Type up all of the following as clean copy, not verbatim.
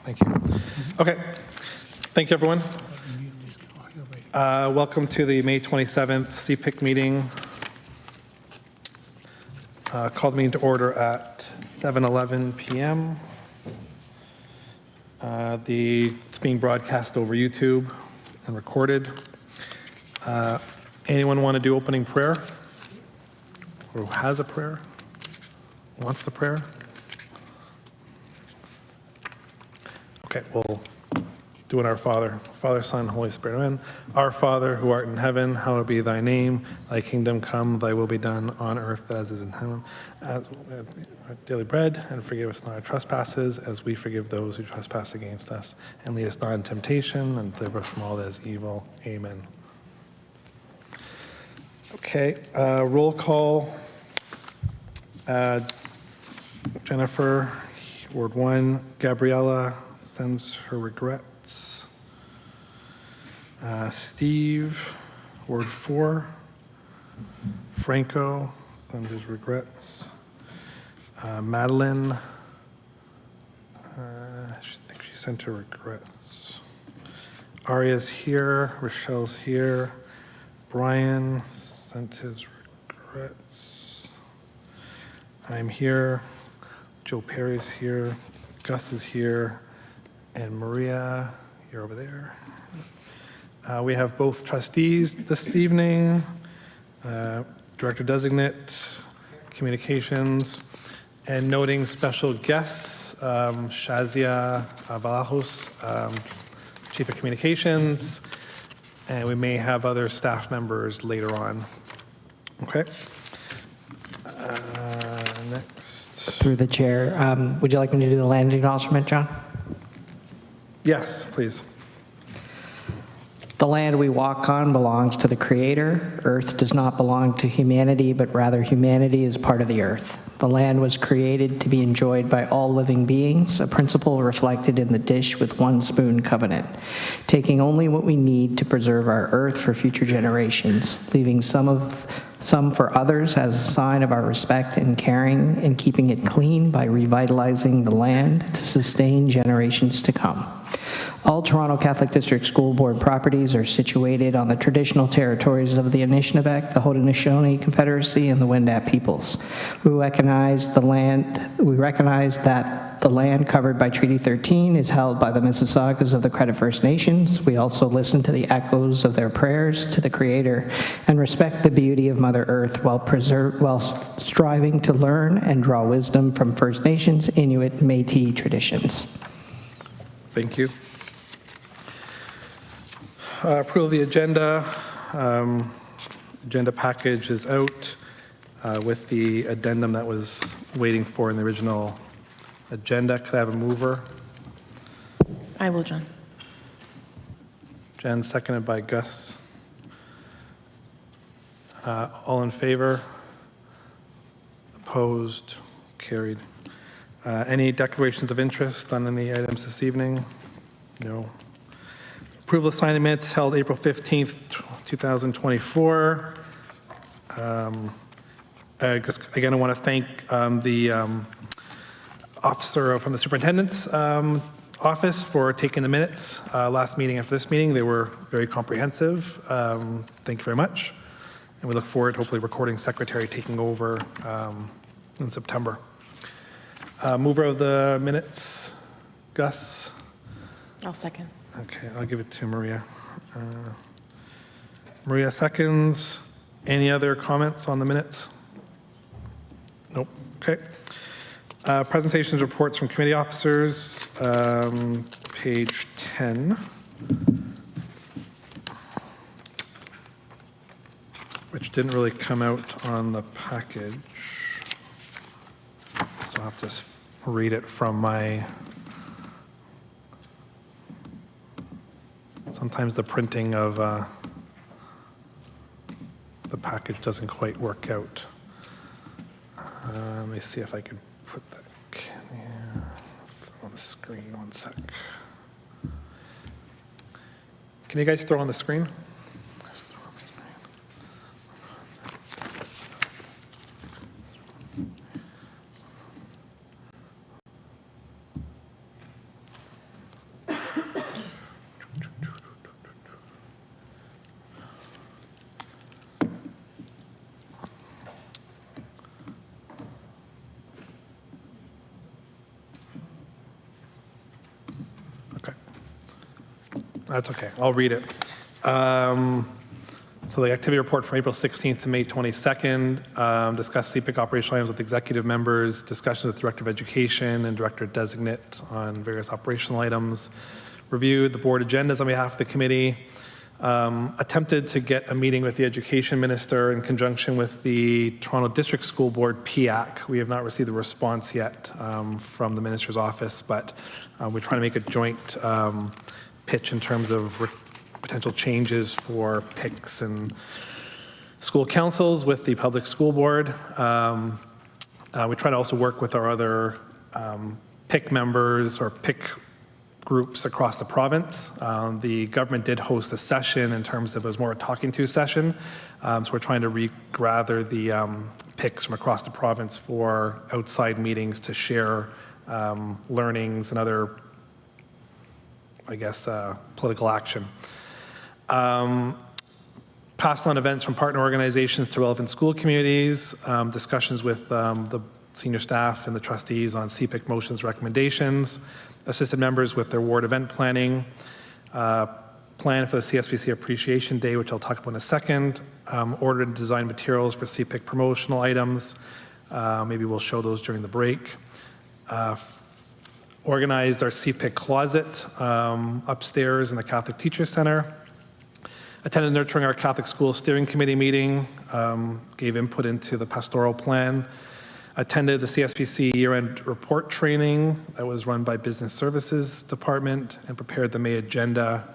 Thank you. Okay. Thank you, everyone. Welcome to the May 27th CPIC meeting. Called the meeting to order at 7:11 p.m. It's being broadcast over YouTube and recorded. Anyone want to do opening prayer? Or who has a prayer? Wants the prayer? Okay, we'll do it our Father, Son, Holy Spirit. Amen. Our Father, who art in heaven, hallowed be thy name. Thy kingdom come, thy will be done on earth as is in heaven. As our daily bread, and forgive us not our trespasses, as we forgive those who trespass against us. And lead us not in temptation, and deliver us from all that is evil. Amen. Okay, roll call. Jennifer, Ward 1. Gabriella sends her regrets. Steve, Ward 4. Franco sends his regrets. Madeline, I think she sent her regrets. Aria's here. Rochelle's here. Brian sent his regrets. I'm here. Joe Perry's here. Gus is here. And Maria, you're over there. We have both trustees this evening, Director Designate, Communications, and noting special guests, Shazia Valajos, Chief of Communications, and we may have other staff members later on. Okay. Next. Through the chair, would you like me to do the land acknowledgement, John? Yes, please. The land we walk on belongs to the Creator. Earth does not belong to humanity, but rather humanity is part of the earth. The land was created to be enjoyed by all living beings, a principle reflected in the dish with one spoon covenant, taking only what we need to preserve our earth for future generations, leaving some for others as a sign of our respect and caring, and keeping it clean by revitalizing the land to sustain generations to come. All Toronto Catholic District School Board properties are situated on the traditional territories of the Anishinaabe, the Haudenosaunee Confederacy, and the Wendat peoples. We recognize that the land covered by Treaty 13 is held by the Mississaugas of the Credit First Nations. We also listen to the echoes of their prayers to the Creator and respect the beauty of Mother Earth while striving to learn and draw wisdom from First Nations, Inuit, Métis traditions. Thank you. Approval of the agenda. Agenda package is out with the addendum that was waiting for in the original agenda. Could I have a mover? I will, John. Jen, seconded by Gus. All in favor? Opposed? Carried. Any declarations of interest on any items this evening? No. Approval of signing minutes held April 15th, 2024. Again, I want to thank the officer from the superintendent's office for taking the minutes last meeting after this meeting. They were very comprehensive. Thank you very much. And we look forward to hopefully recording secretary taking over in September. Mover of the minutes, Gus? I'll second. Okay, I'll give it to Maria. Maria seconds. Any other comments on the minutes? Nope. Okay. Presentations, reports from committee officers, page 10. Which didn't really come out on the package. So I'll have to read it from my... Sometimes the printing of the package doesn't quite work out. Let me see if I can put that on the screen. One sec. Can you guys throw on the screen? That's okay. I'll read it. So the activity report from April 16th to May 22nd, discuss CPIC operational items with executive members, discussions with Director of Education and Director Designate on various operational items, reviewed the board agendas on behalf of the committee, attempted to get a meeting with the Education Minister in conjunction with the Toronto District School Board, PIAC. We have not received a response yet from the Minister's office, but we're trying to make a joint pitch in terms of potential changes for PICs and school councils with the Public School Board. We try to also work with our other PIC members or PIC groups across the province. The government did host a session in terms of it was more a talking to session. So we're trying to gather the PICs from across the province for outside meetings to share learnings and other, I guess, political action. Passed on events from partner organizations to relevant school communities, discussions with the senior staff and the trustees on CPIC motions recommendations, assisted members with their ward event planning, plan for the CSPC Appreciation Day, which I'll talk about in a second, ordered and designed materials for CPIC promotional items. Maybe we'll show those during the break. Organized our CPIC closet upstairs in the Catholic Teachers Center. Attended nurturing our Catholic School Steering Committee meeting, gave input into the pastoral plan. Attended the CSPC year-end report training that was run by Business Services Department and prepared the May agenda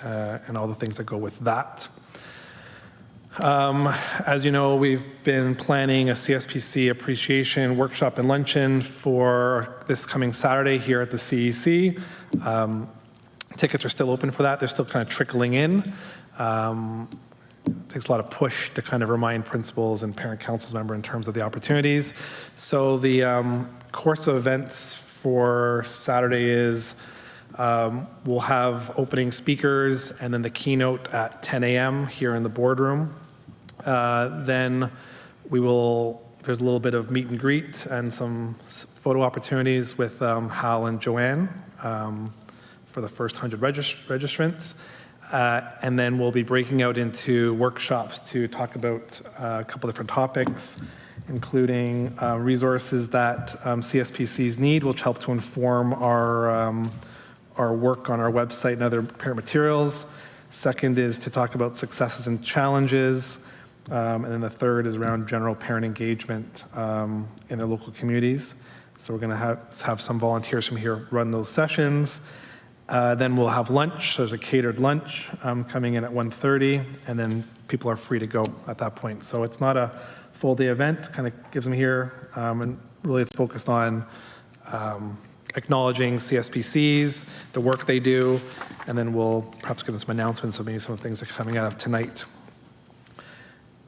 and all the things that go with that. As you know, we've been planning a CSPC appreciation workshop and luncheon for this coming Saturday here at the CEC. Tickets are still open for that. They're still kind of trickling in. It takes a lot of push to kind of remind principals and parent councils member in terms of the opportunities. So the course of events for Saturday is we'll have opening speakers and then the keynote at 10 a.m. here in the boardroom. Then there's a little bit of meet and greet and some photo opportunities with Hal and Joanne for the first 100 registrants. And then we'll be breaking out into workshops to talk about a couple different topics, including resources that CSPCs need, which help to inform our work on our website and other parent materials. Second is to talk about successes and challenges. And then the third is around general parent engagement in their local communities. So we're going to have some volunteers from here run those sessions. Then we'll have lunch. There's a catered lunch coming in at 1:30, and then people are free to go at that point. So it's not a full day event, kind of gives them here, and really it's focused on acknowledging CSPCs, the work they do, and then we'll perhaps give them some announcements of maybe some of the things that are coming out of tonight.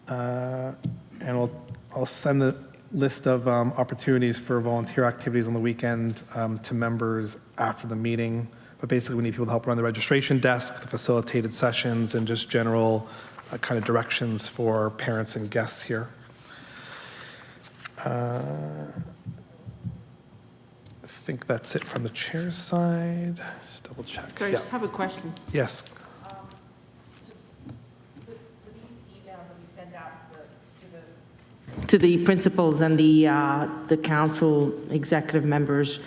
And I'll send the list of opportunities for volunteer activities on the weekend to members after the meeting. But basically, we need people to help run the registration desk, the facilitated sessions, and just general kind of directions for parents and guests here. I think that's it from the chair's side. Just double check. Sorry, I just have a question. Yes. So these emails that we send out to the principals and the council executive members,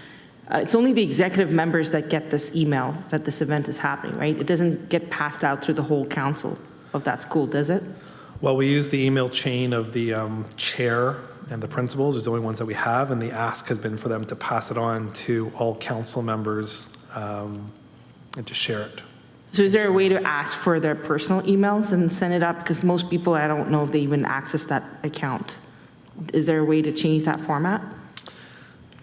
it's only the executive members that get this email that this event is happening, right? It doesn't get passed out through the whole council of that school, does it? Well, we use the email chain of the chair and the principals. It's the only ones that we have, and the ask has been for them to pass it on to all council members and to share it. So is there a way to ask for their personal emails and send it up? Because most people, I don't know if they even access that account. Is there a way to change that format?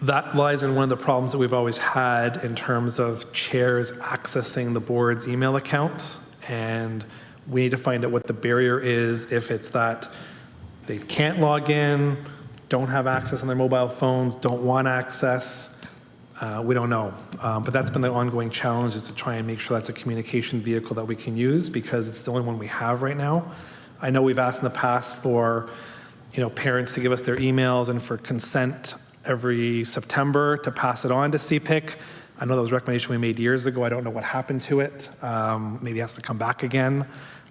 That lies in one of the problems that we've always had in terms of chairs accessing the board's email accounts. And we need to find out what the barrier is, if it's that they can't log in, don't have access on their mobile phones, don't want access. We don't know. But that's been the ongoing challenge, is to try and make sure that's a communication vehicle that we can use, because it's the only one we have right now. I know we've asked in the past for parents to give us their emails and for consent every September to pass it on to CPIC. I know that was a recommendation we made years ago. I don't know what happened to it. Maybe it has to come back again,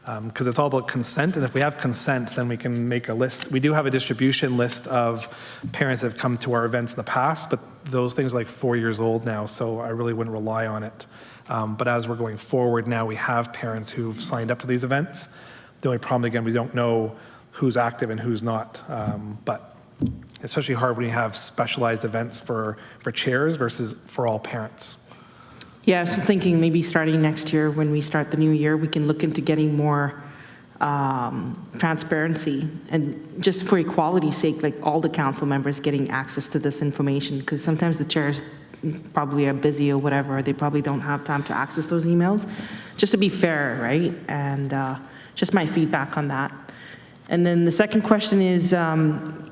because it's all about consent, and if we have consent, then we can make a list. We do have a distribution list of parents that have come to our events in the past, but those things are like 4 years old now, so I really wouldn't rely on it. But as we're going forward now, we have parents who've signed up to these events. The only problem, again, we don't know who's active and who's not. But it's especially hard when you have specialized events for chairs versus for all parents. Yeah, I was just thinking maybe starting next year, when we start the new year, we can look into getting more transparency, and just for equality's sake, like all the council members getting access to this information, because sometimes the chairs probably are busy or whatever, or they probably don't have time to access those emails, just to be fair, right? And just my feedback on that. And then the second question is,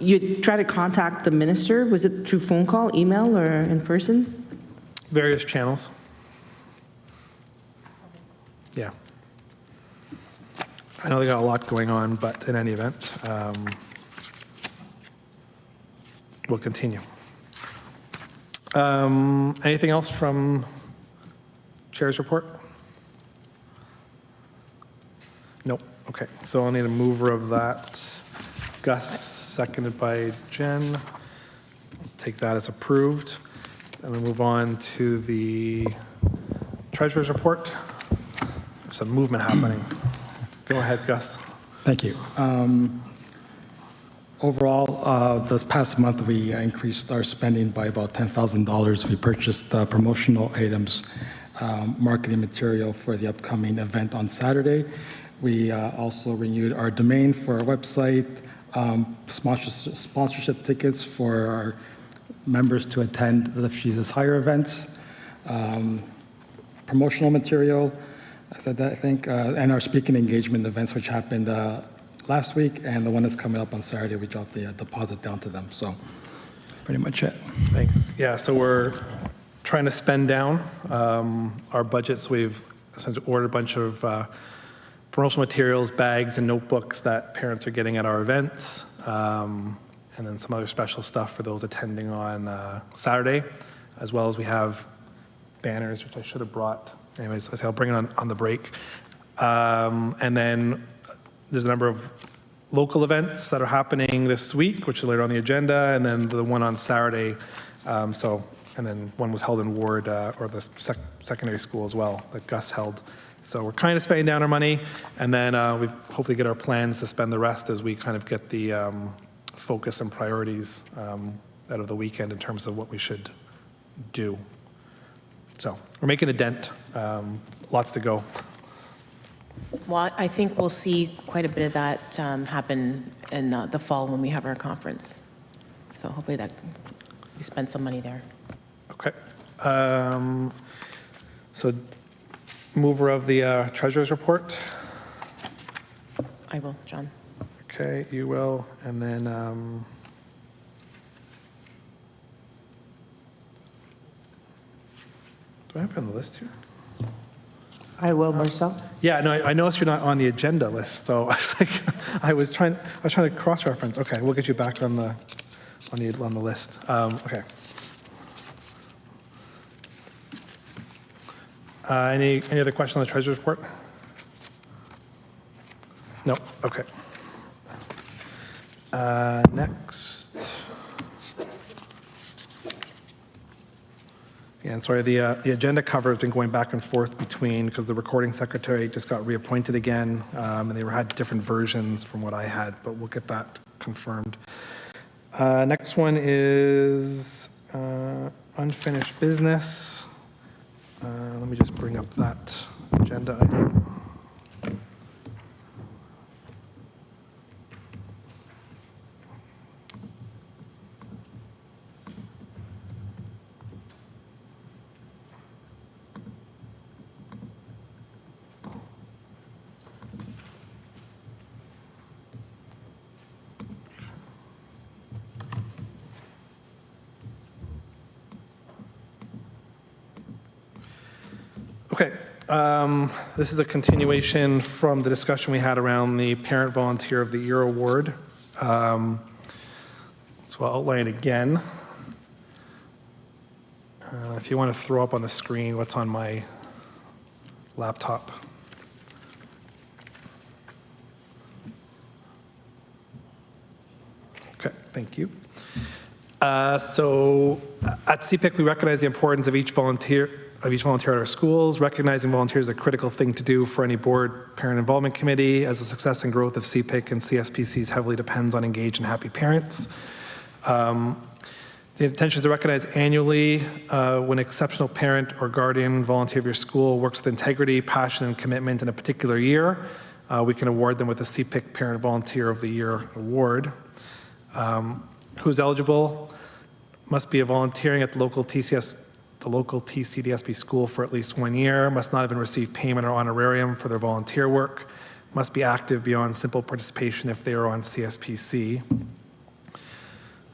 you try to contact the minister, was it through phone call, email, or in person? Various channels. Yeah. I know they got a lot going on, but in any event, we'll continue. Anything else from Chair's report? Nope. Okay, so I'll need a mover of that. Gus, seconded by Jen. Take that as approved. And we'll move on to the Treasurer's report. There's some movement happening. Go ahead, Gus. Thank you. Overall, this past month, we increased our spending by about $10,000. We purchased promotional items, marketing material for the upcoming event on Saturday. We also renewed our domain for our website, sponsorship tickets for our members to attend the Lift Jesus Higher events, promotional material, I said that, I think, and our speaking engagement events, which happened last week, and the one that's coming up on Saturday, we dropped the deposit down to them. So pretty much it. Thanks. Yeah, so we're trying to spend down our budgets. We've essentially ordered a bunch of promotional materials, bags, and notebooks that parents are getting at our events, and then some other special stuff for those attending on Saturday, as well as we have banners, which I should have brought. Anyways, I say I'll bring it on the break. And then there's a number of local events that are happening this week, which are later on the agenda, and then the one on Saturday. And then one was held in Ward, or the secondary school as well, that Gus held. So we're kind of spending down our money, and then we hopefully get our plans to spend the rest as we kind of get the focus and priorities out of the weekend in terms of what we should do. So we're making a dent. Lots to go. Well, I think we'll see quite a bit of that happen in the fall when we have our conference. So hopefully that we spend some money there. Okay. So mover of the Treasurer's report. I will, John. Okay, you will. And then do I have it on the list here? I will, Marcel. Yeah, no, I noticed you're not on the agenda list, so I was like, I was trying to cross-reference. Okay, we'll get you back on the list. Okay. Any other questions on the Treasurer's report? No. Okay. Next. Yeah, and sorry, the agenda cover has been going back and forth between, because the recording secretary just got reappointed again, and they had different versions from what I had, but we'll get that confirmed. Next one is unfinished business. Let me just bring up that agenda item. Okay, this is a continuation from the discussion we had around the Parent Volunteer of the Year Award. So I'll outline it again. If you want to throw up on the screen what's on my laptop. Okay, thank you. So at CPIC, we recognize the importance of each volunteer at our schools. Recognizing volunteers is a critical thing to do for any board parent involvement committee, as the success and growth of CPIC and CSPCs heavily depends on engaged and happy parents. The intention is to recognize annually when an exceptional parent or guardian volunteer of your school works with integrity, passion, and commitment in a particular year. We can award them with a CPIC Parent Volunteer of the Year award. Who's eligible? Must be a volunteering at the local TCDSP school for at least 1 year, must not have received payment or honorarium for their volunteer work, must be active beyond simple participation if they are on CSPC.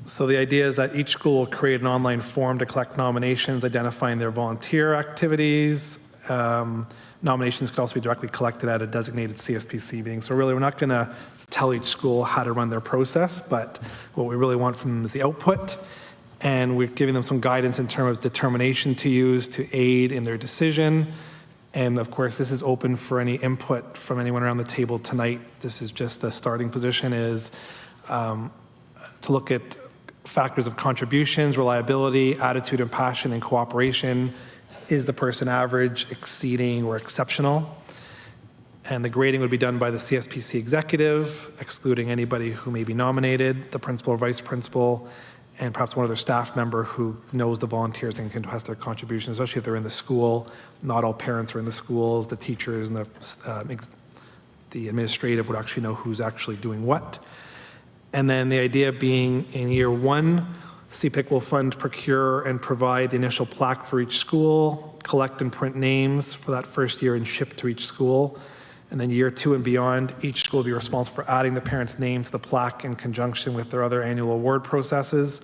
So the idea is that each school will create an online form to collect nominations, identifying their volunteer activities. Nominations could also be directly collected at a designated CSPC meeting. So really, we're not going to tell each school how to run their process, but what we really want from them is the output. And we're giving them some guidance in terms of determination to use to aid in their decision. And of course, this is open for any input from anyone around the table tonight. This is just a starting position, is to look at factors of contributions, reliability, attitude and passion, and cooperation. Is the person average, exceeding, or exceptional? And the grading would be done by the CSPC executive, excluding anybody who may be nominated, the principal or vice principal, and perhaps one other staff member who knows the volunteers and can test their contributions, especially if they're in the school. Not all parents are in the schools. The teachers and the administrative would actually know who's actually doing what. And then the idea being, in year one, CPIC will fund, procure, and provide the initial plaque for each school, collect and print names for that first year and ship to each school. And then year 2 and beyond, each school will be responsible for adding the parent's name to the plaque in conjunction with their other annual award processes.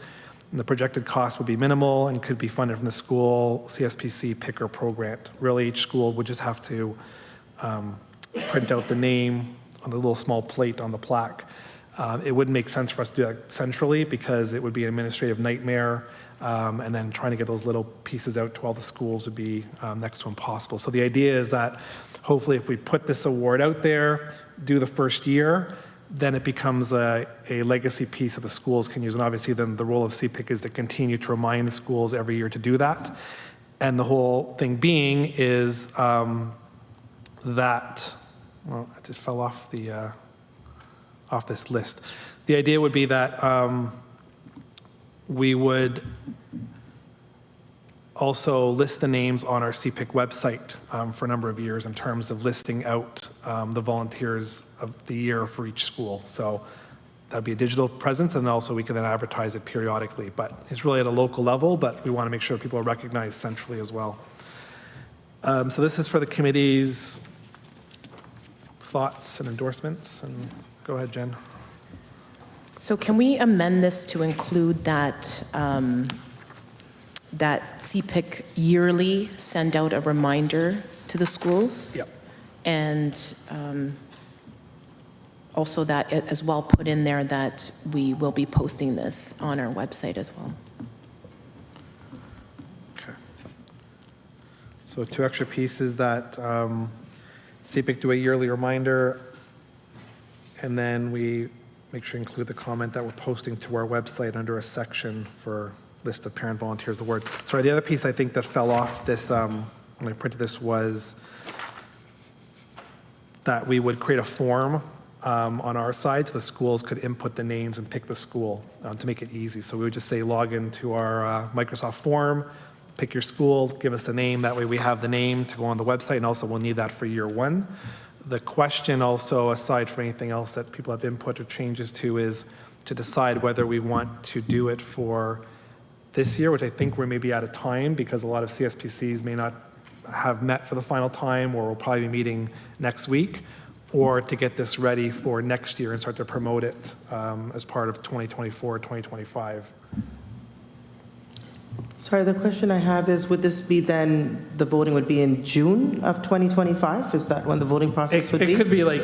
And the projected cost would be minimal and could be funded from the school CSPC PIC or Pro Grant. Really, each school would just have to print out the name on the little small plate on the plaque. It wouldn't make sense for us to do that centrally because it would be an administrative nightmare, and then trying to get those little pieces out to all the schools would be next to impossible. So the idea is that hopefully if we put this award out there, do the first year, then it becomes a legacy piece that the schools can use. And obviously then the role of CPIC is to continue to remind the schools every year to do that. And the whole thing being is that, well, it just fell off the off this list. The idea would be that we would also list the names on our CPIC website for a number of years in terms of listing out the volunteers of the year for each school. So that'd be a digital presence, and also we can then advertise it periodically. But it's really at a local level, but we want to make sure people are recognized centrally as well. So this is for the committee's thoughts and endorsements. And go ahead, Jen. So can we amend this to include that, that CPIC yearly send out a reminder to the schools? Yep. And also that as well put in there that we will be posting this on our website as well. Okay. So 2 extra pieces that CPIC do a yearly reminder, and then we make sure to include the comment that we're posting to our website under a section for list of parent volunteers award. Sorry, the other piece I think that fell off this, when I printed this, was that we would create a form on our side so the schools could input the names and pick the school to make it easy. So we would just say log into our Microsoft form, pick your school, give us the name. That way we have the name to go on the website, and also we'll need that for year 1. The question also, aside from anything else that people have input or changes to, is to decide whether we want to do it for this year, which I think we're maybe out of time because a lot of CSPCs may not have met for the final time, or we'll probably be meeting next week, or to get this ready for next year and start to promote it as part of 2024, 2025. Sorry, the question I have is, would this be then, the voting would be in June of 2025? Is that when the voting process would be? It could be like,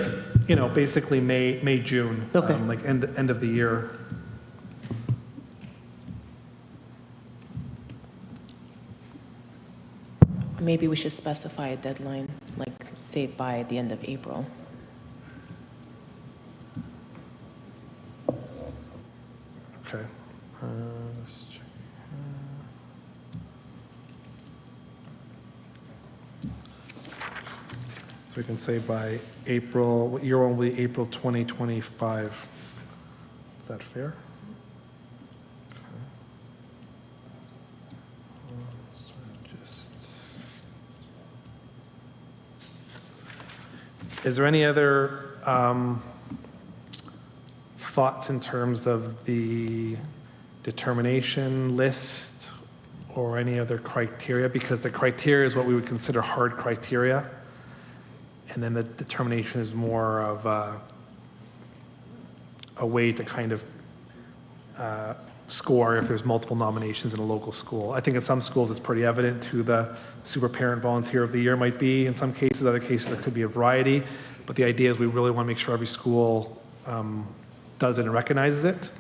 basically May, June. Okay. Like end of the year. maybe we should specify a deadline, like say by the end of April. Okay. Let's check. So we can say by April, what year one will be April 2025. Is that fair? Okay. So is there any other thoughts in terms of the determination list or any other criteria? Because the criteria is what we would consider hard criteria. And then the determination is more of a way to kind of score if there's multiple nominations in a local school. I think in some schools it's pretty evident who the super parent volunteer of the year might be. In some cases, other cases there could be a variety. But the idea is we really want to make sure every school does it and recognizes it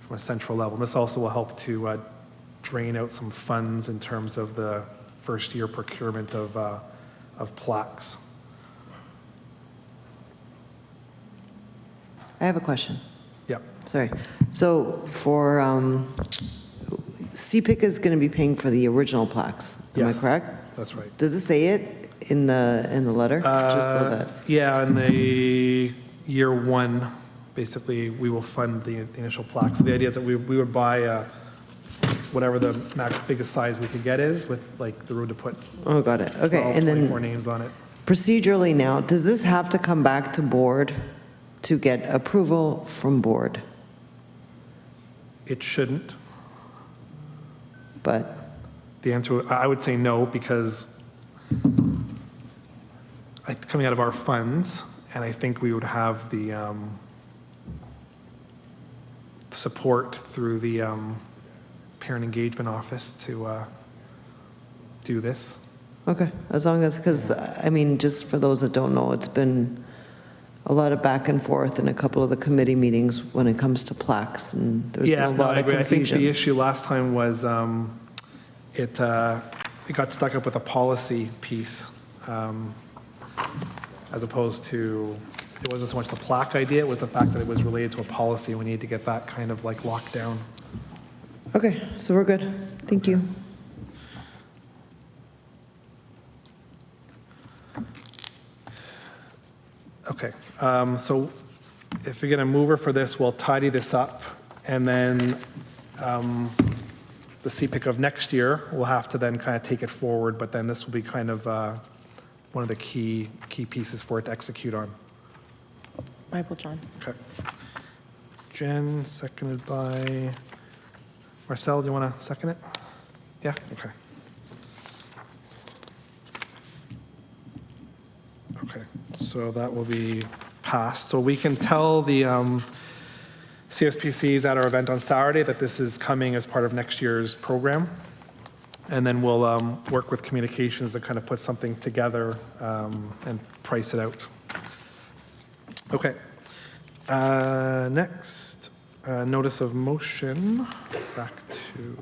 from a central level. And this also will help to drain out some funds in terms of the first year procurement of plaques. I have a question. Yep. Sorry. So for CPIC is going to be paying for the original plaques. Am I Yes, correct? that's right. Does it say it in the letter? Just so that. Yeah, in the year one, basically, we will fund the initial plaque. So the idea is that we would buy whatever the biggest size we could get is with like the room to put Oh, got it. Okay. 12, And 24 then names on it. procedurally now, does this have to come back to board to get approval from board? It shouldn't. But, The answer, I would say no, because coming out of our funds, and I think we would have the support through the parent engagement office to do this. okay, as long as, because, I mean, just for those that don't know, it's been a lot of back and forth in a couple of the committee meetings when it comes to plaques, and there's been Yeah, a no, lot I of agree. I think the confusion. issue last time was it got stuck up with a policy piece as opposed to, it wasn't so much the plaque idea, it was the fact that it was related to a policy. We need to get that kind of like locked down. Okay, so we're good. Thank you. Okay, so if you're going to move her for this, we'll tidy this up, and then the CPIC of next year, we'll have to then kind of take it forward, but then this will be kind of one of the key pieces for it to execute on. Bible, John. Okay. Jen, seconded by Marcel. Do you want to second it? Yeah? Okay. Okay, so that will be passed. So we can tell the CSPCs at our event on Saturday that this is coming as part of next year's program. And then we'll work with communications to kind of put something together and price it out. Okay. Next, notice of motion. Back to.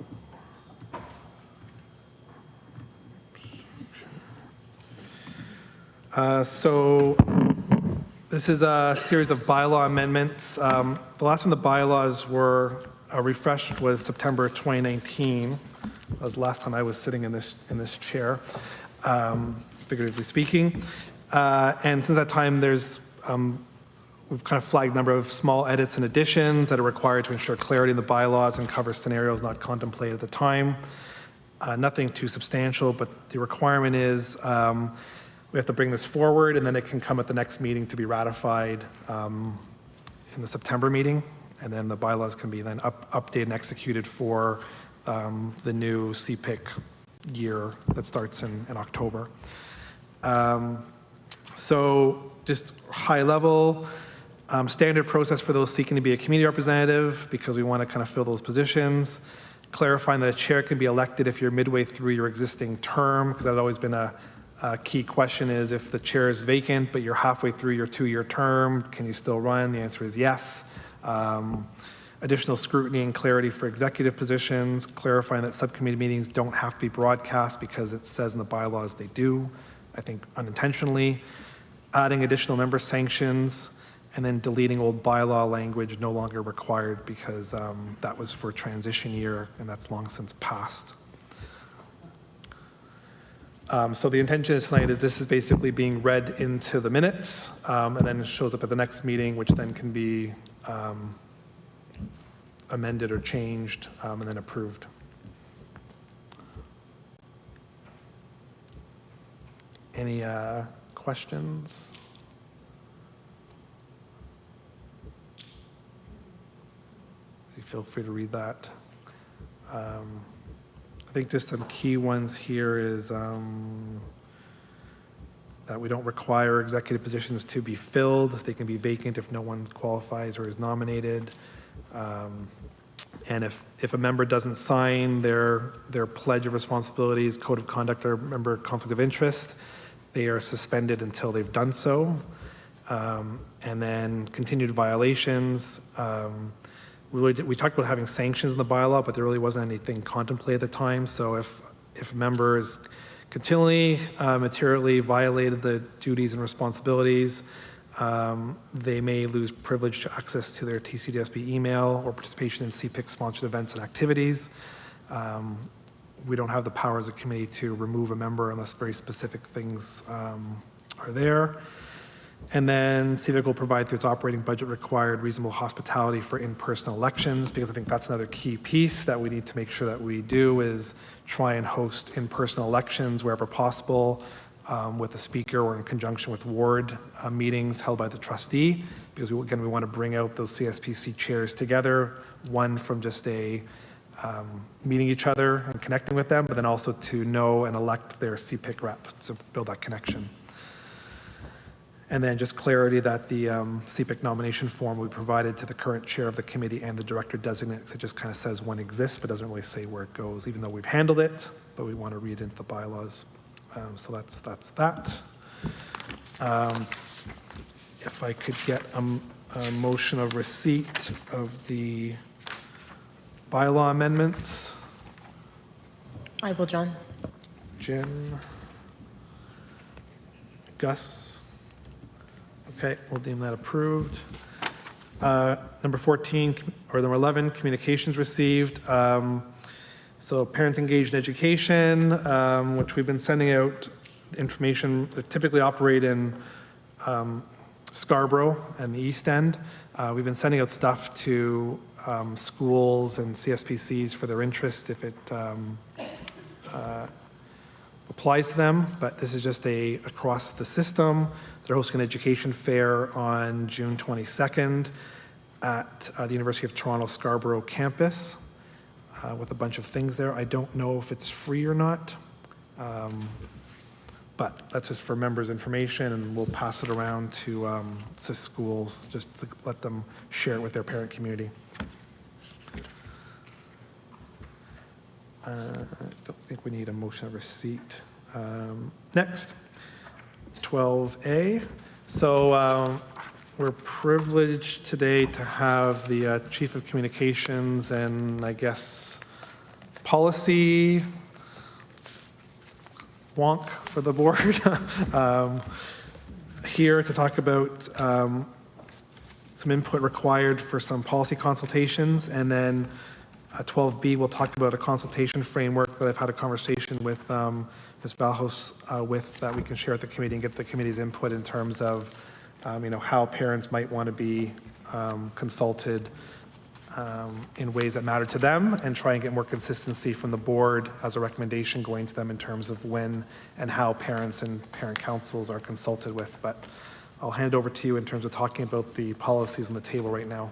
So this is a series of bylaw amendments. The last time the bylaws were refreshed was September 2019. That was the last time I was sitting in this chair, figuratively speaking. And since that time, we've kind of flagged a number of small edits and additions that are required to ensure clarity in the bylaws and cover scenarios not contemplated at the time. Nothing too substantial, but the requirement is we have to bring this forward, and then it can come at the next meeting to be ratified in the September meeting, and then the bylaws can be then updated and executed for the new CPIC year that starts in October. So just high level, standard process for those seeking to be a community representative, because we want to kind of fill those positions. Clarifying that a chair can be elected if you're midway through your existing term, because that's always been a key question is if the chair is vacant, but you're halfway through your 2-year term, can you still run? The answer is yes. additional scrutiny and clarity for executive positions, clarifying that subcommittee meetings don't have to be broadcast because it says in the bylaws they do, I think unintentionally, adding additional member sanctions, and then deleting old bylaw language no longer required because that was for transition year and that's long since passed. So the intention tonight is this is basically being read into the minutes and then it shows up at the next meeting, which then can be amended or changed and then approved. Any questions? Feel free to read that. I think just some key ones here is that we don't require executive positions to be filled. They can be vacant if no one qualifies or is nominated. And if a member doesn't sign their pledge of responsibilities, code of conduct, or member conflict of interest, they are suspended until they've done so. And then continued violations. We talked about having sanctions in the bylaw, but there really wasn't anything contemplated at the time. So if members continually materially violated the duties and responsibilities, they may lose privilege to access to their TCDSB email or participation in CPIC sponsored events and activities. We don't have the power as a committee to remove a member unless very specific things are there. And then CPIC will provide through its operating budget required reasonable hospitality for in-person elections, because I think that's another key piece that we need to make sure that we do is try and host in-person elections wherever possible with a speaker or in conjunction with ward meetings held by the trustee, because we want to bring out those CSPC chairs together, one from just a meeting each other and connecting with them, but then also to know and elect their CPIC rep to build that connection. And then just clarity that the CPIC nomination form will be provided to the current chair of the committee and the director designate. It just kind of says one exists, but doesn't really say where it goes, even though we've handled it, but we want to read into the bylaws. So that's that. If I could get a motion of receipt of the bylaw amendments. I will, John. Jen. Gus. Okay, we'll deem that approved. Number 14, or number 11, communications received. So parents engaged in education, which we've been sending out information that typically operate in Scarborough and the East End. We've been sending out stuff to schools and CSPCs for their interest if it applies to them, but this is just across the system. They're hosting an education fair on June 22nd at the University of Toronto Scarborough campus with a bunch of things there. I don't know if it's free or not, but that's just for members' information, and we'll pass it around to schools just to let them share it with their parent community. I don't think we need a motion of receipt. Next. 12A. So we're privileged today to have the Chief of Communications and I guess policy wonk for the board here to talk about some input required for some policy consultations, and then 12B we'll talk about a consultation framework that I've had a conversation with Ms. Valhos with that we can share with the committee and get the committee's input in terms of how parents might want to be consulted in ways that matter to them, and try and get more consistency from the board as a recommendation going to them in terms of when and how parents and parent councils are consulted with. But I'll hand it over to you in terms of talking about the policies on the table right now.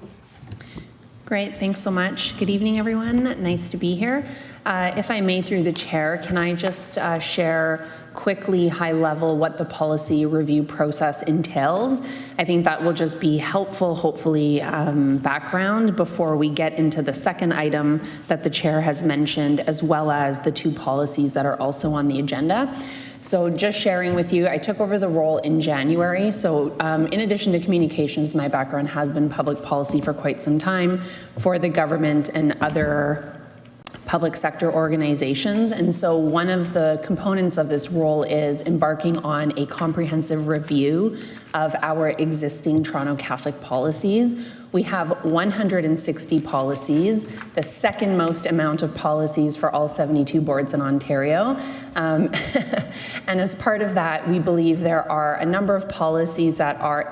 Great, thanks so much. Good evening, everyone. Nice to be here. If I may, through the chair, can I just share quickly, high level, what the policy review process entails? I think that will just be helpful, hopefully, background before we get into the second item that the chair has mentioned, as well as the two policies that are also on the agenda. So just sharing with you, I took over the role in January. So in addition to communications, my background has been public policy for quite some time for the government and other public sector organizations. And so one of the components of this role is embarking on a comprehensive review of our existing Toronto Catholic policies. We have 160 policies, the second most amount of policies for all 72 boards in Ontario. And as part of that, we believe there are a number of policies that are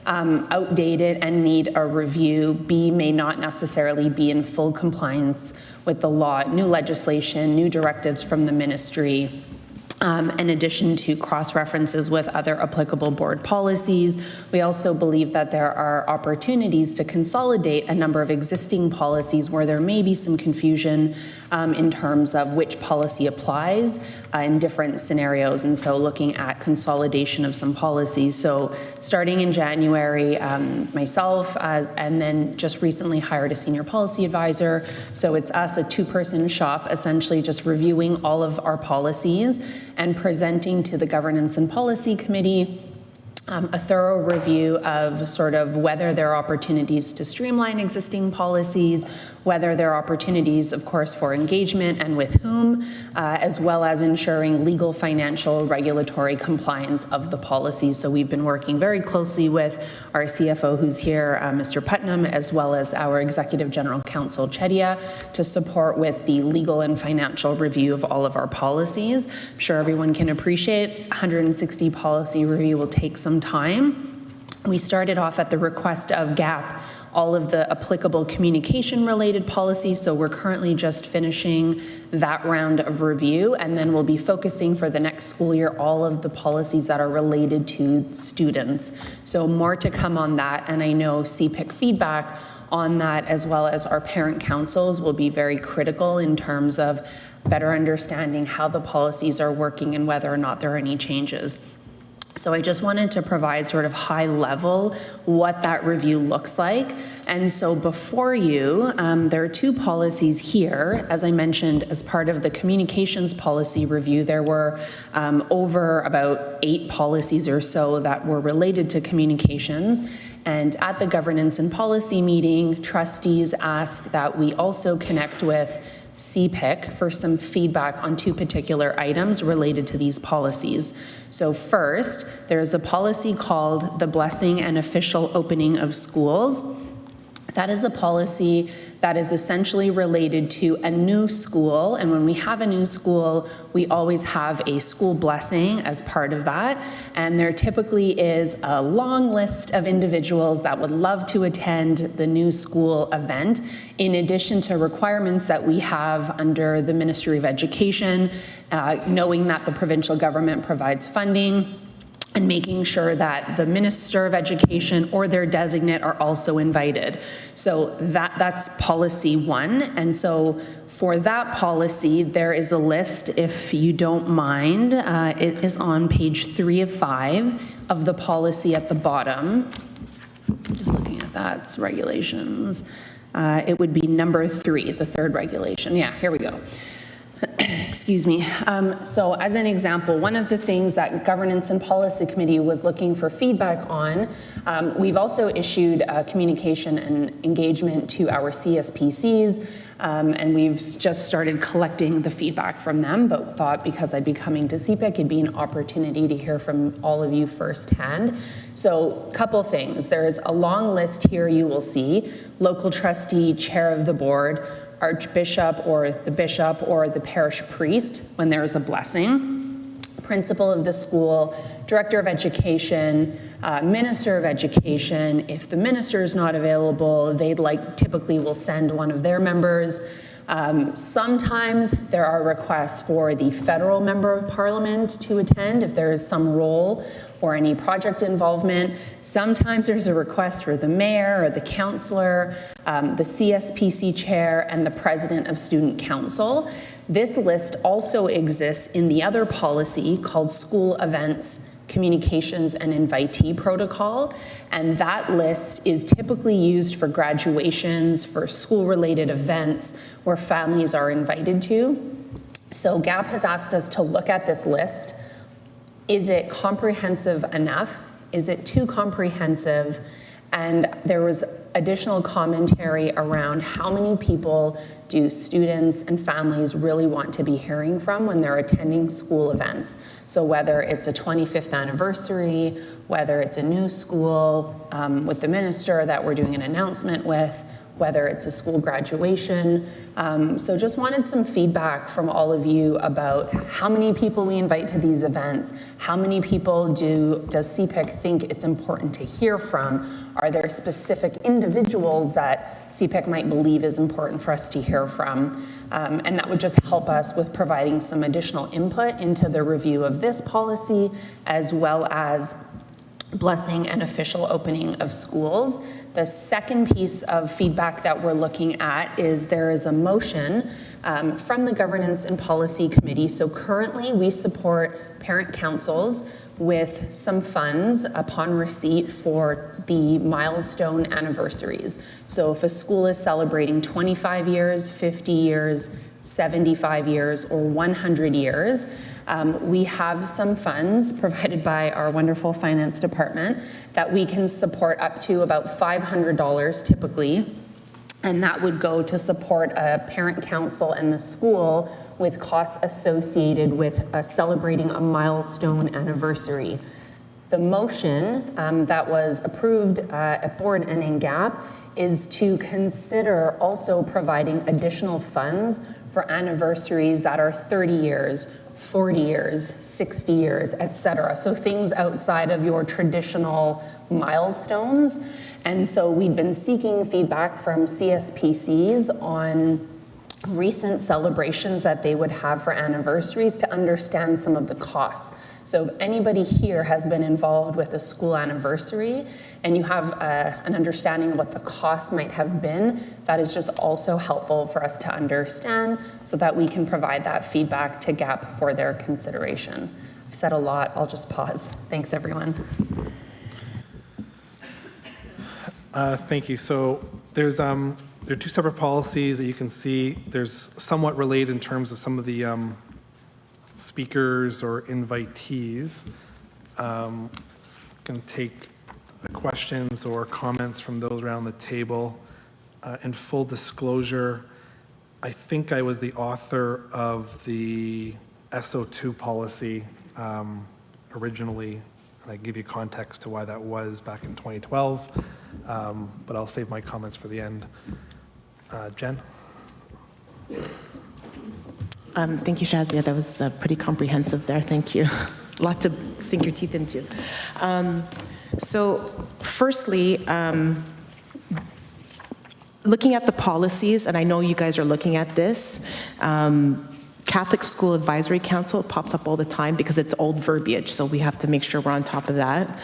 outdated and need a review, B, may not necessarily be in full compliance with the law, new legislation, new directives from the ministry, in addition to cross-references with other applicable board policies. We also believe that there are opportunities to consolidate a number of existing policies where there may be some confusion in terms of which policy applies in different scenarios, and so looking at consolidation of some policies. So starting in January, myself, and then just recently hired a senior policy advisor. So it's us, a two-person shop, essentially just reviewing all of our policies and presenting to the Governance and Policy Committee a thorough review of sort of whether there are opportunities to streamline existing policies, whether there are opportunities, of course, for engagement and with whom, as well as ensuring legal, financial, regulatory compliance of the policies. So we've been working very closely with our CFO who's here, Mr. Putnam, as well as our Executive General Counsel, Chedia, to support with the legal and financial review of all of our policies. I'm sure everyone can appreciate 160 policy review will take some time. We started off at the request of GAP all of the applicable communication-related policies, so we're currently just finishing that round of review, and then we'll be focusing for the next school year all of the policies that are related to students. So more to come on that, and I know CPIC feedback on that, as well as our parent councils, will be very critical in terms of better understanding how the policies are working and whether or not there are any changes. So I just wanted to provide sort of high level what that review looks like. And so before you, there are two policies here. As I mentioned, as part of the communications policy review, there were over about 8 policies or so that were related to communications. And at the governance and policy meeting, trustees asked that we also connect with CPIC for some feedback on 2 particular items related to these policies. So first, there's a policy called the Blessing and Official Opening of Schools. That is a policy that is essentially related to a new school, and when we have a new school, we always have a school blessing as part of that, and there typically is a long list of individuals that would love to attend the new school event, in addition to requirements that we have under the Ministry of Education, knowing that the provincial government provides funding, and making sure that the Minister of Education or their designate are also invited. So that's policy 1. And so for that policy, there is a list, if you don't mind. It is on page 3 of 5 of the policy at the bottom. Just looking at that, it's regulations. It would be number 3, the 3rd regulation. Yeah, here we go. Excuse me. So as an example, one of the things that Governance and Policy Committee was looking for feedback on, we've also issued communication and engagement to our CSPCs, and we've just started collecting the feedback from them, but thought because I'd be coming to CPIC, it'd be an opportunity to hear from all of you firsthand. So a couple things. There's a long list here you will see: local trustee, chair of the board, archbishop or the parish priest when there is a blessing, principal of the school, director of education, minister of education. If the minister is not available, typically will send one of their members. Sometimes there are requests for the federal member of parliament to attend if there is some role or any project involvement. Sometimes there's a request for the mayor or the councillor, the CSPC chair, and the president of student council. This list also exists in the other policy called School Events, Communications and Invitee Protocol, and that list is typically used for graduations, for school-related events where families are invited to. So GAP has asked us to look at this list, is it comprehensive enough? Is it too comprehensive? And there was additional commentary around how many people do students and families really want to be hearing from when they're attending school events. So whether it's a 25th anniversary, whether it's a new school with the minister that we're doing an announcement with, whether it's a school graduation. So just wanted some feedback from all of you about how many people we invite to these events, how many people does CPIC think it's important to hear from? Are there specific individuals that CPIC might believe is important for us to hear from? And that would just help us with providing some additional input into the review of this policy, as well as blessing an official opening of schools. The second piece of feedback that we're looking at is there is a motion from the Governance and Policy Committee. So currently we support parent councils with some funds upon receipt for the milestone anniversaries. So if a school is celebrating 25 years, 50 years, 75 years, or 100 years, we have some funds provided by our wonderful finance department that we can support up to about $500 typically, and that would go to support a parent council and the school with costs associated with celebrating a milestone anniversary. The motion that was approved at board and in GAP is to consider also providing additional funds for anniversaries that are 30 years, 40 years, 60 years, et cetera. So things outside of your traditional milestones. And so we've been seeking feedback from CSPCs on recent celebrations that they would have for anniversaries to understand some of the costs. So if anybody here has been involved with a school anniversary and you have an understanding of what the cost might have been, that is just also helpful for us to understand so that we can provide that feedback to GAP for their consideration. I've said a lot, I'll just pause. Thanks, everyone. Thank you. So there are two separate policies that you can see. There's somewhat related in terms of some of the speakers or invitees. Can take questions or comments from those around the table. In full disclosure, I think I was the author of the SO2 policy originally, and I give you context to why that was back in 2012, but I'll save my comments for the end. Jen? Thank you, Shazia. That was pretty comprehensive there. Thank you. A lot to sink your teeth into. So firstly, looking at the policies, and I know you guys are looking at this, Catholic School Advisory Council pops up all the time because it's old verbiage, so we have to make sure we're on top of that.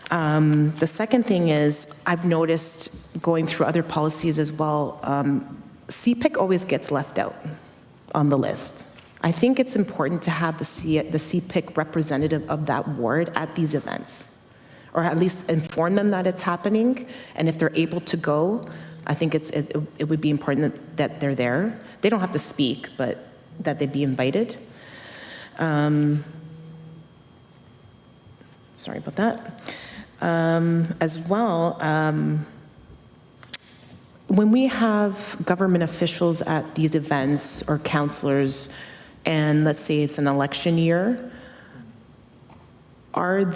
The second thing is, I've noticed going through other policies as well, CPIC always gets left out on the list. I think it's important to have the CPIC representative of that ward at these events, or at least inform them that it's happening, and if they're able to go, I think it would be important that they're there. They don't have to speak, but that they be invited. Sorry about that. As well, when we have government officials at these events or counselors, and let's say it's an election year, would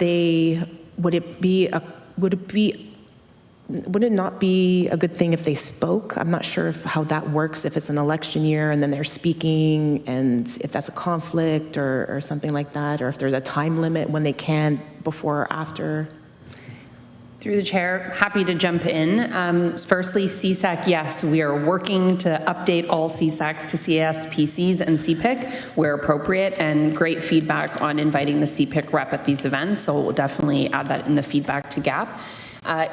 it not be a good thing if they spoke? I'm not sure how that works, if it's an election year and then they're speaking, and if that's a conflict or something like that, or if there's a time limit when they can, before or after. Through the chair, happy to jump in. Firstly, CSAC, yes, we are working to update all CSACs to CSPCs and CPIC where appropriate, and great feedback on inviting the CPIC rep at these events, so we'll definitely add that in the feedback to GAP.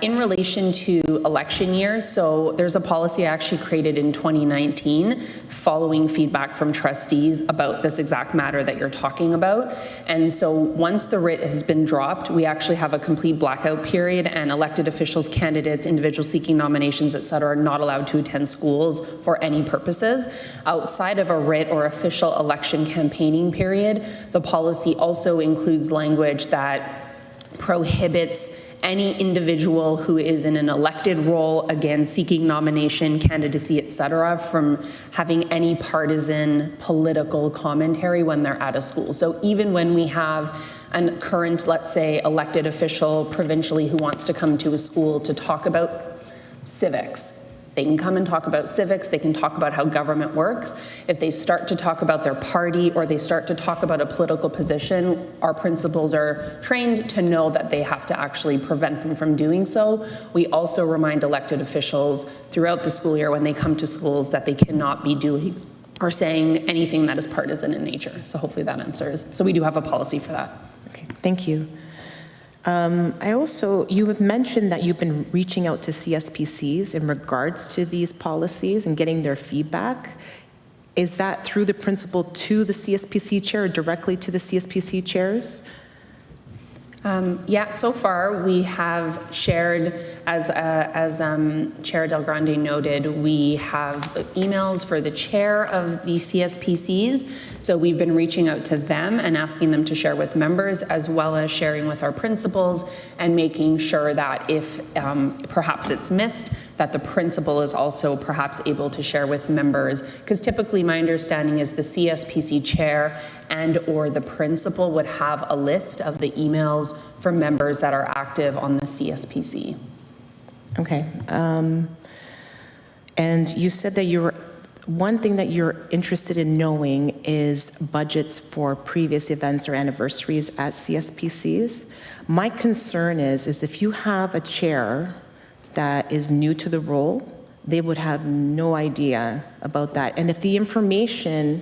In relation to election years, so there's a policy I actually created in 2019 following feedback from trustees about this exact matter that you're talking about. And so once the writ has been dropped, we actually have a complete blackout period, and elected officials, candidates, individuals seeking nominations, et cetera, are not allowed to attend schools for any purposes. Outside of a writ or official election campaigning period, the policy also includes language that prohibits any individual who is in an elected role, again, seeking nomination, candidacy, et cetera, from having any partisan political commentary when they're at a school. So even when we have a current, let's say, elected official provincially who wants to come to a school to talk about civics, they can come and talk about civics, they can talk about how government works. If they start to talk about their party or they start to talk about a political position, our principals are trained to know that they have to actually prevent them from doing so. We also remind elected officials throughout the school year when they come to schools that they cannot be doing or saying anything that is partisan in nature. So hopefully that answers. So we do have a policy for that. Okay, thank you. You have mentioned that you've been reaching out to CSPCs in regards to these policies and getting their feedback. Is that through the principal to the CSPC chair or directly to the CSPC chairs? Yeah, so far we have shared, as Chair Del Grande noted, we have emails for the chair of the CSPCs. So we've been reaching out to them and asking them to share with members, as well as sharing with our principals and making sure that if perhaps it's missed, that the principal is also perhaps able to share with members. Because typically my understanding is the CSPC chair and or the principal would have a list of the emails for members that are active on the CSPC. Okay. And you said that one thing that you're interested in knowing is budgets for previous events or anniversaries at CSPCs. My concern is if you have a chair that is new to the role, they would have no idea about that. And if the information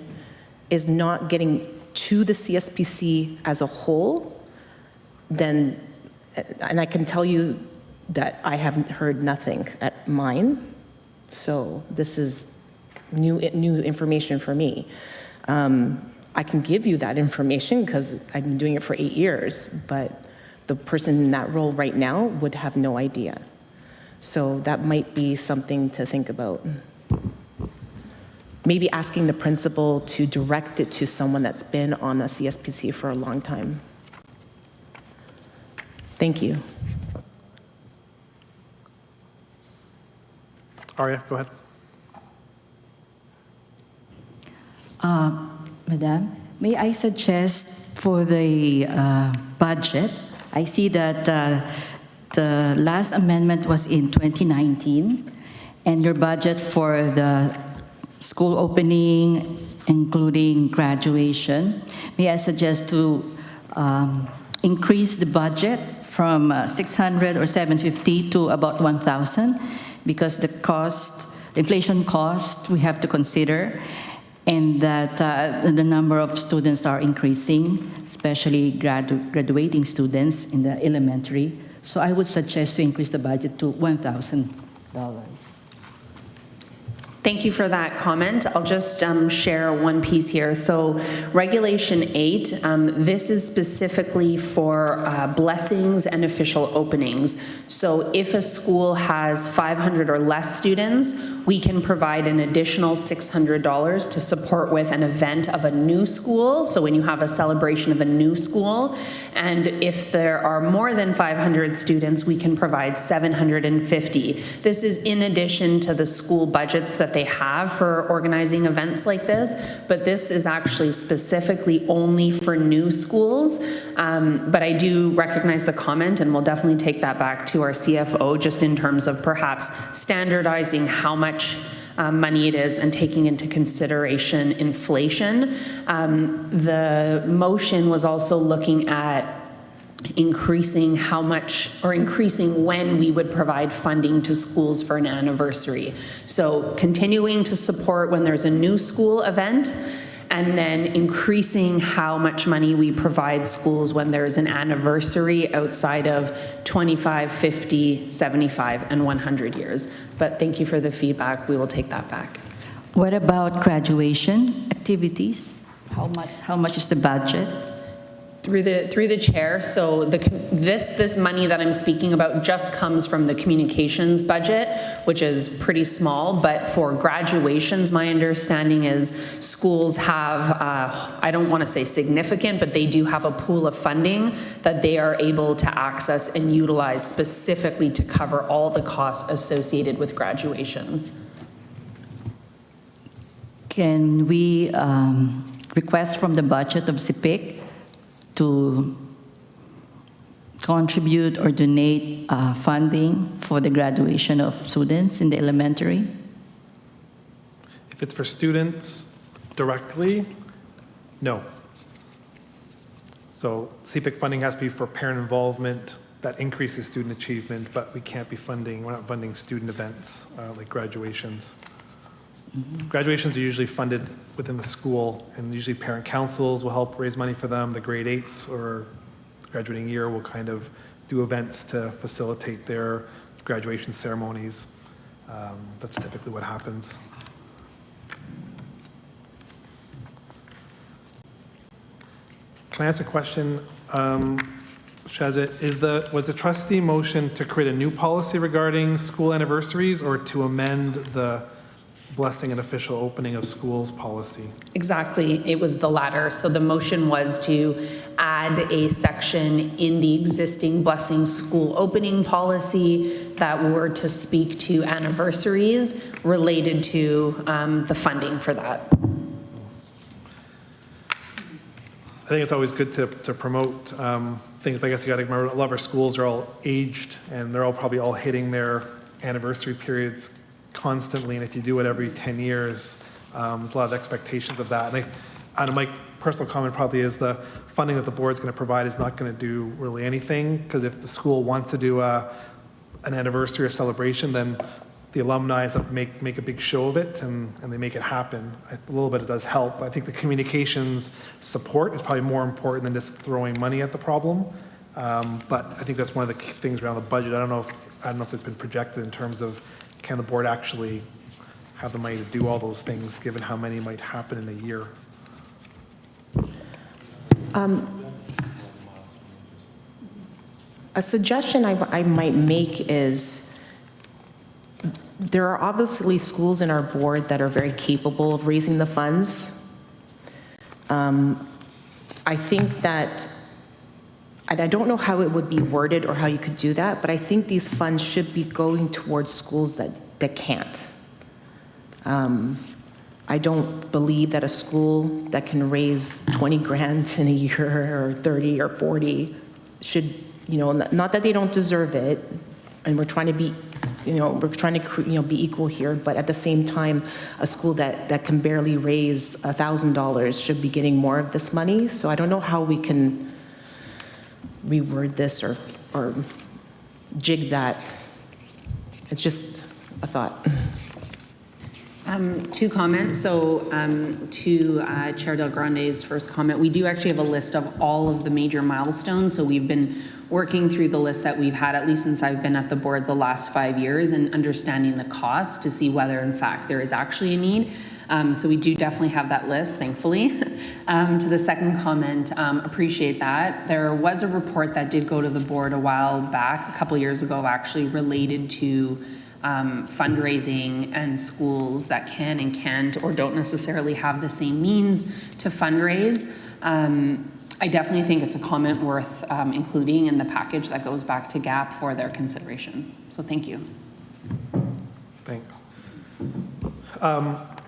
is not getting to the CSPC as a whole, then, and I can tell you that I haven't heard nothing at mine, so this is new information for me. I can give you that information because I've been doing it for 8 years, but the person in that role right now would have no idea. So that might be something to think about. Maybe asking the principal to direct it to someone that's been on the CSPC for a long time. Thank you. Aria, go ahead. Madam, may I suggest for the budget, I see that the last amendment was in 2019, and your budget for the school opening, including graduation, may I suggest to increase the budget from 600 or 750 to about 1,000, because the inflation cost we have to consider, and that the number of students are increasing, especially graduating students in the elementary. So I would suggest to increase the budget to $1,000. Thank you for that comment. I'll just share one piece here. So Regulation 8, this is specifically for blessings and official openings. So if a school has 500 or less students, we can provide an additional $600 to support with an event of a new school. So when you have a celebration of a new school, and if there are more than 500 students, we can provide $750. This is in addition to the school budgets that they have for organizing events like this, but this is actually specifically only for new schools. But I do recognize the comment, and we'll definitely take that back to our CFO, just in terms of perhaps standardizing how much money it is and taking into consideration inflation. The motion was also looking at increasing how much, or increasing when we would provide funding to schools for an anniversary. So continuing to support when there's a new school event, and then increasing how much money we provide schools when there's an anniversary outside of 25, 50, 75, and 100 years. But thank you for the feedback. We will take that back. What about graduation activities? How much is the budget? Through the chair, so this money that I'm speaking about just comes from the communications budget, which is pretty small, but for graduations, my understanding is schools have, I don't want to say significant, but they do have a pool of funding that they are able to access and utilize specifically to cover all the costs associated with graduations. Can we request from the budget of CPIC to contribute or donate funding for the graduation of students in the elementary? If it's for students directly, no. So CPIC funding has to be for parent involvement that increases student achievement, but we can't be funding, we're not funding student events like graduations. Graduations are usually funded within the school, and usually parent councils will help raise money for them. The grade 8s or graduating year will kind of do events to facilitate their graduation ceremonies. That's typically what happens. Can I ask a question? Shazit, was the trustee motion to create a new policy regarding school anniversaries or to amend the blessing and official opening of schools policy? Exactly, it was the latter. So the motion was to add a section in the existing blessing school opening policy that were to speak to anniversaries related to the funding for that. I think it's always good to promote things, but I guess you got to remember a lot of our schools are all aged and they're all probably all hitting their anniversary periods constantly, and if you do it every 10 years, there's a lot of expectations of that. And my personal comment probably is the funding that the board's going to provide is not going to do really anything, because if the school wants to do an anniversary or celebration, then the alumni make a big show of it and they make it happen. A little bit it does help. I think the communications support is probably more important than just throwing money at the problem. But I think that's one of the key things around the budget. I don't know if it's been projected in terms of can the board actually have the money to do all those things, given how many might happen in a year? A suggestion I might make is there are obviously schools in our board that are very capable of raising the funds. I think that, and I don't know how it would be worded or how you could do that, but I think these funds should be going towards schools that can't. I don't believe that a school that can raise 20 grand in a year or 30 or 40 should, not that they don't deserve it, and we're trying to be, be equal here, but at the same time, a school that can barely raise $1,000 should be getting more of this money. So I don't know how we can reword this or jig that. It's just a thought. Two comments. So to Chair Del Grande's first comment, we do actually have a list of all of the major milestones. So we've been working through the list that we've had, at least since I've been at the board the last 5 years, and understanding the cost to see whether in fact there is actually a need. So we do definitely have that list, thankfully. To the second comment, appreciate that. There was a report that did go to the board a while back, a couple years ago actually, related to fundraising and schools that can and can't or don't necessarily have the same means to fundraise. I definitely think it's a comment worth including in the package that goes back to GAP for their consideration. So thank you. Thanks.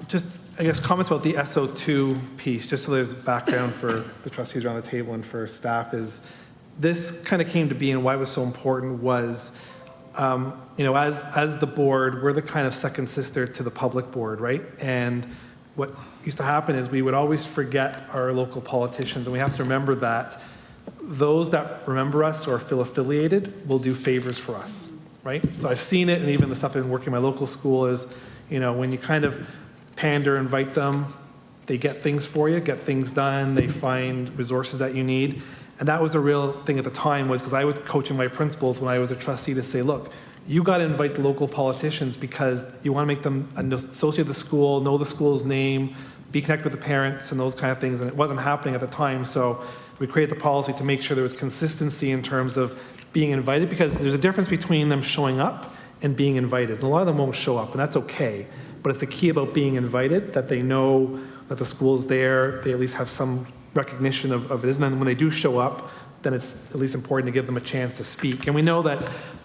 Just, I guess, comments about the SO2 piece, just so there's background for the trustees around the table and for staff, is this kind of came to be and why it was so important was, as the board, we're the kind of second sister to the public board, right? And what used to happen is we would always forget our local politicians, and we have to remember that those that remember us or feel affiliated will do favors for us, right? So I've seen it, and even the stuff I've been working in my local school is, when you kind of pander, invite them, they get things for you, get things done, they find resources that you need. And that was the real thing at the time, was because I was coaching my principals when I was a trustee to say, look, you got to invite the local politicians because you want to make them an associate of the school, know the school's name, be connected with the parents and those kind of things. And it wasn't happening at the time. So we created the policy to make sure there was consistency in terms of being invited, because there's a difference between them showing up and being invited. And a lot of them won't show up, and that's okay. But it's the key about being invited, that they know that the school's there, they at least have some recognition of it. And then when they do show up, then it's at least important to give them a chance to speak. And we know that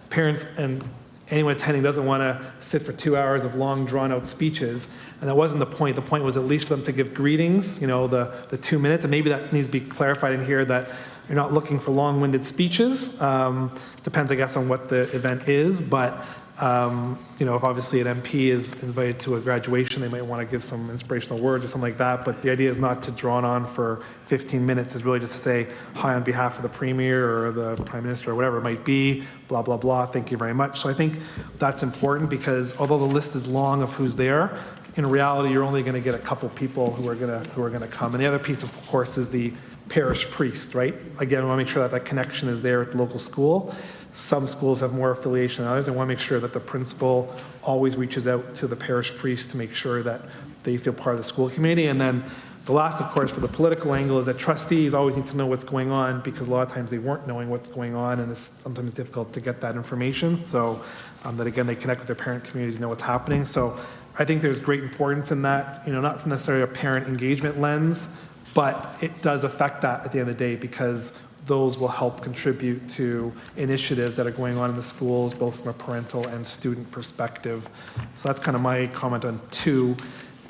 parents and anyone attending doesn't want to sit for 2 hours of long, drawn-out speeches, and that wasn't the point. The point was at least for them to give greetings, you know, the 2 minutes, and maybe that needs to be clarified in here, that you're not looking for long-winded speeches. Depends, I guess, on what the event is, but you know, if obviously an MP is invited to a graduation, they might want to give some inspirational words or something like that. But the idea is not to draw on for 15 minutes. It's really just to say hi on behalf of the Premier or the Prime Minister or whatever it might be, blah, blah, blah, thank you very much. So I think that's important, because although the list is long of who's there, in reality, you're only going to get a couple people who are going to come. And the other piece, of course, is the parish priest, right? Again, we want to make sure that that connection is there at the local school. Some schools have more affiliation than others. I want to make sure that the principal always reaches out to the parish priest to make sure that they feel part of the school community. And then the last, of course, for the political angle, is that trustees always need to know what's going on, because a lot of times they weren't knowing what's going on, and it's sometimes difficult to get that information. So that, again, they connect with their parent communities and know what's happening. So I think there's great importance in that, you know, not from necessarily a parent engagement lens, but it does affect that at the end of the day, because those will help contribute to initiatives that are going on in the schools, both from a parental and student perspective. So that's kind of my comment on 2.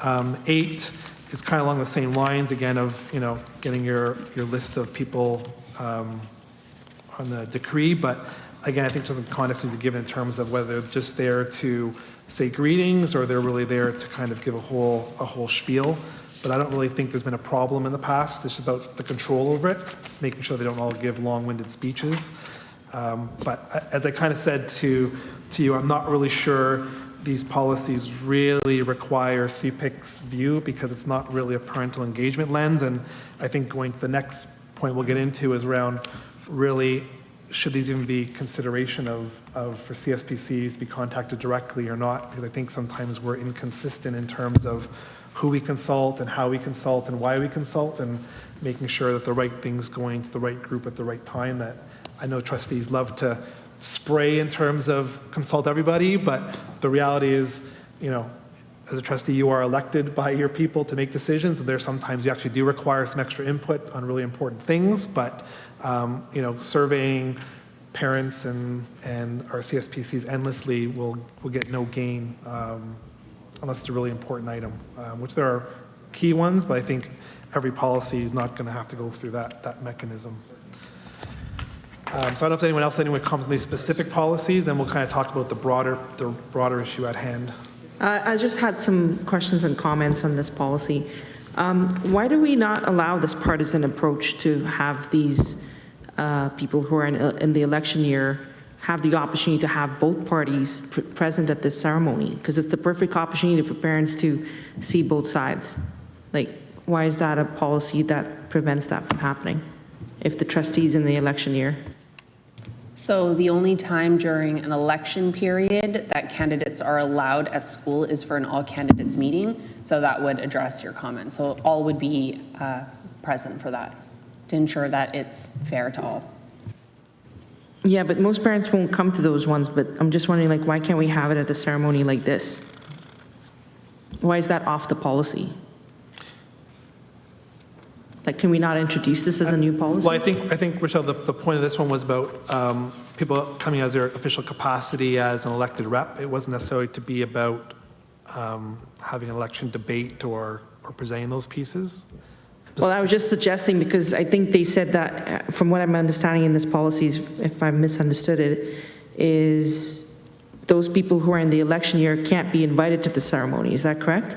8 is kind of along the same lines, again, of, you know, getting your list of people on the decree. But again, I think there's some context needs to be given in terms of whether they're just there to say greetings or they're really there to kind of give a whole spiel. But I don't really think there's been a problem in the past. It's about the control over it, making sure they don't all give long-winded speeches. But as I kind of said to you, I'm not really sure these policies really require CPIC's view, because it's not really a parental engagement lens. And I think going to the next point we'll get into is around really, should these even be consideration for CSPCs to be contacted directly or not? Because I think sometimes we're inconsistent in terms of who we consult and how we consult and why we consult, and making sure that the right thing's going to the right group at the right time. That I know trustees love to spray in terms of consult everybody, but the reality is, you know, as a trustee, you are elected by your people to make decisions, and there sometimes you actually do require some extra input on really important things. But you know, surveying parents and our CSPCs endlessly will get no gain unless it's a really important item, which there are key ones, but I think every policy is not going to have to go through that mechanism. So I don't know if anyone else comes on these specific policies, then we'll kind of talk about the broader issue at hand. I just had some questions and comments on this policy. Why do we not allow this partisan approach to have these people who are in the election year have the opportunity to have both parties present at this ceremony? Because it's the perfect opportunity for parents to see both sides. Like, why is that a policy that prevents that from happening if the trustee's in the election year? So the only time during an election period that candidates are allowed at school is for an all candidates meeting. So that would address your comment. So all would be present for that, to ensure that it's fair to all. Yeah, but most parents won't come to those ones, but I'm just wondering, like, why can't we have it at a ceremony like this? Why is that off the policy? Like, can we not introduce this as a new policy? Well, I think, Rochelle, the point of this one was about people coming as their official capacity as an elected rep. It wasn't necessarily to be about having an election debate or presenting those pieces. Well, I was just suggesting, because I think they said that, from what I'm understanding in this policy, if I misunderstood it, is those people who are in the election year can't be invited to the ceremony. Is that correct?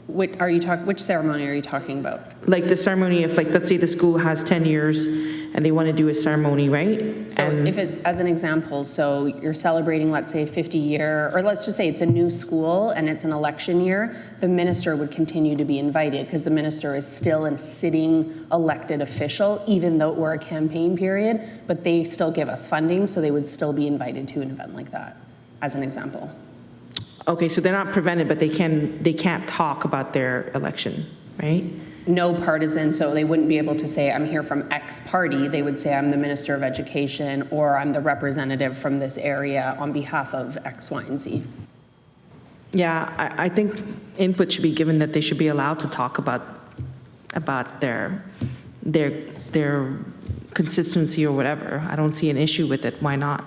Which ceremony are you talking about? Like the ceremony, if, like, let's say the school has 10 years and they want to do a ceremony, right? So And- if it's, as an example, so you're celebrating, let's say, 50-year, or let's just say it's a new school and it's an election year, the minister would continue to be invited because the minister is still a sitting elected official, even though we're a campaign period, but they still give us funding, so they would still be invited to an event like that, as an example. Okay, so they're not prevented, but they can't talk about their election, right? No partisan, so they wouldn't be able to say, I'm here from X party. They would say, I'm the Minister of Education, or I'm the representative from this area on behalf of X, Y, and Z. Yeah, I think input should be given that they should be allowed to talk about their consistency or whatever. I don't see an issue with it. Why not?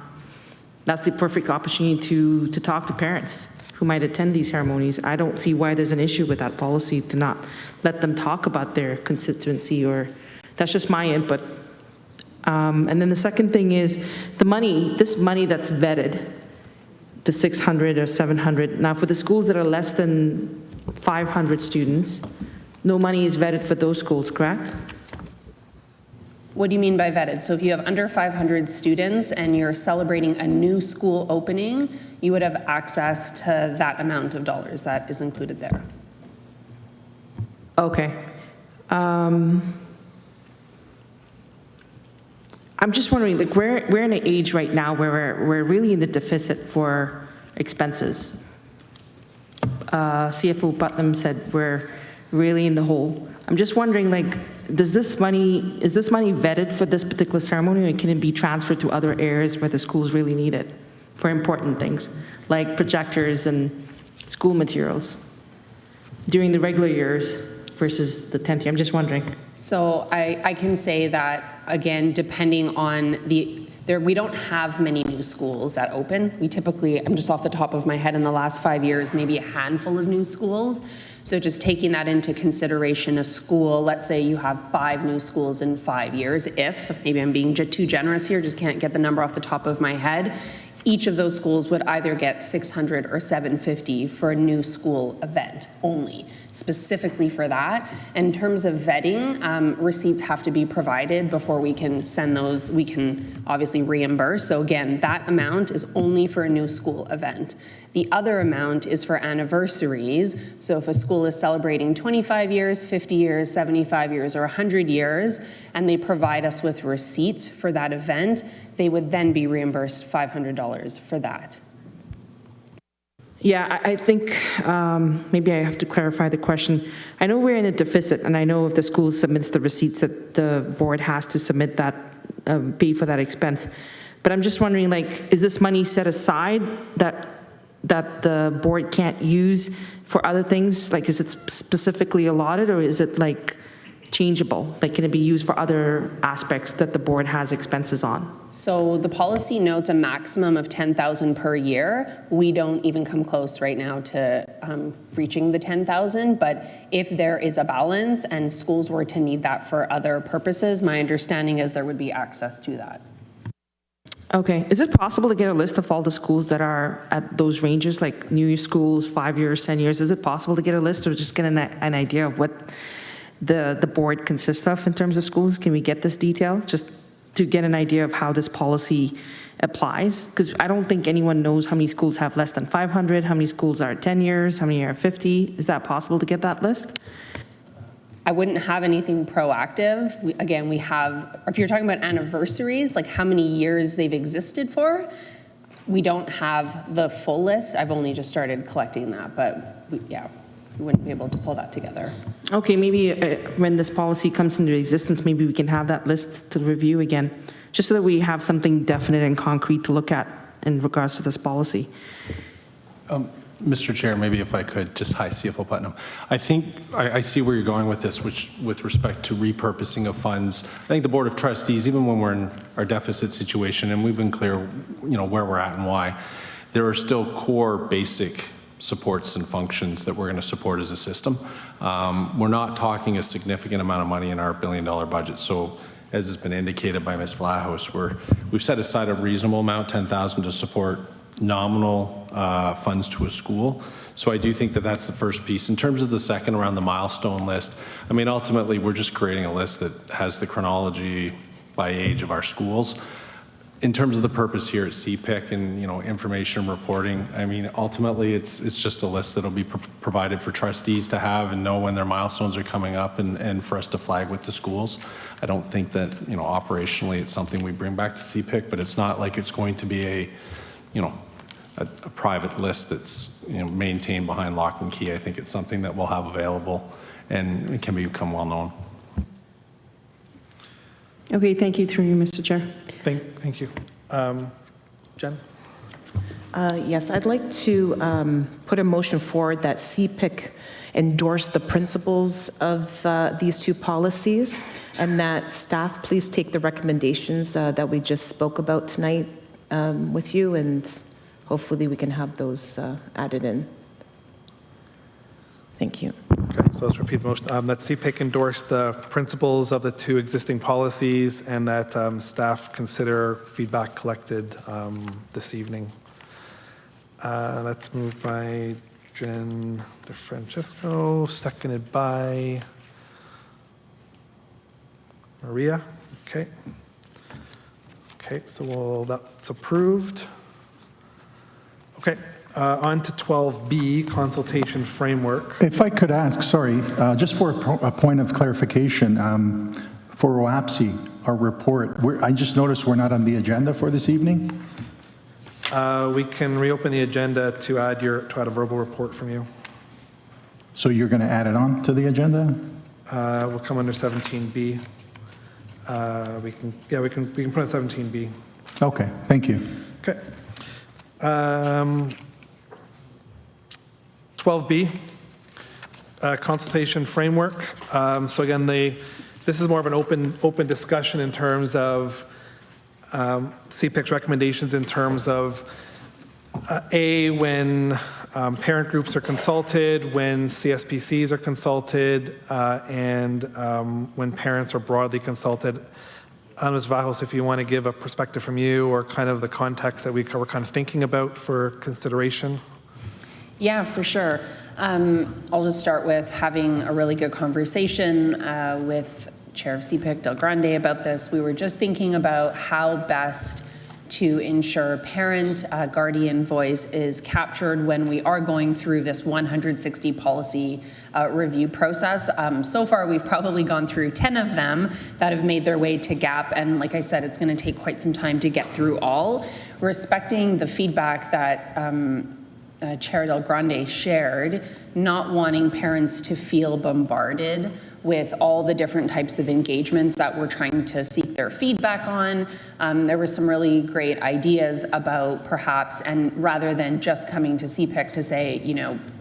That's the perfect opportunity to talk to parents who might attend these ceremonies. I don't see why there's an issue with that policy to not let them talk about their constituency, or that's just my input. And then the second thing is the money, this money that's vetted, the 600 or 700. Now for the schools that are less than 500 students, no money is vetted for those schools, correct? What do you mean by vetted? So if you have under 500 students and you're celebrating a new school opening, you would have access to that amount of dollars that is included there. Okay. I'm just wondering, like, we're in an age right now where we're really in the deficit for expenses. CFO Putnam said we're really in the hole. I'm just wondering, like, is this money vetted for this particular ceremony, or can it be transferred to other areas where the schools really need it for important things, like projectors and school materials during the regular years versus the 10th year? I'm just wondering. So I can say that, again, depending on we don't have many new schools that open. We typically, I'm just off the top of my head, in the last 5 years, maybe a handful of new schools. So just taking that into consideration, a school, let's say you have 5 new schools in 5 years, maybe I'm being too generous here, just can't get the number off the top of my head, each of those schools would either get 600 or 750 for a new school event only, specifically for that. In terms of vetting, receipts have to be provided before we can send those. We can obviously reimburse. So again, that amount is only for a new school event. The other amount is for anniversaries. So if a school is celebrating 25 years, 50 years, 75 years, or 100 years, and they provide us with receipts for that event, they would then be reimbursed $500 for that. Yeah, I think maybe I have to clarify the question. I know we're in a deficit, and I know if the school submits the receipts that the board has to submit that, pay for that expense. But I'm just wondering, like, is this money set aside that the board can't use for other things? Like, is it specifically allotted, or is it like changeable? Like, can it be used for other aspects that the board has expenses on? So the policy notes a maximum of $10,000 per year. We don't even come close right now to reaching the $10,000, but if there is a balance and schools were to need that for other purposes, my understanding is there would be access to that. Okay, is it possible to get a list of all the schools that are at those ranges, like new schools, 5 years, 10 years? Is it possible to get a list, or just get an idea of what the board consists of in terms of schools? Can we get this detail, just to get an idea of how this policy applies? Because I don't think anyone knows how many schools have less than 500, how many schools are 10 years, how many are 50. Is that possible to get that list? I wouldn't have anything proactive. Again, we have, if you're talking about anniversaries, like how many years they've existed for, we don't have the full list. I've only just started collecting that, but we wouldn't be able to pull that together. Okay, maybe when this policy comes into existence, maybe we can have that list to review again, just so that we have something definite and concrete to look at in regards to this policy. Mr. Chair, maybe if I could, just hi, CFO Putnam. I think I see where you're going with this, which with respect to repurposing of funds. I think the Board of Trustees, even when we're in our deficit situation, and we've been clear, where we're at and why, there are still core basic supports and functions that we're going to support as a system. We're not talking a significant amount of money in our $1 billion budget. So as has been indicated by Ms. Vlahos, we've set aside a reasonable amount, $10,000, to support nominal funds to a school. So I do think that that's the first piece. In terms of the second, around the milestone list, I mean, ultimately, we're just creating a list that has the chronology by age of our schools. In terms of the purpose here at CPIC and, information reporting, I mean, ultimately, it's just a list that'll be provided for trustees to have and know when their milestones are coming up and for us to flag with the schools. I don't think that, operationally it's something we bring back to CPIC, but it's not like it's going to be a private list that's, maintained behind lock and key. I think it's something that we'll have available and it can become well-known. Okay, thank you through you, Mr. Chair. Thank you. Jen? Yes, I'd like to put a motion forward that CPIC endorse the principles of these two policies, and that staff please take the recommendations that we just spoke about tonight with you, and hopefully we can have those added in. Thank you. Okay, so let's repeat the motion. That CPIC endorse the principles of the two existing policies and that staff consider feedback collected this evening. That's moved by Jen DeFrancesco, seconded by Maria. Okay. Okay, so that's approved. Okay. On to 12B, consultation framework. If I could ask, sorry, just for a point of clarification, for OAPSI, our report, I just noticed we're not on the agenda for this evening. We can reopen the agenda to add a verbal report from you. So you're going to add it on to the agenda? We'll come under 17B. We can put it 17B. Okay, thank you. Okay. 12B, consultation framework. So again, this is more of an open discussion in terms of CPIC's recommendations in terms of when parent groups are consulted, when CSPCs are consulted, and when parents are broadly consulted. Ms. Vajos, if you want to give a perspective from you or kind of the context that we're kind of thinking about for consideration. Yeah, for sure. I'll just start with having a really good conversation with Chair of CPIC, Del Grande, about this. We were just thinking about how best to ensure parent guardian voice is captured when we are going through this 160 policy review process. So far, we've probably gone through 10 of them that have made their way to GAP. And like I said, it's going to take quite some time to get through all. Respecting the feedback that Chair Del Grande shared, not wanting parents to feel bombarded with all the different types of engagements that we're trying to seek their feedback on. There were some really great ideas about perhaps, and rather than just coming to CPIC to say,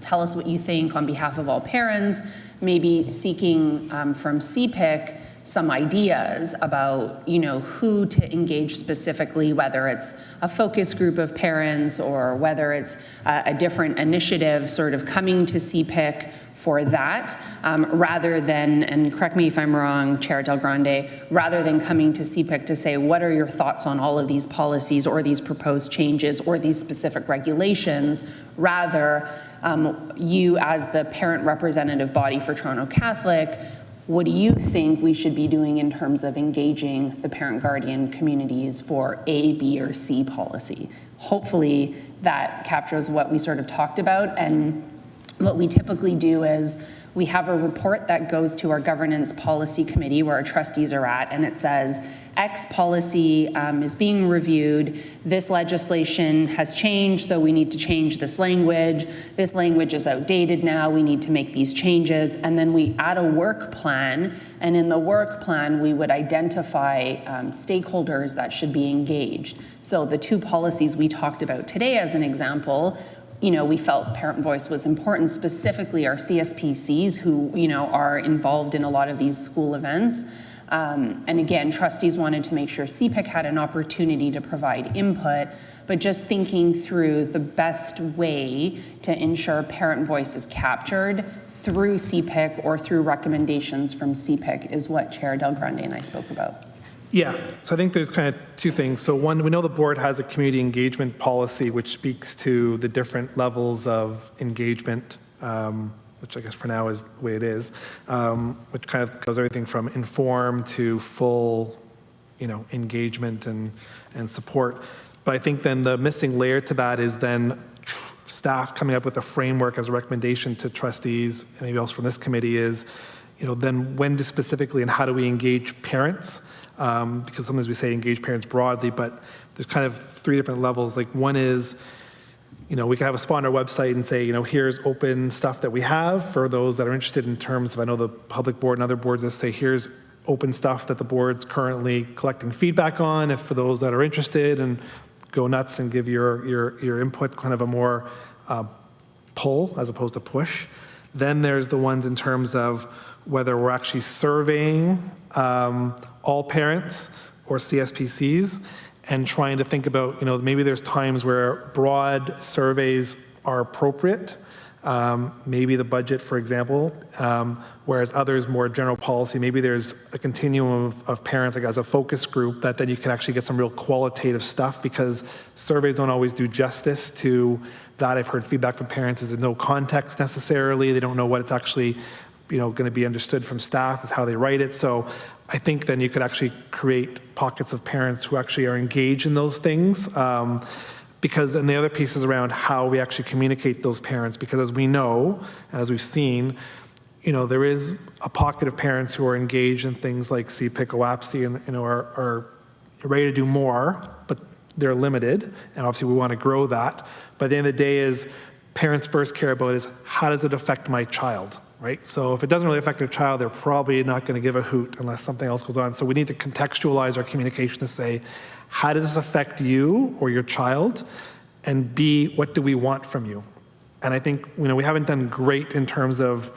tell us what you think on behalf of all parents, maybe seeking from CPIC some ideas about, who to engage specifically, whether it's a focus group of parents or whether it's a different initiative sort of coming to CPIC for that, rather than, and correct me if I'm wrong, Chair Del Grande, rather than coming to CPIC to say, what are your thoughts on all of these policies or these proposed changes or these specific regulations, rather you as the parent representative body for Toronto Catholic, what do you think we should be doing in terms of engaging the parent guardian communities for A, B, or C policy? Hopefully that captures what we sort of talked about. And what we typically do is we have a report that goes to our governance policy committee where our trustees are at, and it says X policy is being reviewed, this legislation has changed, so we need to change this language is outdated now, we need to make these changes, and then we add a work plan, and in the work plan we would identify stakeholders that should be engaged. So the two policies we talked about today as an example, we felt parent voice was important, specifically our CSPCs who, are involved in a lot of these school events. And again, trustees wanted to make sure CPIC had an opportunity to provide input, but just thinking through the best way to ensure parent voice is captured through CPIC or through recommendations from CPIC is what Chair Del Grande and I spoke about. Yeah, so I think there's kind of two things. So one, we know the board has a community engagement policy which speaks to the different levels of engagement, which I guess for now is the way it is, which kind of goes everything from informed to full, engagement and support. But I think then the missing layer to that is then staff coming up with a framework as a recommendation to trustees, and maybe also from this committee is, then when to specifically and how do we engage parents? Because sometimes we say engage parents broadly, but there's kind of three different levels. Like one is, we can have a spot on our website and say, here's open stuff that we have for those that are interested in terms of, I know the public board and other boards that say, here's open stuff that the board's currently collecting feedback on, if for those that are interested, and go nuts and give your input, kind of a more pull as opposed to push. Then there's the ones in terms of whether we're actually surveying all parents or CSPCs, and trying to think about, maybe there's times where broad surveys are appropriate, maybe the budget, for example, whereas others more general policy, maybe there's a continuum of parents, like as a focus group, that then you can actually get some real qualitative stuff, because surveys don't always do justice to that. I've heard feedback from parents is there's no context necessarily, they don't know what it's actually going to be understood from staff, is how they write it. So I think then you could actually create pockets of parents who actually are engaged in those things, because, and the other piece is around how we actually communicate those parents, because as we know, and as we've seen, there is a pocket of parents who are engaged in things like CPIC, OAPSI, and are ready to do more, but they're limited, and obviously we want to grow that. But at the end of the day is, parents first care about is, how does it affect my child? Right? So if it doesn't really affect their child, they're probably not going to give a hoot unless something else goes on. So we need to contextualize our communication to say, how does this affect you or your child? And B, what do we want from you? And I think, we haven't done great in terms of,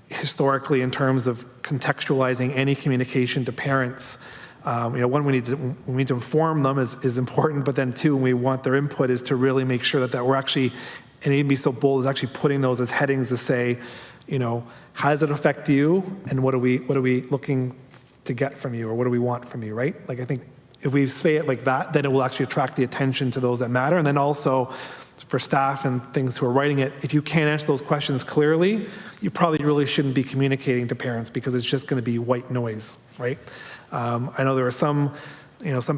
historically, in terms of contextualizing any communication to parents. One, we need to inform them is important, but then two, when we want their input, is to really make sure that we're actually, and even be so bold as actually putting those as headings to say, how does it affect you, and what are we looking to get from you, or what do we want from you, right? Like, I think if we say it like that, then it will actually attract the attention to those that matter. And then also for staff and things who are writing it, if you can't answer those questions clearly, you probably really shouldn't be communicating to parents, because it's just going to be white noise, right? I know there are some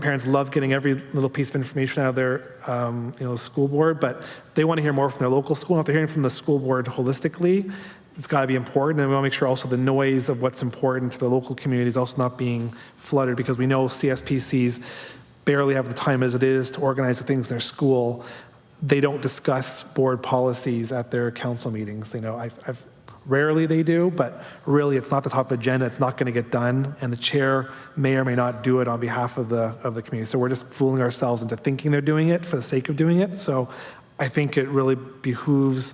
parents love getting every little piece of information out of their, school board, but they want to hear more from their local school. And if they're hearing from the school board holistically, it's got to be important. And we want to make sure also the noise of what's important to the local community is also not being flooded, because we know CSPCs barely have the time as it is to organize the things in their school. They don't discuss board policies at their council meetings. I've rarely they do, but really it's not the top agenda. It's not going to get done, and the chair may or may not do it on behalf of the community. So we're just fooling ourselves into thinking they're doing it for the sake of doing it. So I think it really behooves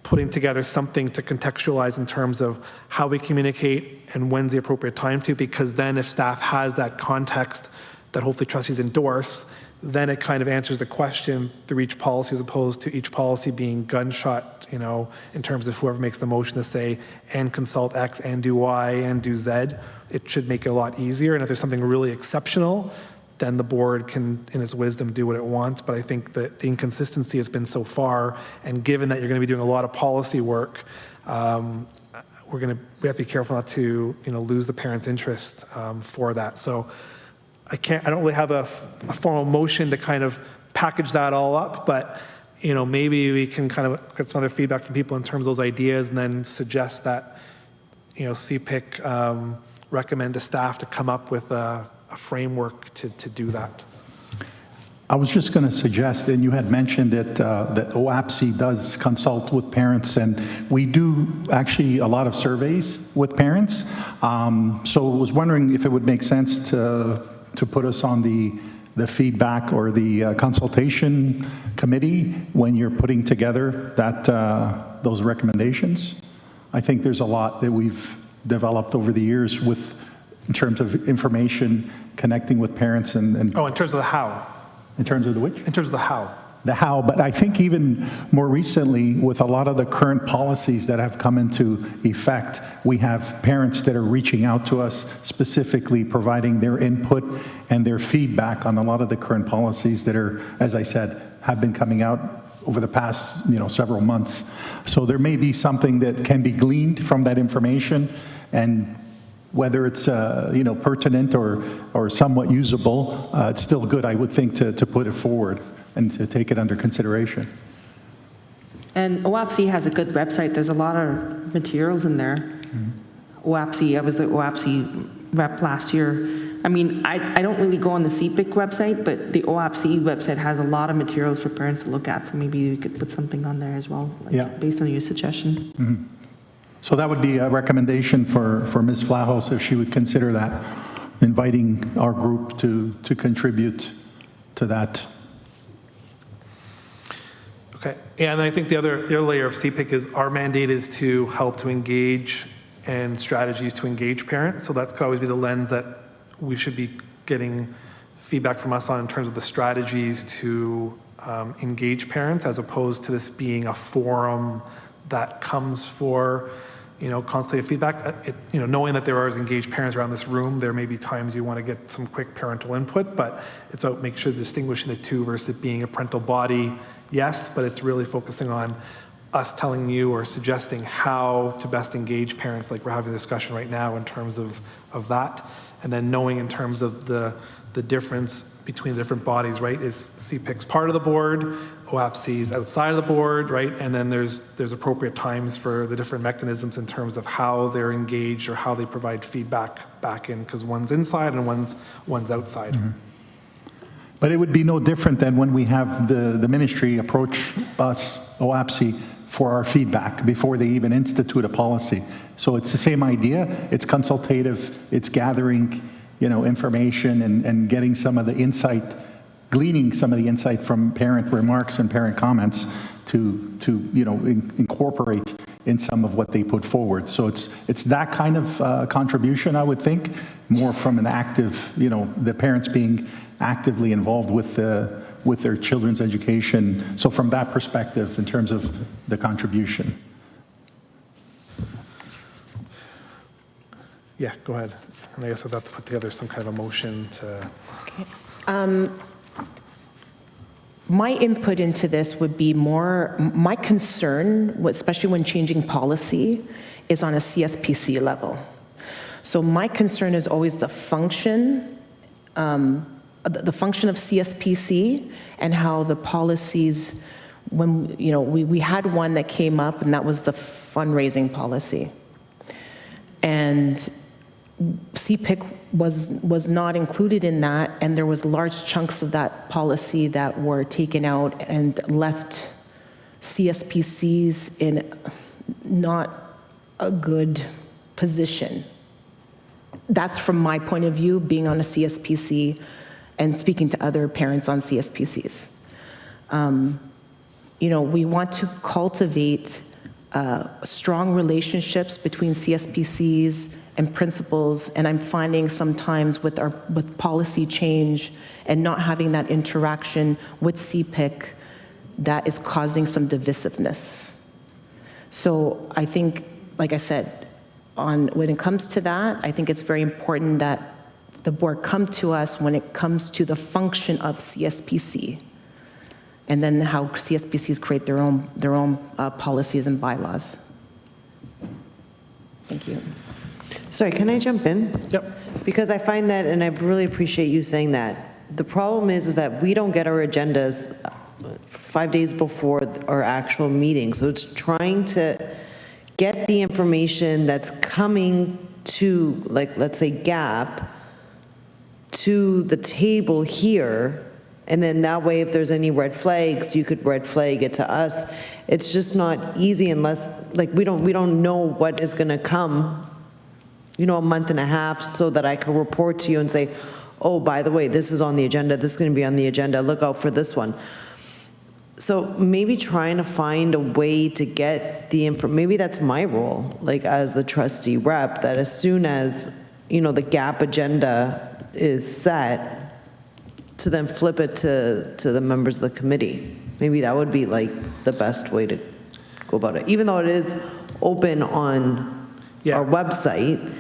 putting together something to contextualize in terms of how we communicate and when's the appropriate time to, because then if staff has that context that hopefully trustees endorse, then it kind of answers the question through each policy, as opposed to each policy being gunshot, in terms of whoever makes the motion to say, and consult X, and do Y, and do Z. It should make it a lot easier. And if there's something really exceptional, then the board can, in its wisdom, do what it wants. But I think that the inconsistency has been so far, and given that you're going to be doing a lot of policy work, we have to be careful not to, lose the parents' interest for that. So I don't really have a formal motion to kind of package that all up, but maybe we can kind of get some other feedback from people in terms of those ideas, and then suggest that CPIC recommend to staff to come up with a framework to do that. I was just going to suggest, and you had mentioned that OAPSI does consult with parents, and we do actually a lot of surveys with parents. So I was wondering if it would make sense to put us on the feedback or the consultation committee when you're putting together those recommendations. I think there's a lot that we've developed over the years in terms of information, connecting with parents and in terms of the how. In terms of the which? In terms of the how. The how, but I think even more recently, with a lot of the current policies that have come into effect, we have parents that are reaching out to us, specifically providing their input and their feedback on a lot of the current policies that are, as I said, have been coming out over the past several months. So there may be something that can be gleaned from that information, and whether it's, pertinent or somewhat usable, it's still good, I would think, to put it forward and to take it under consideration. And OAPC has a good website. There's a lot of materials in there. OAPC, I was the OAPC rep last year. I mean, I don't really go on the CPIC website, but the OAPC website has a lot of materials for parents to look at, so maybe we could put something on there as well, based on your suggestion. So that would be a recommendation for Ms. Flajos, if she would consider that, inviting our group to contribute to that. Okay, yeah, and I think the other layer of CPIC is our mandate is to help to engage and strategies to engage parents. So that's could always be the lens that we should be getting feedback from us on in terms of the strategies to engage parents, as opposed to this being a forum that comes for, consultative feedback. Knowing that there are engaged parents around this room, there may be times you want to get some quick parental input, but it's about making sure distinguishing the two versus it being a parental body, yes, but it's really focusing on us telling you or suggesting how to best engage parents, like we're having a discussion right now in terms of that. And then knowing in terms of the difference between the different bodies, right? Is CPIC's part of the board, OAPC is outside of the board, right? And then there's appropriate times for the different mechanisms in terms of how they're engaged or how they provide feedback back in, because one's inside and one's outside. Mm-hmm. But it would be no different than when we have the ministry approach us, OAPC, for our feedback before they even institute a policy. So it's the same idea. It's consultative. It's gathering, information and getting some of the insight, gleaning some of the insight from parent remarks and parent comments to incorporate in some of what they put forward. So it's that kind of contribution, I would think, more from an active, the parents being actively involved with their children's education. So from that perspective, in terms of the contribution. Yeah, go ahead. And I guess I'd have to put together some kind of a motion to... Okay. My input into this would be more, my concern, especially when changing policy, is on a CSPC level. So my concern is always the function of CSPC and how the policies, when, we had one that came up, and that was the fundraising policy. And CPIC was not included in that, and there was large chunks of that policy that were taken out and left CSPCs in not a good position. That's from my point of view, being on a CSPC and speaking to other parents on CSPCs. We want to cultivate strong relationships between CSPCs and principals, and I'm finding sometimes with policy change and not having that interaction with CPIC, that is causing some divisiveness. So I think, like I said, when it comes to that, I think it's very important that the board come to us when it comes to the function of CSPC, and then how CSPCs create their own policies and bylaws. Thank you. Sorry, can I jump in? Yep. Because I find that, and I really appreciate you saying that, the problem is that we don't get our agendas 5 days before our actual meeting. So it's trying to get the information that's coming to, like, let's say GAP, to the table here, and then that way if there's any red flags, you could red flag it to us. It's just not easy unless, like, we don't know what is going to come, a month and a half, so that I can report to you and say, oh, by the way, this is on the agenda, this is going to be on the agenda, look out for this one. So maybe trying to find a way to get the info, maybe that's my role, like as the trustee rep, that as soon as, the GAP agenda is set, to then flip it to the members of the committee. Maybe that would be like the best way to go about it. Even though it is open on our website,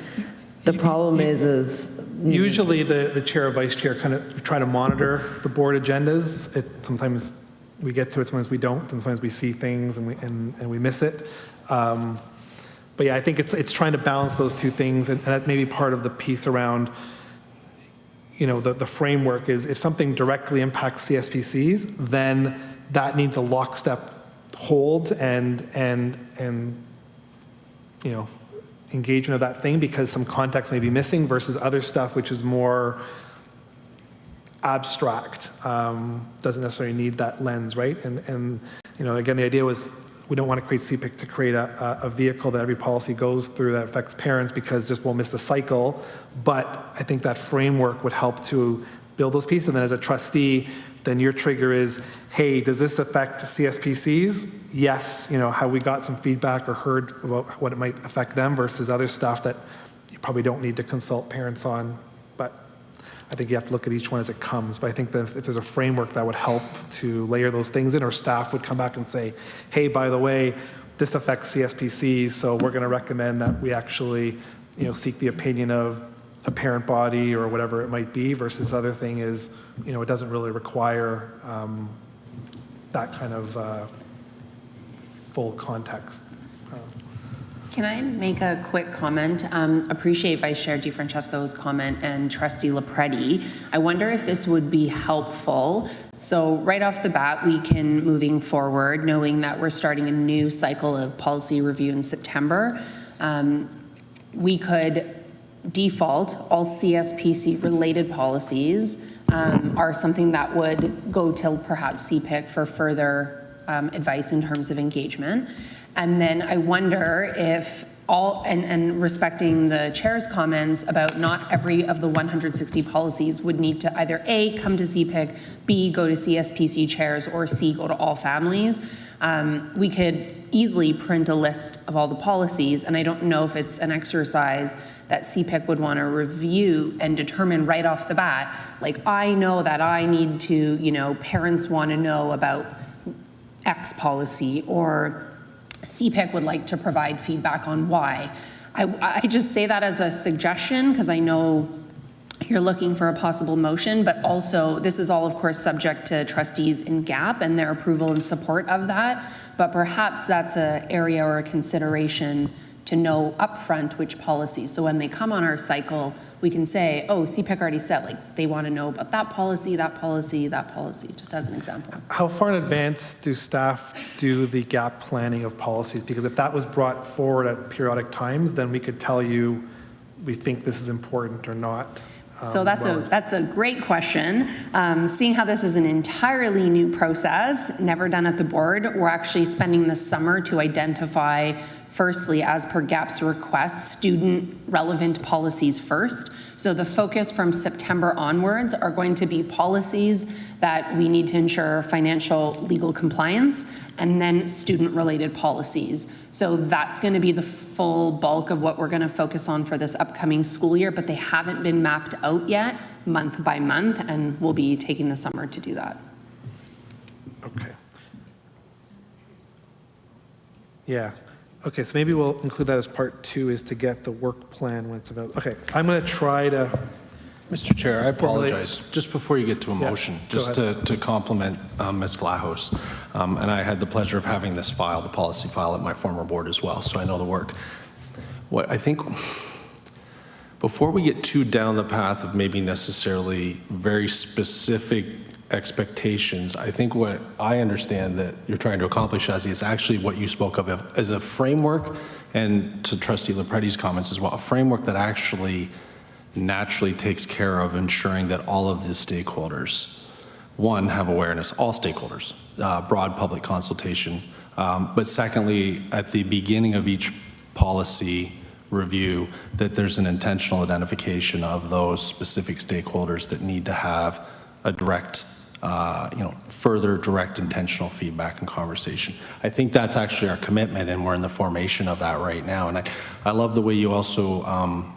the problem is usually the chair or vice chair kind of try to monitor the board agendas. Sometimes we get to it, sometimes we don't, and sometimes we see things and we miss it. But yeah, I think it's trying to balance those two things, and that may be part of the piece around, the framework is if something directly impacts CSPCs, then that needs a lockstep hold and engagement of that thing, because some context may be missing versus other stuff which is more abstract, doesn't necessarily need that lens, right? And again, the idea was we don't want to create CPIC to create a vehicle that every policy goes through that affects parents, because just we'll miss the cycle. But I think that framework would help to build those pieces. And then as a trustee, then your trigger is, hey, does this affect CSPCs? Yes, have we got some feedback or heard about what it might affect them versus other stuff that you probably don't need to consult parents on. But I think you have to look at each one as it comes. But I think that if there's a framework that would help to layer those things in, or staff would come back and say, hey, by the way, this affects CSPCs, so we're going to recommend that we actually, seek the opinion of a parent body or whatever it might be, versus other thing is, it doesn't really require that kind of full context. Can I make a quick comment? Appreciate Vice Chair DiFrancesco's comment and Trustee Lopretti. I wonder if this would be helpful. So right off the bat, we can, moving forward, knowing that we're starting a new cycle of policy review in September, we could default all CSPC related policies are something that would go to perhaps CPIC for further advice in terms of engagement. And then I wonder if all, and respecting the chair's comments about not every of the 160 policies would need to either A, come to CPIC, B, go to CSPC chairs, or C, go to all families. We could easily print a list of all the policies, and I don't know if it's an exercise that CPIC would want to review and determine right off the bat, like, I know that I need to, parents want to know about X policy, or CPIC would like to provide feedback on why. I just say that as a suggestion because I know you're looking for a possible motion, but also this is all, of course, subject to trustees in GAP and their approval and support of that. But perhaps that's an area or a consideration to know upfront which policies. So when they come on our cycle, we can say, oh, CPIC already said, like, they want to know about that policy, that policy, that policy, just as an example. How far in advance do staff do the gap planning of policies? Because if that was brought forward at periodic times, then we could tell you we think this is important or not. So that's a great question. Seeing how this is an entirely new process, never done at the board, we're actually spending the summer to identify, firstly, as per GAP's request, student relevant policies first. So the focus from September onwards are going to be policies that we need to ensure financial legal compliance, and then student related policies. So that's going to be the full bulk of what we're going to focus on for this upcoming school year, but they haven't been mapped out yet month by month, and we'll be taking the summer to do that. Okay. Yeah. Okay, so maybe we'll include that as part 2, is to get the work plan when it's available. Okay, I'm going to try to... Mr. Chair, I apologize. Just before you get to a motion, just to compliment Ms. Vlahos, and I had the pleasure of having this file, the policy file, at my former board as well, so I know the work. What I think, before we get too down the path of maybe necessarily very specific expectations, I think what I understand that you're trying to accomplish, Shazzy, is actually what you spoke of as a framework, and to Trustee Lopretti's comments as well, a framework that actually naturally takes care of ensuring that all of the stakeholders, one, have awareness, all stakeholders, broad public consultation, but secondly, at the beginning of each policy review, that there's an intentional identification of those specific stakeholders that need to have a direct, further direct intentional feedback and conversation. I think that's actually our commitment, and we're in the formation of that right now. And I love the way you also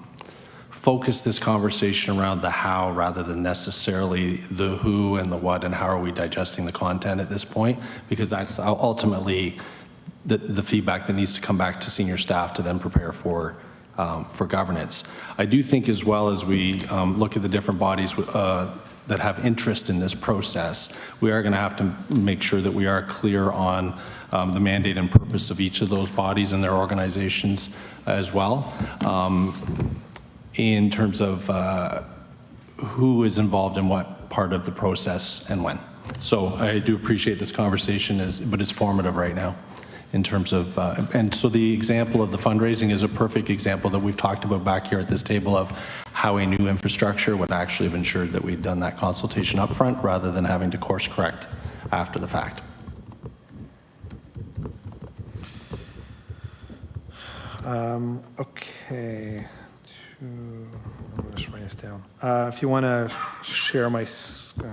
focus this conversation around the how rather than necessarily the who and the what and how are we digesting the content at this point, because that's ultimately the feedback that needs to come back to senior staff to then prepare for governance. I do think, as well as we look at the different bodies, that have interest in this process, we are going to have to make sure that we are clear on the mandate and purpose of each of those bodies and their organizations as well, in terms of who is involved in what part of the process and when. So I do appreciate this conversation, but it's formative right now in terms of, and so the example of the fundraising is a perfect example that we've talked about back here at this table of how a new infrastructure would actually have ensured that we'd done that consultation up front rather than having to course correct after the fact. Okay. I'm just writing this down. If you want to share my screen.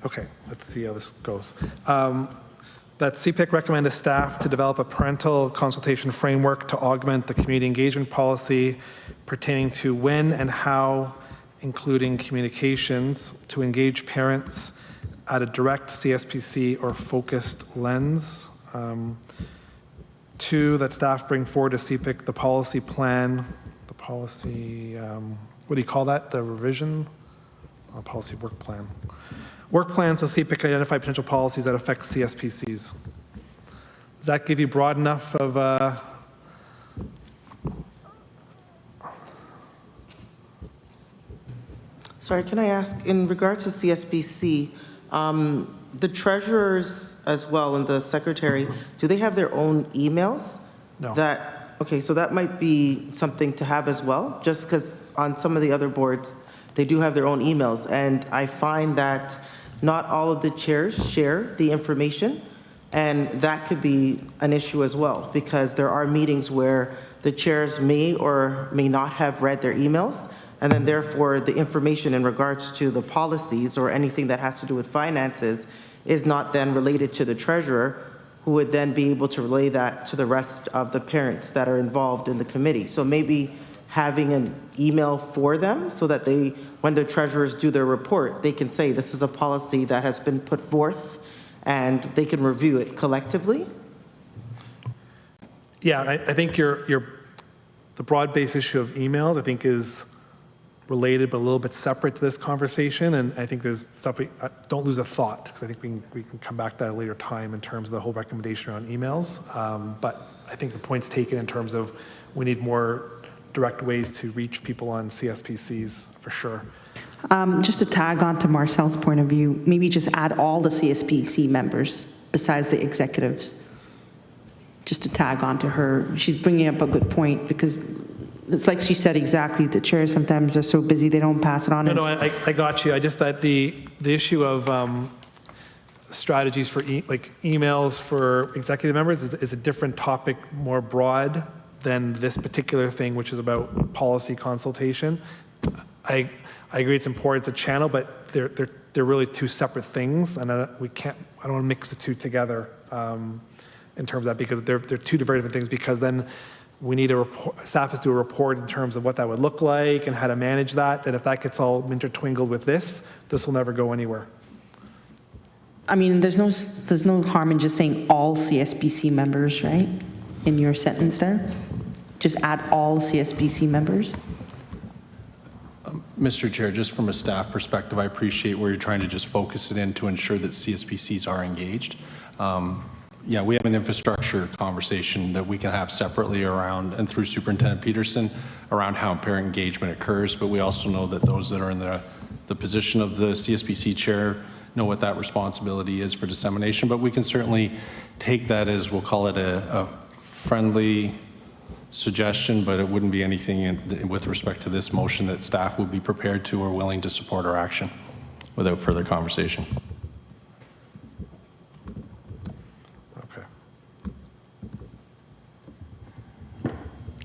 Okay, let's see how this goes. That CPIC recommended staff to develop a parental consultation framework to augment the community engagement policy pertaining to when and how, including communications, to engage parents at a direct CSPC or focused lens. 2, that staff bring forward to CPIC the policy plan, the policy, what do you call that? The revision? Policy work plan. Work plan so CPIC can identify potential policies that affect CSPCs. Does that give you broad enough of Sorry, can I ask, in regards to CSBC, the treasurers as well and the secretary, do they have their own emails? No. Okay, so that might be something to have as well, just because on some of the other boards, they do have their own emails. And I find that not all of the chairs share the information, and that could be an issue as well, because there are meetings where the chairs may or may not have read their emails, and then therefore the information in regards to the policies or anything that has to do with finances is not then related to the treasurer, who would then be able to relay that to the rest of the parents that are involved in the committee. So maybe having an email for them so that they, when the treasurers do their report, they can say this is a policy that has been put forth and they can review it collectively. Yeah, I think the broad-based issue of emails, I think, is related but a little bit separate to this conversation, and I think there's stuff don't lose a thought, because I think we can come back to that at a later time in terms of the whole recommendation around emails. But I think the point's taken in terms of we need more direct ways to reach people on CSPCs, for sure. Just to tag on to Marcel's point of view, maybe just add all the CSPC members besides the executives, just to tag on to her. She's bringing up a good point, because it's like she said exactly, the chairs sometimes are so busy they don't pass it on. No, I got you. I just that the issue of strategies for emails for executive members is a different topic, more broad than this particular thing, which is about policy consultation. I agree it's important, it's a channel, but they're really two separate things, and I don't want to mix the two together in terms of that, because they're two different things, because then we need a report, staff has to do a report in terms of what that would look like and how to manage that, if that gets all intertwingled with this will never go anywhere. I mean, there's no harm in just saying all CSPC members, right? In your sentence there? Just add all CSPC members? Mr. Chair, just from a staff perspective, I appreciate where you're trying to just focus it in to ensure that CSPCs are engaged. yeah, we have an infrastructure conversation that we can have separately around, and through Superintendent Peterson, around how parent engagement occurs, but we also know that those that are in the position of the CSPC chair know what that responsibility is for dissemination, but we can certainly take that as, we'll call it a friendly suggestion, but it wouldn't be anything with respect to this motion that staff would be prepared to or willing to support our action without further conversation. Okay.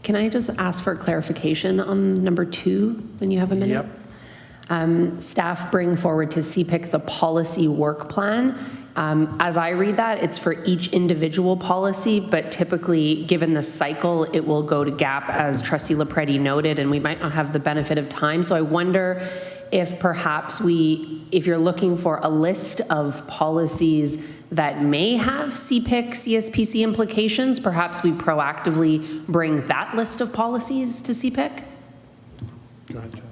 Can I just ask for clarification on number 2 when you have a minute? Yep. Staff bring forward to CPIC the policy work plan. As I read that, it's for each individual policy, but typically, given the cycle, it will go to GAP, as Trustee Lopretti noted, and we might not have the benefit of time. So I wonder if perhaps if you're looking for a list of policies that may have CPIC, CSPC implications, perhaps we proactively bring that list of policies to CPIC? Go ahead, Jen.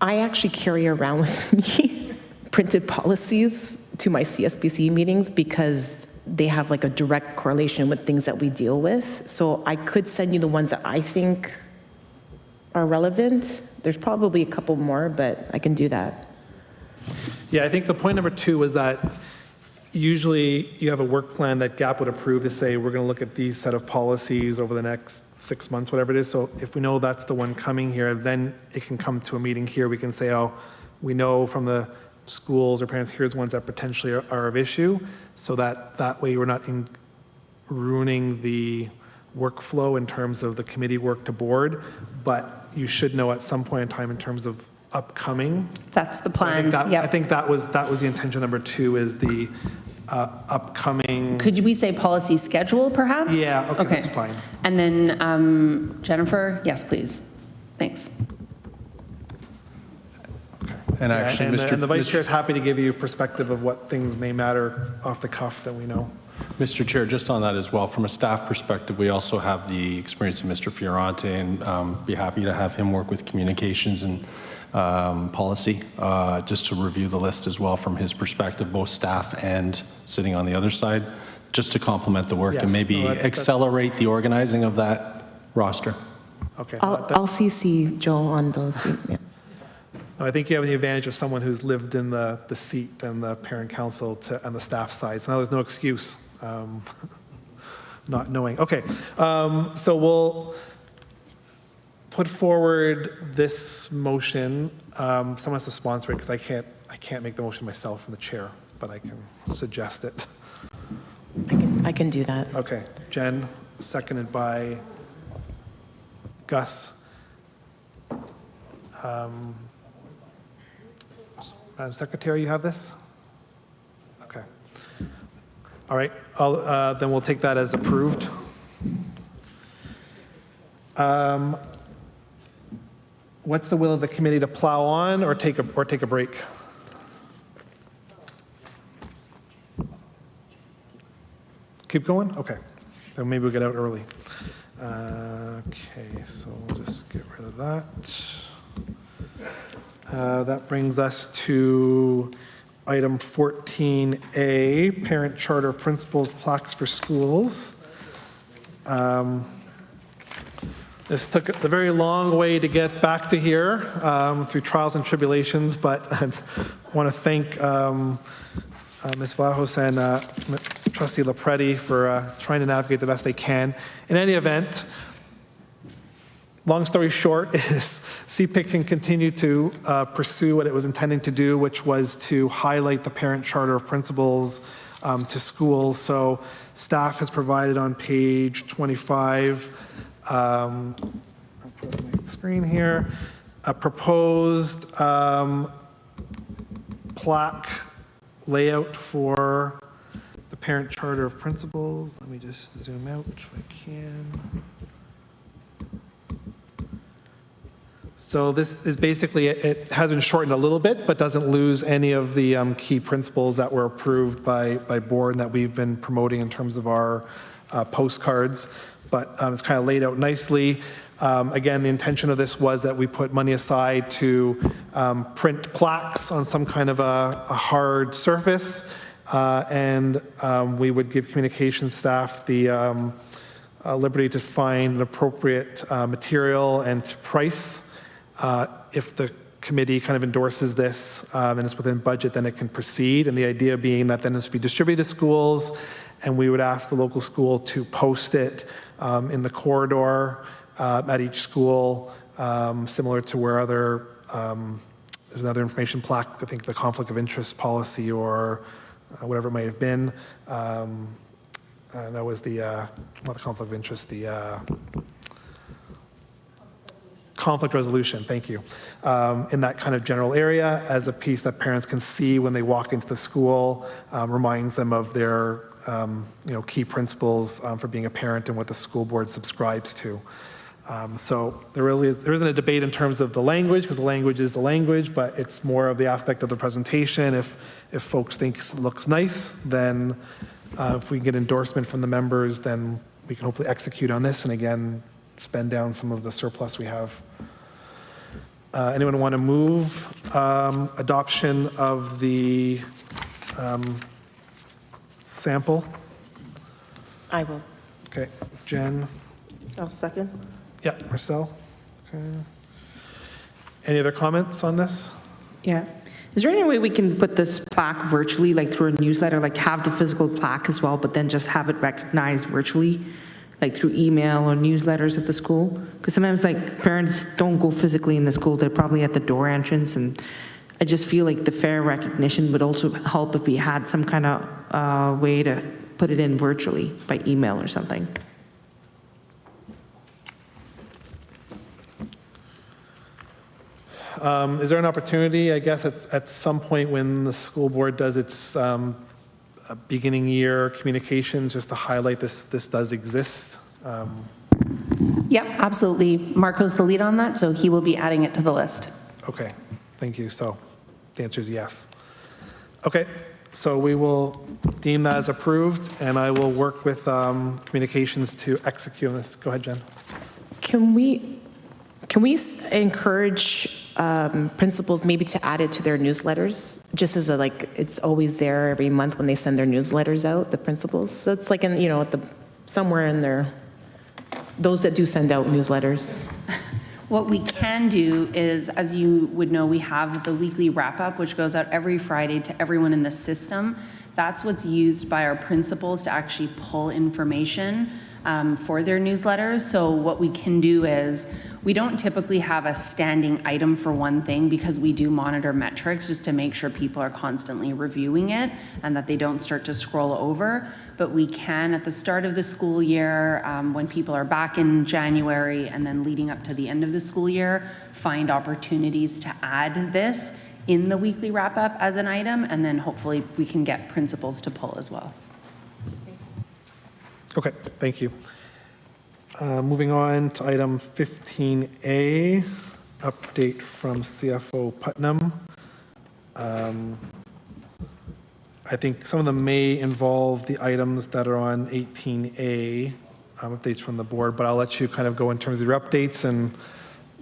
I actually carry around with me printed policies to my CSPC meetings because they have like a direct correlation with things that we deal with. So I could send you the ones that I think are relevant. There's probably a couple more, but I can do that. Yeah, I think the point number 2 was that usually you have a work plan that GAP would approve to say, we're going to look at these set of policies over the next 6 months, whatever it is. So if we know that's the one coming here, then it can come to a meeting here. We can say, oh, we know from the schools or parents, here's ones that potentially are of issue. So that way we're not ruining the workflow in terms of the committee work to board. But you should know at some point in time in terms of upcoming. That's the plan. So I think that was the intention. Number 2 is the upcoming. Could we say policy schedule, perhaps? Yeah, okay, that's fine. And then Jennifer, yes, please. Thanks. And actually, and the vice chair is happy to give you a perspective of what things may matter off the cuff that we know. Mr. Chair, just on that as well, from a staff perspective, we also have the experience of Mr. Fiorante, and be happy to have him work with communications and policy, just to review the list as well from his perspective, both staff and sitting on the other side, just to complement the work and maybe accelerate the organizing of that roster. Okay. I'll CC Joe on those. Yeah. I think you have the advantage of someone who's lived in the seat and the parent council on the staff side. So now there's no excuse not knowing. Okay, so we'll put forward this motion. Someone has to sponsor it because I can't make the motion myself from the chair, but I can suggest it. I can do that. Okay, Jen, seconded by Gus. Madam Secretary, you have this? Okay. All right, then we'll take that as approved. What's the will of the committee, to plow on or take a break? Keep going? Okay. Then maybe we'll get out early. Okay, so we'll just get rid of that. That brings us to item 14A, Parent Charter of Principals Plaques for Schools. This took a very long way to get back to here through trials and tribulations, but I want to thank Ms. Vlahos and Trustee Lopretti for trying to navigate the best they can. In any event, long story short is CPIC can continue to pursue what it was intending to do, which was to highlight the Parent Charter of Principals to schools. So staff has provided on page 25, I'll put it on the screen here, a proposed plaque layout for the Parent Charter of Principals. Let me just zoom out if I can. So this is basically, it has been shortened a little bit, but doesn't lose any of the key principles that were approved by board and that we've been promoting in terms of our postcards. But it's kind of laid out nicely. Again, the intention of this was that we put money aside to print plaques on some kind of a hard surface And we would give communications staff the liberty to find an appropriate material and to price. If the committee kind of endorses this and it's within budget, then it can proceed. And the idea being that then it's to be distributed to schools, and we would ask the local school to post it in the corridor at each school, similar to where other, there's another information plaque, I think the conflict of interest policy or whatever it might have been. That was the, not the conflict of interest, the conflict resolution, thank you, in that kind of general area as a piece that parents can see when they walk into the school, reminds them of their key principles for being a parent and what the school board subscribes to. So there isn't a debate in terms of the language, because the language is the language, but it's more of the aspect of the presentation. If folks think it looks nice, then if we can get endorsement from the members, then we can hopefully execute on this and again, spend down some of the surplus we have. Anyone want to move adoption of the sample? I will. Okay, Jen? I'll second. Yeah, Marcel? Okay. Any other comments on this? Yeah. Is there any way we can put this plaque virtually, like through a newsletter, like have the physical plaque as well, but then just have it recognized virtually, like through email or newsletters at the school? Because sometimes like parents don't go physically in the school, they're probably at the door entrance, and I just feel like the fair recognition would also help if we had some kind of way to put it in virtually by email or something. Is there an opportunity, I guess, at some point when the school board does its beginning year communications, just to highlight this does exist? Yep, absolutely. Marco's the lead on that, so he will be adding it to the list. Okay, thank you. So the answer is yes. Okay, so we will deem that as approved, and I will work with communications to execute on this. Go ahead, Jen. Can we encourage principals maybe to add it to their newsletters, just as it's always there every month when they send their newsletters out, the principals? So it's like somewhere in there, those that do send out newsletters. What we can do is, as you would know, we have the weekly wrap-up, which goes out every Friday to everyone in the system. That's what's used by our principals to actually pull information for their newsletters. So what we can do is, we don't typically have a standing item for one thing because we do monitor metrics just to make sure people are constantly reviewing it and that they don't start to scroll over. But we can, at the start of the school year, when people are back in January and then leading up to the end of the school year, find opportunities to add this in the weekly wrap-up as an item, and then hopefully we can get principals to pull as well. Okay, thank you. Moving on to item 15A, update from CFO Putnam. I think some of them may involve the items that are on 18A, updates from the board, but I'll let you kind of go in terms of your updates and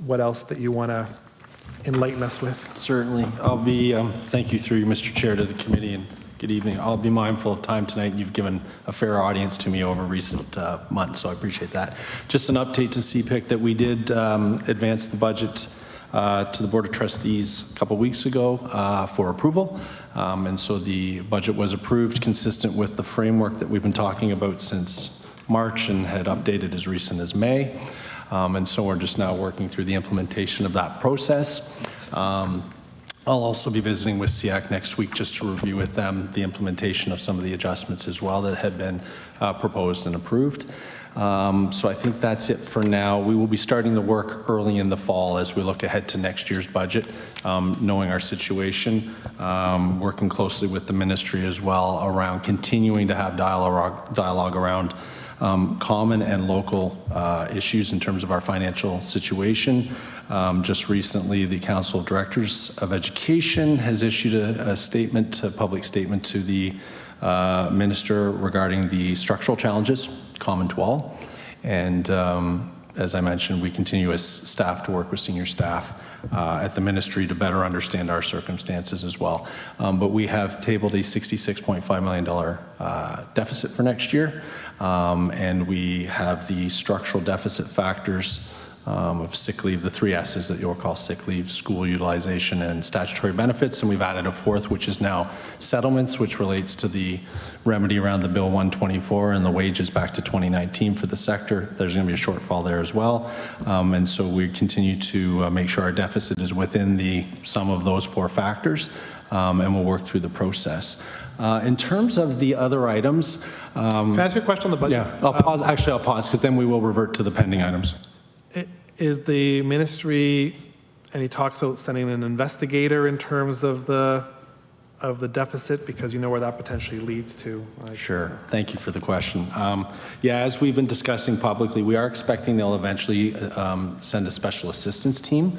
what else that you want to enlighten us with. Certainly. I'll be, thank you through you, Mr. Chair, to the committee, and good evening. I'll be mindful of time tonight. You've given a fair audience to me over recent months, so I appreciate that. Just an update to CPIC that we did advance the budget to the Board of Trustees a couple weeks ago for approval. And so the budget was approved consistent with the framework that we've been talking about since March and had updated as recent as May. And so we're just now working through the implementation of that process. I'll also be visiting with CPIC next week just to review with them the implementation of some of the adjustments as well that had been proposed and approved. So I think that's it for now. We will be starting the work early in the fall as we look ahead to next year's budget, knowing our situation, working closely with the ministry as well around continuing to have dialogue around common and local issues in terms of our financial situation. Just recently, the Council of Directors of Education has issued a statement, a public statement to the Minister regarding the structural challenges common to all. And as I mentioned, we continue as staff to work with senior staff at the ministry to better understand our circumstances as well. But we have tabled a $66.5 million deficit for next year, and we have the structural deficit factors of sick leave, the 3 S's that you'll call sick leave, school utilization, and statutory benefits. And we've added a 4th, which is now settlements, which relates to the remedy around the Bill 124 and the wages back to 2019 for the sector. There's going to be a shortfall there as well. And so we continue to make sure our deficit is within the sum of those 4 factors, and we'll work through the process. In terms of the other items... Can I ask you a question on the budget? Yeah, I'll pause, because then we will revert to the pending items. Is the ministry, and he talks about sending an investigator in terms of the deficit, because you know where that potentially leads to? Sure. Thank you for the question. Yeah, as we've been discussing publicly, we are expecting they'll eventually send a special assistance team.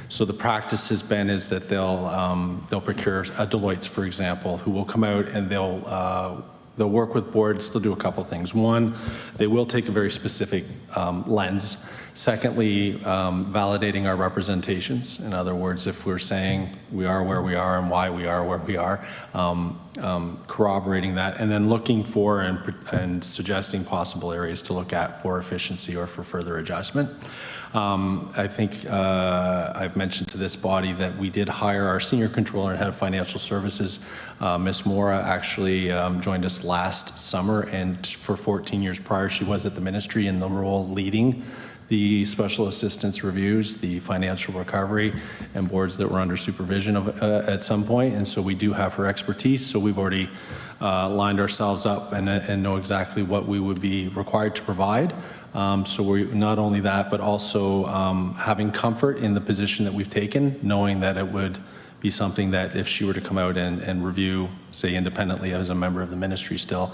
So the practice has been is that they'll procure Deloitte's, for example, who will come out and they'll work with boards. They'll do a couple things. One, they will take a very specific lens. Secondly, validating our representations. In other words, if we're saying we are where we are and why we are where we are, corroborating that, and then looking for and suggesting possible areas to look at for efficiency or for further adjustment. I think I've mentioned to this body that we did hire our senior controller and head of financial services. Ms. Mora actually joined us last summer, and for 14 years prior, she was at the ministry in the role leading the special assistance reviews, the financial recovery, and boards that were under supervision at some point. And so we do have her expertise. So we've already lined ourselves up and know exactly what we would be required to provide. So we're not only that, but also having comfort in the position that we've taken, knowing that it would be something that if she were to come out and review, say independently as a member of the ministry still,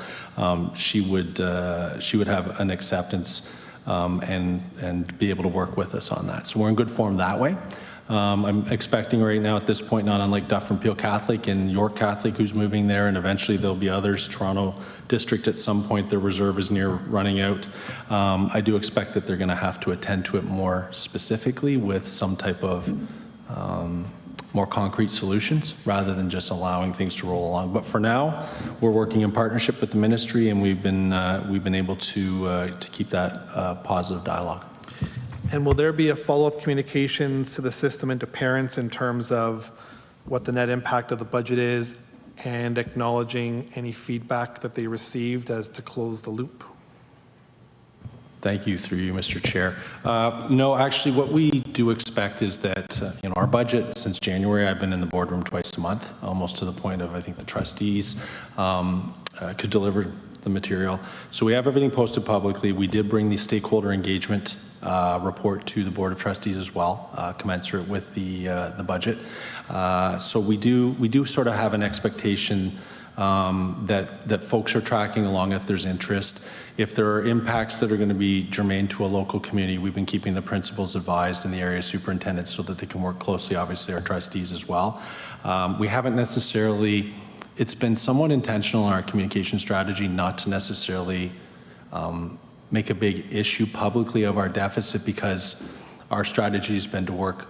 she would have an acceptance and be able to work with us on that. So we're in good form that way. I'm expecting right now at this point, not unlike Dufferin Peel Catholic and York Catholic who's moving there, and eventually there'll be others, Toronto District at some point, their reserve is near running out. I do expect that they're going to have to attend to it more specifically with some type of more concrete solutions rather than just allowing things to roll along. But for now, we're working in partnership with the ministry, and we've been able to keep that positive dialogue. And will there be a follow-up communications to the system and to parents in terms of what the net impact of the budget is and acknowledging any feedback that they received as to close the loop? Thank you, through you, Mr. Chair. No, actually, what we do expect is that our budget since January, I've been in the boardroom twice a month, almost to the point of I think the trustees could deliver the material. So we have everything posted publicly. We did bring the stakeholder engagement report to the Board of Trustees as well, commensurate with the budget. So we do sort of have an expectation that folks are tracking along if there's interest. If there are impacts that are going to be germane to a local community, we've been keeping the principals advised and the area superintendents so that they can work closely, obviously our trustees as well. We haven't necessarily, it's been somewhat intentional in our communication strategy not to necessarily make a big issue publicly of our deficit, because our strategy has been to work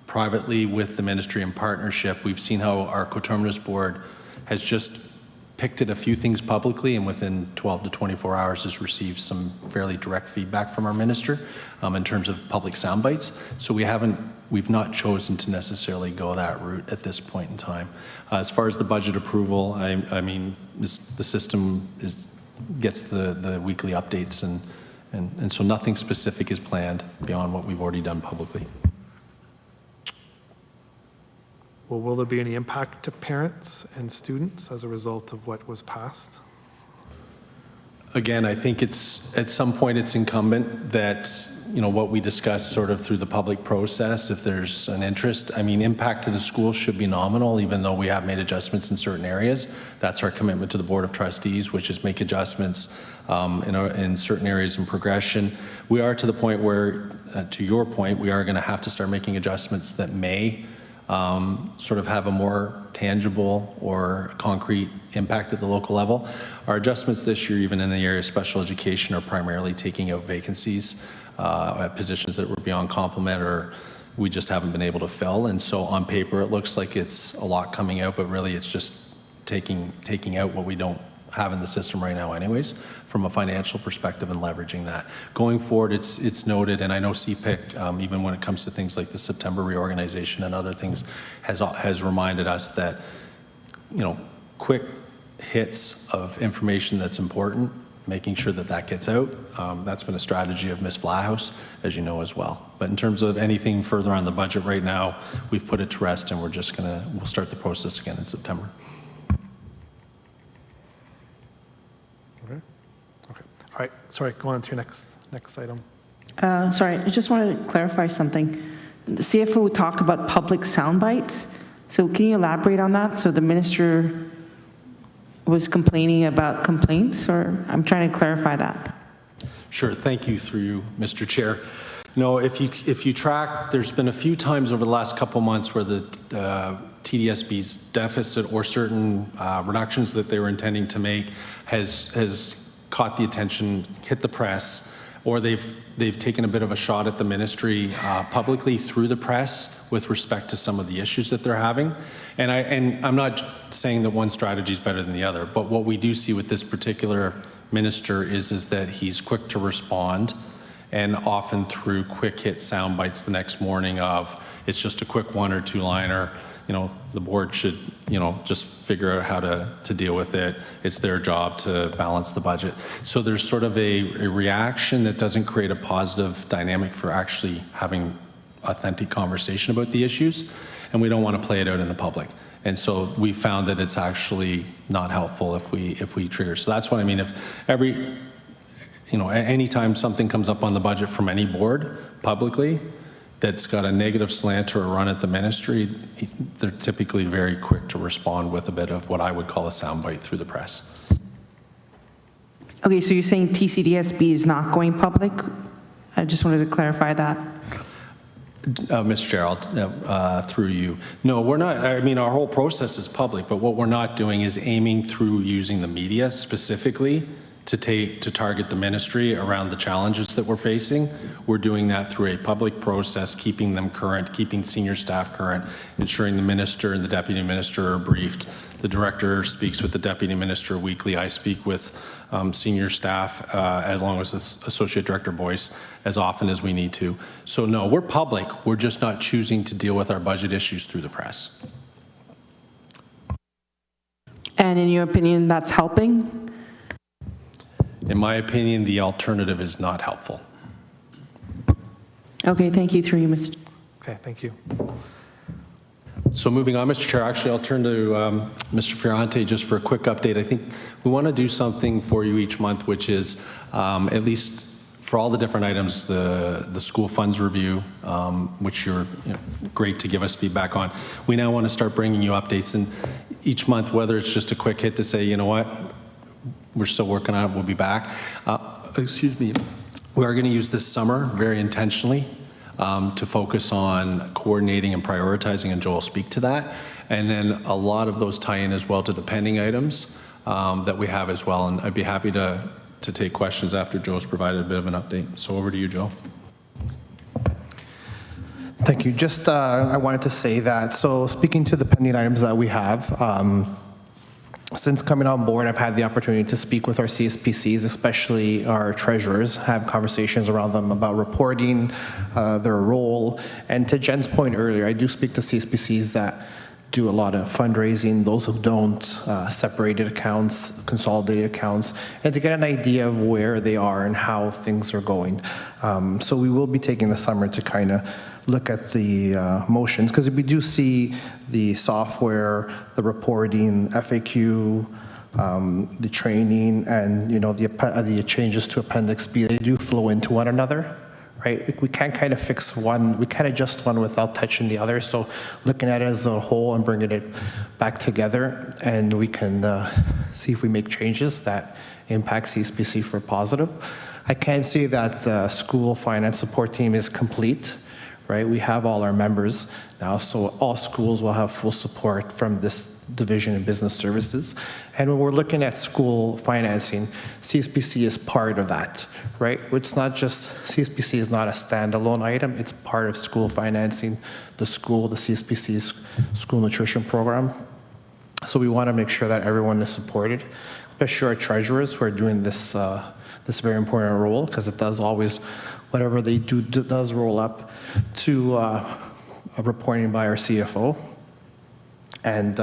privately with the ministry in partnership. We've seen how our coterminous board has just picked at a few things publicly, and within 12 to 24 hours has received some fairly direct feedback from our minister in terms of public sound bites. So we've not chosen to necessarily go that route at this point in time. As far as the budget approval, I mean, the system gets the weekly updates, and so nothing specific is planned beyond what we've already done publicly. Well, will there be any impact to parents and students as a result of what was passed? Again, I think it's at some point it's incumbent that what we discuss sort of through the public process, if there's an interest. I mean, impact to the schools should be nominal, even though we have made adjustments in certain areas. That's our commitment to the Board of Trustees, which is make adjustments in certain areas in progression. We are to the point where, to your point, we are going to have to start making adjustments that may sort of have a more tangible or concrete impact at the local level. Our adjustments this year, even in the area of special education, are primarily taking out vacancies at positions that were beyond complement or we just haven't been able to fill. And so on paper, it looks like it's a lot coming out, but really it's just taking out what we don't have in the system right now anyways, from a financial perspective and leveraging that. Going forward, it's noted, and I know CPIC, even when it comes to things like the September reorganization and other things, has reminded us that, you know, quick hits of information that's important, making sure that that gets out. That's been a strategy of Ms. Flahouse, as you know as well. But in terms of anything further on the budget right now, we've put it to rest and we'll start the process again in September. All right, sorry, go on to your next item. Sorry, I just wanted to clarify something. The CFO talked about public sound bites. So can you elaborate on that? So the minister was complaining about complaints, or I'm trying to clarify that. Sure, thank you through you, Mr. Chair. You know, if you track, there's been a few times over the last couple months where the TDSB's deficit or certain reductions that they were intending to make has caught the attention, hit the press, or they've taken a bit of a shot at the ministry publicly through the press with respect to some of the issues that they're having. And I'm not saying that one strategy is better than the other, but what we do see with this particular minister is that he's quick to respond, and often through quick hit sound bites the next morning of, it's just a quick 1 or 2 liner, you know, the board should, you know, just figure out how to deal with it. It's their job to balance the budget. So there's sort of a reaction that doesn't create a positive dynamic for actually having authentic conversation about the issues, and we don't want to play it out in the public. And so we found that it's actually not helpful if we trigger. So that's what I mean. If anytime something comes up on the budget from any board publicly that's got a negative slant or a run at the ministry, they're typically very quick to respond with a bit of what I would call a soundbite through the press. Okay, so you're saying TCDSB is not going public? I just wanted to clarify that. Mr. Chair, through you. No, we're not. I mean, our whole process is public, but what we're not doing is aiming through using the media specifically to target the ministry around the challenges that we're facing. We're doing that through a public process, keeping them current, keeping senior staff current, ensuring the minister and the deputy minister are briefed. The director speaks with the deputy minister weekly. I speak with senior staff, along with Associate Director Boyce, as often as we need to. So no, we're public. We're just not choosing to deal with our budget issues through the press. And in your opinion, that's helping? In my opinion, the alternative is not helpful. Okay, thank you. Through you, Mr. Okay, thank you. So moving on, Mr. Chair, actually I'll turn to Mr. Ferrante just for a quick update. I think we want to do something for you each month, which is at least for all the different items, the school funds review, which you're great to give us feedback on. We now want to start bringing you updates, and each month, whether it's just a quick hit to say, you know what, we're still working on it, we'll be back. Excuse me. We are going to use this summer very intentionally to focus on coordinating and prioritizing, and Joe will speak to that. And then a lot of those tie in as well to the pending items that we have as well. And I'd be happy to take questions after Joe's provided a bit of an update. So over to you, Joe. Thank you. Just I wanted to say that, so speaking to the pending items that we have, since coming on board, I've had the opportunity to speak with our CSPCs, especially our treasurers, have conversations around them about reporting, their role. And to Jen's point earlier, I do speak to CSPCs that do a lot of fundraising, those who don't, separated accounts, consolidated accounts, and to get an idea of where they are and how things are going. So we will be taking the summer to kind of look at the motions, because we do see the software, the reporting, FAQ, the training, and the changes to Appendix B, they do flow into one another, right? We can't kind of fix one, we can't adjust one without touching the other. So looking at it as a whole and bringing it back together, and we can see if we make changes that impact CSPC for positive. I can say that the school finance support team is complete. right? We have all our members now, so all schools will have full support from this division in business services. And when we're looking at school financing, CSPC is part of that, right? It's not just, CSPC is not a standalone item, it's part of school financing, the CSPC's school nutrition program. So we want to make sure that everyone is supported, especially our treasurers who are doing this, this very important role, because it does always, whatever they do does roll up to a reporting by our CFO. And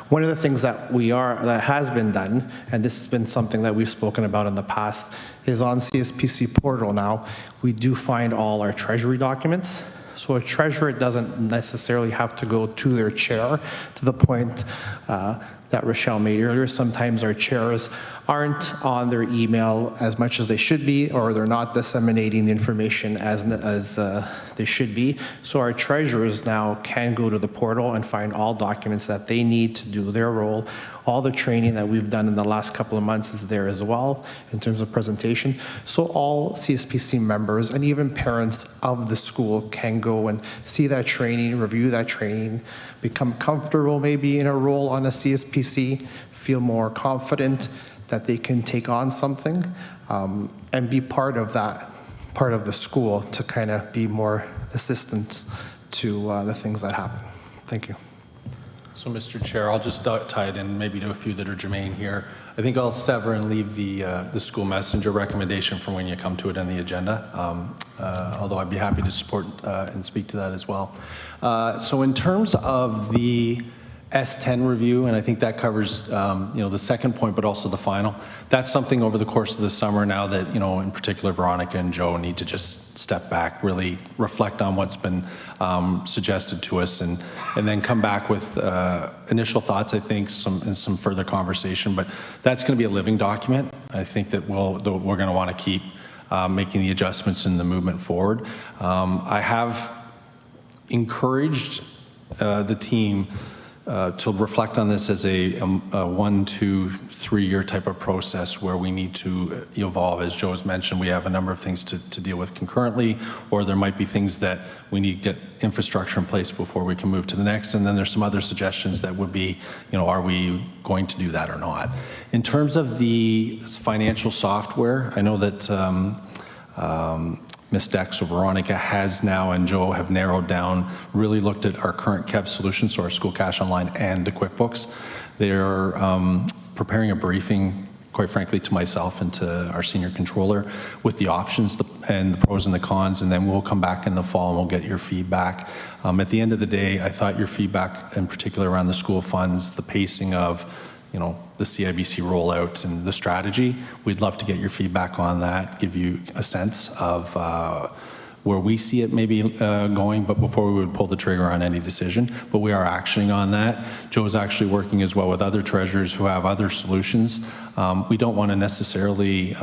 one of the things that has been done, and this has been something that we've spoken about in the past, is on CSPC portal now, we do find all our treasury documents. So a treasurer doesn't necessarily have to go to their chair, to the point that Rochelle made earlier. Sometimes our chairs aren't on their email as much as they should be, or they're not disseminating the information as they should be. So our treasurers now can go to the portal and find all documents that they need to do their role. All the training that we've done in the last couple of months is there as well in terms of presentation. So all CSPC members and even parents of the school can go and see that training, review that training, become comfortable maybe in a role on a CSPC, feel more confident that they can take on something, and be part of that, part of the school, to kind of be more assistant to the things that happen. Thank you. So, Mr. Chair, I'll just tie it in maybe to a few that are germane here. I think I'll sever and leave the school messenger recommendation for when you come to it on the agenda, although I'd be happy to support and speak to that as well. So in terms of the S10 review, and I think that covers the second point, but also the final. That's something over the course of the summer now that, in particular, Veronica and Joe need to just step back, really reflect on what's been suggested to us, and then come back with initial thoughts, I think, and some further conversation. But that's going to be a living document. I think that we're going to want to keep making the adjustments in the movement forward. I have encouraged the team to reflect on this as a 1, 2, 3 year type of process where we need to evolve. As Joe has mentioned, we have a number of things to deal with concurrently, or there might be things that we need to get infrastructure in place before we can move to the next. And then there's some other suggestions that would be, are we going to do that or not? In terms of the financial software, I know that Ms. Dex or Veronica has now, and Joe have narrowed down, really looked at our current KEV solution, so our School Cash Online and the QuickBooks. They're preparing a briefing, quite frankly, to myself and to our senior controller with the options and the pros and the cons, and then we'll come back in the fall and we'll get your feedback. At the end of the day, I thought your feedback, in particular around the school funds, the pacing of the CIBC rollout and the strategy. We'd love to get your feedback on that, give you a sense of where we see it maybe going, but before we would pull the trigger on any decision. But we are actioning on that. Joe's actually working as well with other treasurers who have other solutions. We don't want to necessarily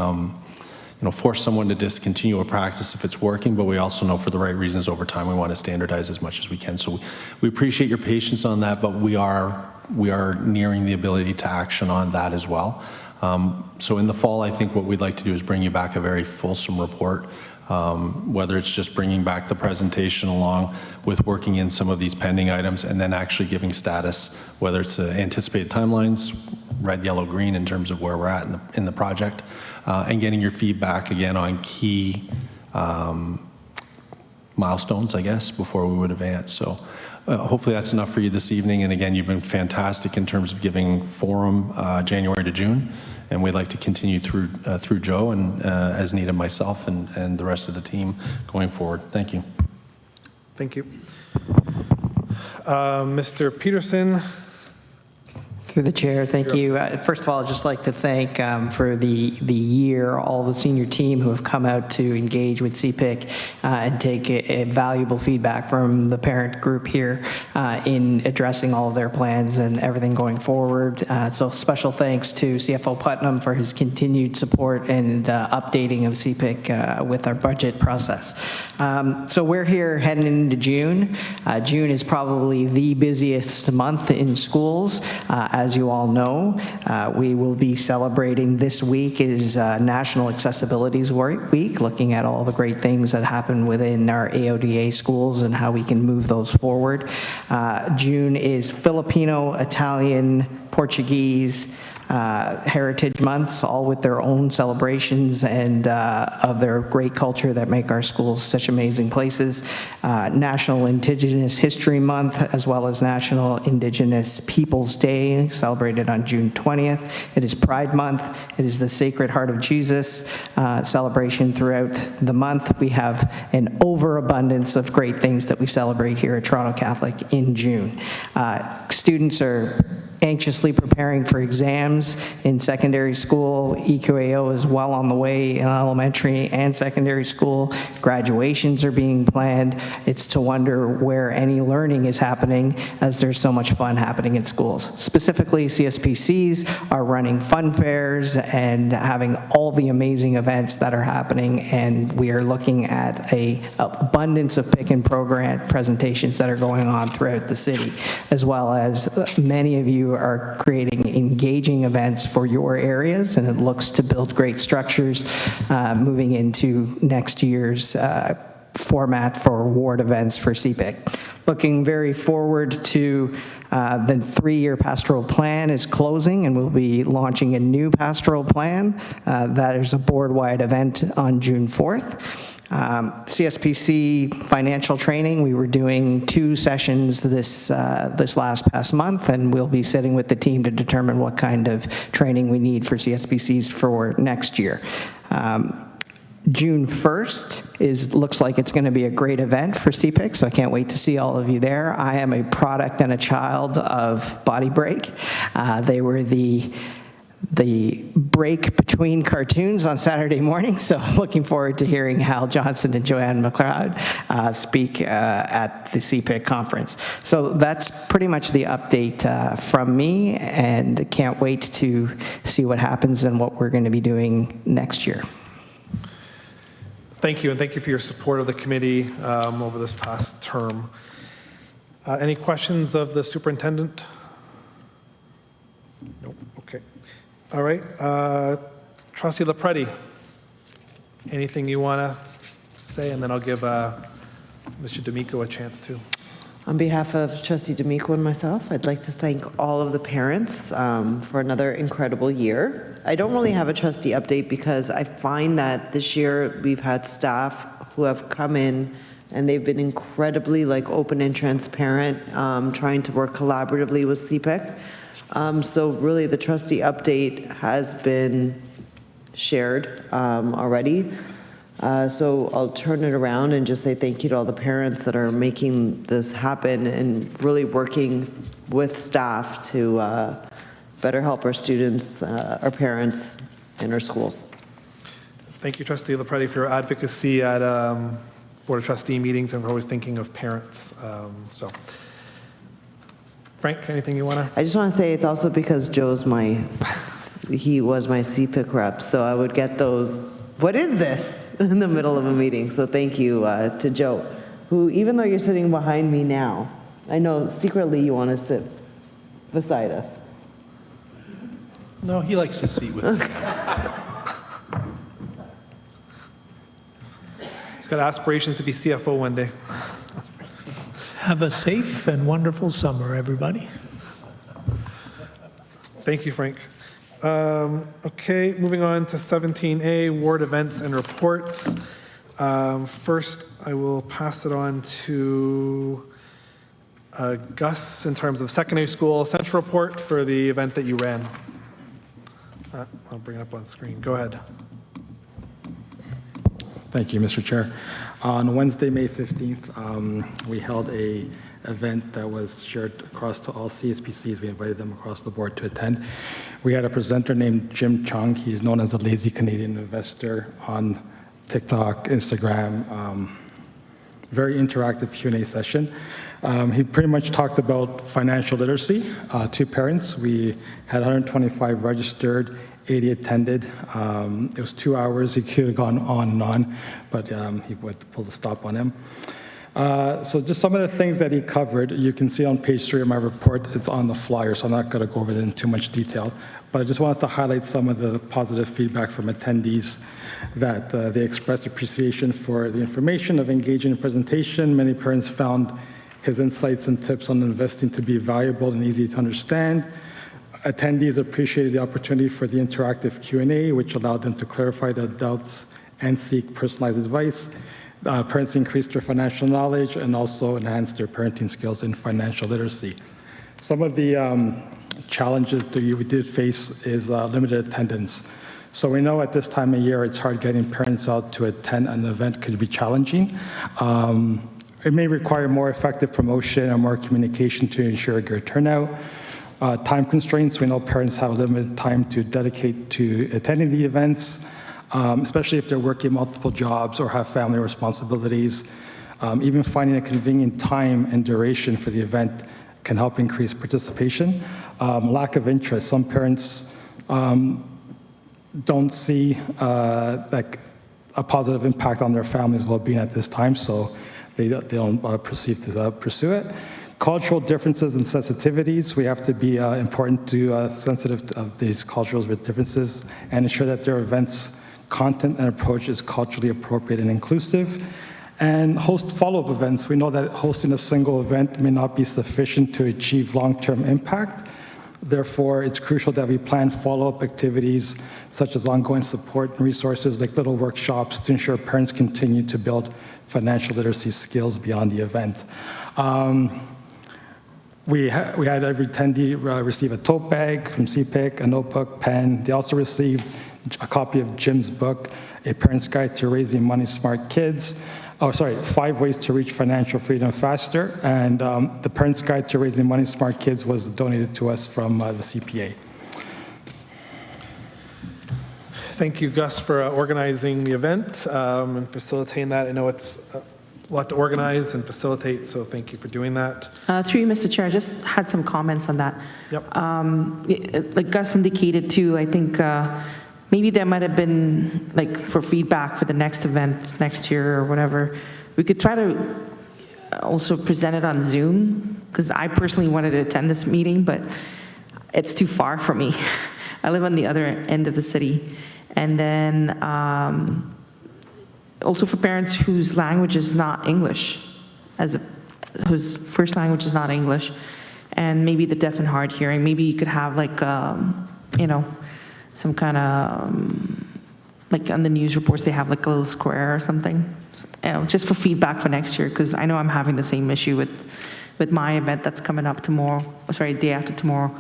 force someone to discontinue a practice if it's working, but we also know for the right reasons over time we want to standardize as much as we can. So we appreciate your patience on that, but we are nearing the ability to action on that as well. So in the fall, I think what we'd like to do is bring you back a very fulsome report, whether it's just bringing back the presentation along with working in some of these pending items and then actually giving status, whether it's anticipated timelines, red, yellow, green in terms of where we're at in the project, and getting your feedback again on key milestones, I guess, before we would advance. So hopefully that's enough for you this evening. And again, you've been fantastic in terms of giving forum January to June. And we'd like to continue through Joe and as needed myself and the rest of the team going forward. Thank you. Thank you. Mr. Peterson. Through the chair, thank you. First of all, I'd just like to thank for the year all the senior team who have come out to engage with CPIC and take a valuable feedback from the parent group here in addressing all of their plans and everything going forward. So special thanks to CFO Putnam for his continued support and updating of CPIC with our budget process. So we're here heading into June. June is probably the busiest month in schools as as you all know, we will be celebrating this week is National Accessibilities Week, looking at all the great things that happen within our AODA schools and how we can move those forward. June is Filipino, Italian, Portuguese, Heritage Months, all with their own celebrations and of their great culture that make our schools such amazing places. National Indigenous History Month, as well as National Indigenous Peoples Day, celebrated on June 20th. It is Pride Month. It is the Sacred Heart of Jesus celebration throughout the month. We have an overabundance of great things that we celebrate here at Toronto Catholic in June. Students are anxiously preparing for exams in secondary school. EQAO is well on the way in elementary and secondary school. Graduations are being planned. It's to wonder where any learning is happening as there's so much fun happening in schools. Specifically, CSPCs are running fun fairs and having all the amazing events that are happening, and we are looking at an abundance of pick and program presentations that are going on throughout the city, as well as many of you are creating engaging events for your areas, and it looks to build great structures moving into next year's format for ward events for CPIC. Looking very forward to the 3-year pastoral plan is closing, and we'll be launching a new pastoral plan. That is a board-wide event on June 4th. CSPC financial training, we were doing 2 sessions this past month, and we'll be sitting with the team to determine what kind of training we need for CSPCs for next year. June 1st looks like it's going to be a great event for CPIC, so I can't wait to see all of you there. I am a product and a child of Body Break. They were the break between cartoons on Saturday morning, so I'm looking forward to hearing Hal Johnson and Joanne McLeod speak at the CPIC conference. So that's pretty much the update from me, and can't wait to see what happens and what we're going to be doing next year. Thank you, and thank you for your support of the committee over this past term. Any questions of the superintendent? Nope, okay. All right, Trustee LaPredi, anything you want to say? And then I'll give Mr. D'Amico a chance too. On behalf of Trustee D'Amico and myself, I'd like to thank all of the parents for another incredible year. I don't really have a trustee update because I find that this year we've had staff who have come in and they've been incredibly open and transparent, trying to work collaboratively with CPIC. So really the trustee update has been shared already. So I'll turn it around and just say thank you to all the parents that are making this happen and really working with staff to better help our students, our parents, and our schools. Thank you, Trustee LaPredi, for your advocacy at Board of Trustee meetings, and we're always thinking of parents. So, Frank, anything you want to? I just want to say it's also because Joe's he was my CPIC rep, so I would get those, what is this? In the middle of a meeting. So thank you to Joe, who, even though you're sitting behind me now, I know secretly you want to sit beside us. No, he likes his seat with me. He's got aspirations to be CFO one day. Have a safe and wonderful summer, everybody. Thank you, Frank. Okay, moving on to 17A, ward events and reports. First, I will pass it on to Gus in terms of secondary school central report for the event that you ran. I'll bring it up on screen. Go ahead. Thank you, Mr. Chair. On Wednesday, May 15th, we held a event that was shared across to all CSPCs. We invited them across the board to attend. We had a presenter named Jim Chung. He's known as the Lazy Canadian Investor on TikTok, Instagram. Very interactive Q&A session. He pretty much talked about financial literacy to parents. We had 125 registered, 80 attended. It was 2 hours. He could have gone on and on, but he went to pull the stop on him. So just some of the things that he covered, you can see on page 3 of my report. It's on the flyer, so I'm not going to go over it in too much detail. But I just wanted to highlight some of the positive feedback from attendees that they expressed appreciation for the information of engaging in presentation. Many parents found his insights and tips on investing to be valuable and easy to understand. Attendees appreciated the opportunity for the interactive Q&A, which allowed them to clarify their doubts and seek personalized advice. Parents increased their financial knowledge and also enhanced their parenting skills in financial literacy. Some of the challenges that we did face is limited attendance. So we know at this time of year, it's hard getting parents out to attend an event could be challenging. It may require more effective promotion or more communication to ensure a good turnout. Time constraints, we know parents have limited time to dedicate to attending the events, especially if they're working multiple jobs or have family responsibilities. Even finding a convenient time and duration for the event can help increase participation. Lack of interest, some parents don't see like a positive impact on their family's well-being at this time, so they don't proceed to pursue it. Cultural differences and sensitivities, we have to be sensitive of these cultural differences and ensure that their events, content, and approach is culturally appropriate and inclusive. And host follow-up events. We know that hosting a single event may not be sufficient to achieve long-term impact. Therefore, it's crucial that we plan follow-up activities such as ongoing support and resources like little workshops to ensure parents continue to build financial literacy skills beyond the event. We had every attendee receive a tote bag from CPIC, a notebook, pen. They also received a copy of Jim's book, A Parent's Guide to Raising Money Smart Kids. 5 Ways to Reach Financial Freedom Faster. And the Parent's Guide to Raising Money Smart Kids was donated to us from the CPA. Thank you, Gus, for organizing the event and facilitating that. I know it's a lot to organize and facilitate, so thank you for doing that. Through you, Mr. Chair, I just had some comments on that. Yep. Like Gus indicated too, I think maybe there might have been, like, for feedback for the next event next year or whatever, we could try to also present it on Zoom, because I personally wanted to attend this meeting, but it's too far for me. I live on the other end of the city. And then also for parents whose language is not English, whose first language is not English, and maybe the deaf and hard hearing, maybe you could have like, some kind of, like on the news reports, they have like a little square or something, just for feedback for next year, because I know I'm having the same issue with my event that's coming up tomorrow, day after tomorrow.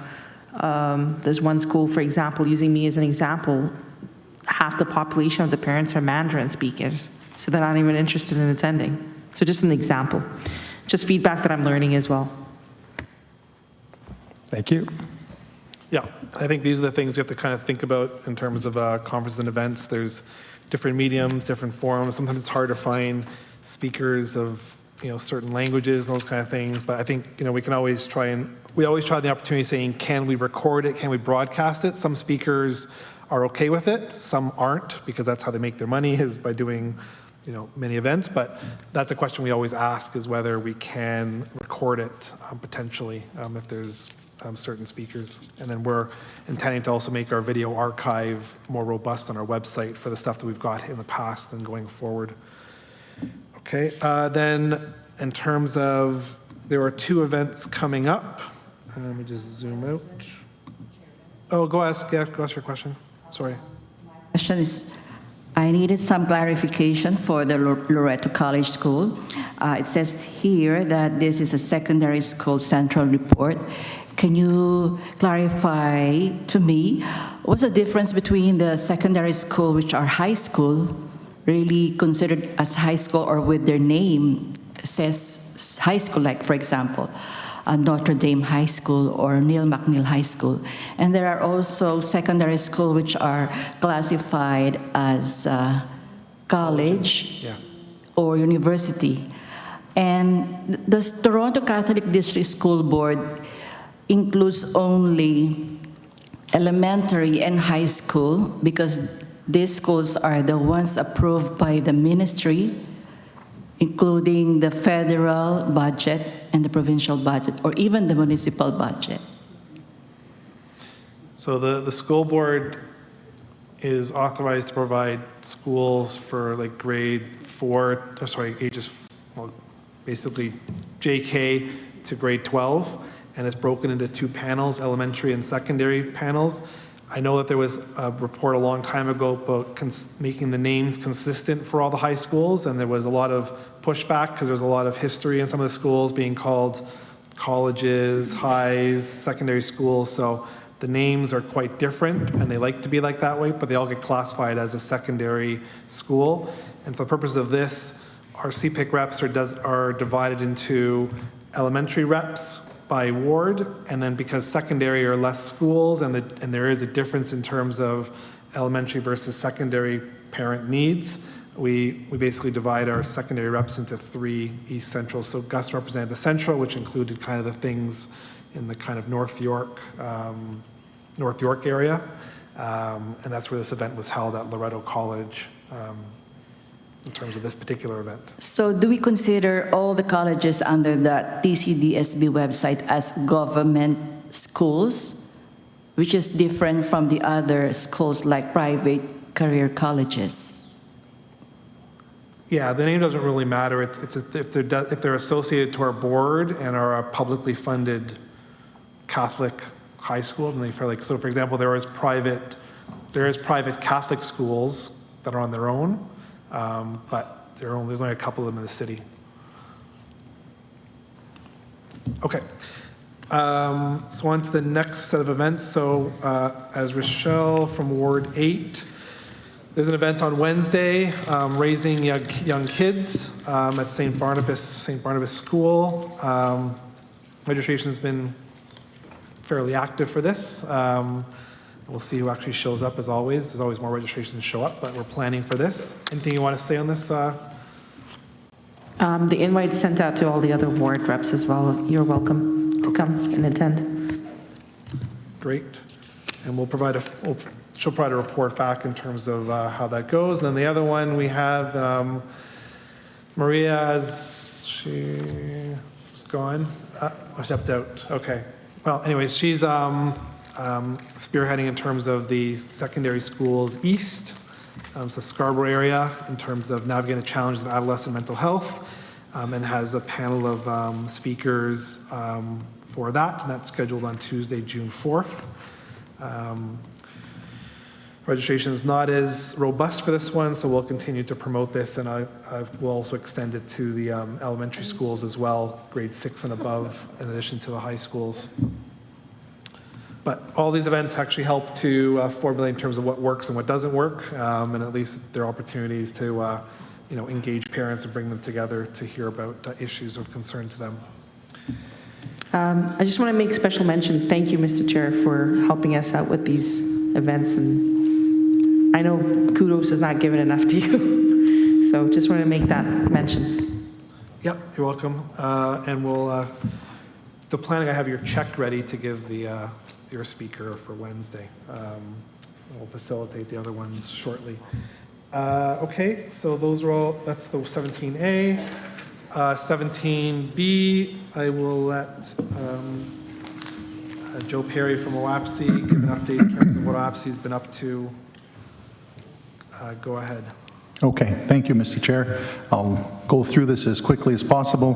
There's one school, for example, using me as an example, half the population of the parents are Mandarin speakers, so they're not even interested in attending. So just an example, just feedback that I'm learning as well. Thank you. Yeah, I think these are the things we have to kind of think about in terms of conferences and events. There's different mediums, different forums. Sometimes it's hard to find speakers of certain languages and those kind of things. But I think we can always try the opportunity of saying, can we record it? Can we broadcast it? Some speakers are okay with it. Some aren't, because that's how they make their money, is by doing many events. But that's a question we always ask, is whether we can record it potentially if there's certain speakers. And then we're intending to also make our video archive more robust on our website for the stuff that we've got in the past and going forward. Okay, then in terms of, there are 2 events coming up. Let me just zoom out. Oh, go ask your question. Sorry. Question is, I needed some clarification for the Loreto College School. It says here that this is a secondary school central report. Can you clarify to me what's the difference between the secondary school, which are high school, really considered as high school, or with their name says high school, like for example, Notre Dame High School or Neil McNeil High School. And there are also secondary school which are classified as college or university. And the Toronto Catholic District School Board includes only elementary and high school, because these schools are the ones approved by the ministry including the federal budget and the provincial budget, or even the municipal budget? So the school board is authorized to provide schools for like ages, well, basically JK to grade 12, and it's broken into two panels, elementary and secondary panels. I know that there was a report a long time ago about making the names consistent for all the high schools, and there was a lot of pushback because there's a lot of history in some of the schools being called colleges, highs, secondary schools. So the names are quite different, and they like to be like that way, but they all get classified as a secondary school. And for the purpose of this, our CPIC reps are divided into elementary reps by ward, and then because secondary are less schools, and there is a difference in terms of elementary versus secondary parent needs, we basically divide our secondary reps into 3 East Central. So Gus represented the Central, which included kind of the things in the kind of North York area, and that's where this event was held at Loretto College in terms of this particular event. So do we consider all the colleges under the TCDSB website as government schools, which is different from the other schools like private career colleges? Yeah, the name doesn't really matter. If they're associated to our board and are a publicly funded Catholic high school, then so for example, there is private Catholic schools that are on their own, but there's only a couple of them in the city. Okay. So on to the next set of events. So as Rochelle from Ward 8, there's an event on Wednesday, raising young kids at St. Barnabas School. Registration's been fairly active for this. We'll see who actually shows up as always. There's always more registrations show up, but we're planning for this. Anything you want to say on this? The invite's sent out to all the other ward reps as well. You're welcome to come and attend. Great. And she'll provide a report back in terms of how that goes. And then the other one we have, she's gone. Stepped out. Okay. Well, anyways, she's spearheading in terms of the secondary schools east, so Scarborough area, in terms of navigating the challenges of adolescent mental health, and has a panel of speakers for that, and that's scheduled on Tuesday, June 4th. Registration is not as robust for this one, so we'll continue to promote this, and we'll also extend it to the elementary schools as well, grade 6 and above, in addition to the high schools. But all these events actually help to formulate in terms of what works and what doesn't work, and at least there are opportunities to engage parents and bring them together to hear about issues of concern to them. I just want to make special mention, thank you, Mr. Chair, for helping us out with these events, and I know kudos is not given enough to you, so just want to make that mention. Yep, you're welcome. And the planning, I have your check ready to give your speaker for Wednesday. We'll facilitate the other ones shortly. Okay, so those are all, that's the 17A. 17B, I will let Joe Perry from OAPSI give an update in terms of what OAPSI's been up to. Go ahead. Okay, thank you, Mr. Chair. I'll go through this as quickly as possible.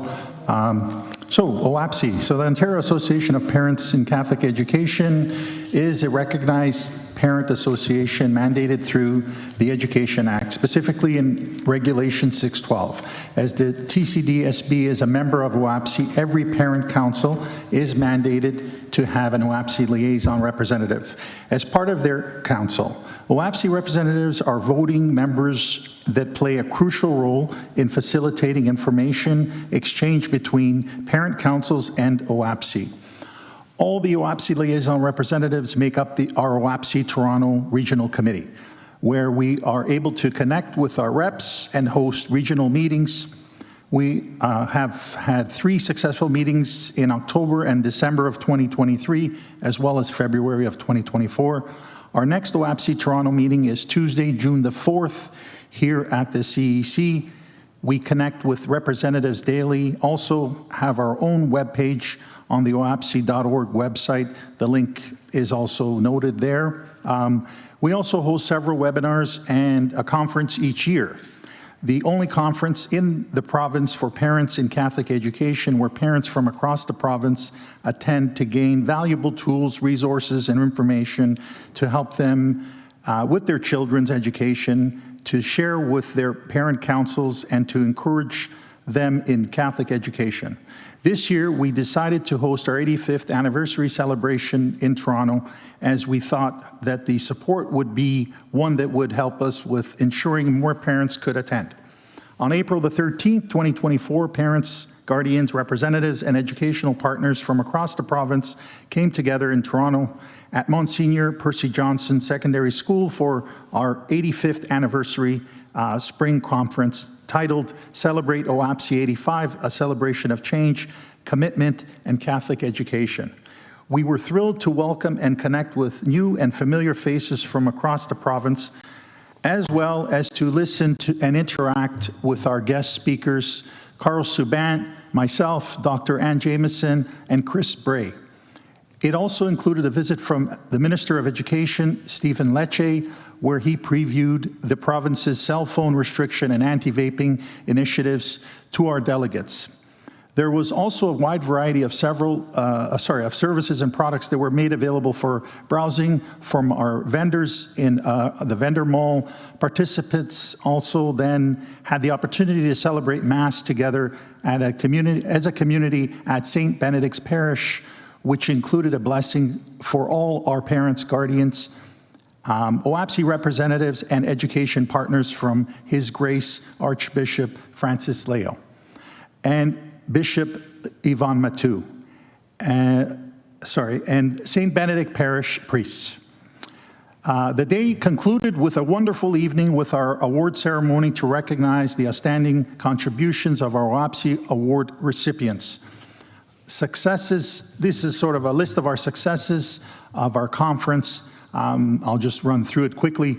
So OAPSI, so the Ontario Association of Parents in Catholic Education is a recognized parent association mandated through the Education Act, specifically in Regulation 612. As the TCDSB is a member of OAPSI, every parent council is mandated to have an OAPSI liaison representative. As part of their council, OAPSI representatives are voting members that play a crucial role in facilitating information exchange between parent councils and OAPSI. All the OAPSI liaison representatives make up our OAPSI Toronto Regional Committee, where we are able to connect with our reps and host regional meetings. We have had 3 successful meetings in October and December of 2023, as well as February of 2024. Our next OAPSI Toronto meeting is Tuesday, June the 4th, here at the CEC. We connect with representatives daily, also have our own webpage on the oapsi.org website. The link is also noted there. We also host several webinars and a conference each year. The only conference in the province for parents in Catholic education where parents from across the province attend to gain valuable tools, resources, and information to help them with their children's education, to share with their parent councils, and to encourage them in Catholic education. This year, we decided to host our 85th anniversary celebration in Toronto, as we thought that the support would be one that would help us with ensuring more parents could attend. On April the 13th, 2024, parents, guardians, representatives, and educational partners from across the province came together in Toronto at Monsignor Percy Johnson Secondary School for our 85th anniversary spring conference titled Celebrate OAPSI 85, a celebration of change, commitment, and Catholic education. We were thrilled to welcome and connect with new and familiar faces from across the province, as well as to listen to and interact with our guest speakers, Carl Subban, myself, Dr. Ann Jameson, and Chris Bray. It also included a visit from the Minister of Education, Stephen Lecce, where he previewed the province's cell phone restriction and anti-vaping initiatives to our delegates. There was also a wide variety of services and products that were made available for browsing from our vendors in the vendor mall. Participants also then had the opportunity to celebrate Mass together at as a community at St. Benedict's Parish, which included a blessing for all our parents, guardians, OAPSI representatives, and education partners from His Grace Archbishop Francis Leo and Bishop Yvonne Mathieu, and St. Benedict Parish priests. The day concluded with a wonderful evening with our award ceremony to recognize the outstanding contributions of our OAPSI award recipients. Successes, this is sort of a list of our successes of our conference. I'll just run through it quickly.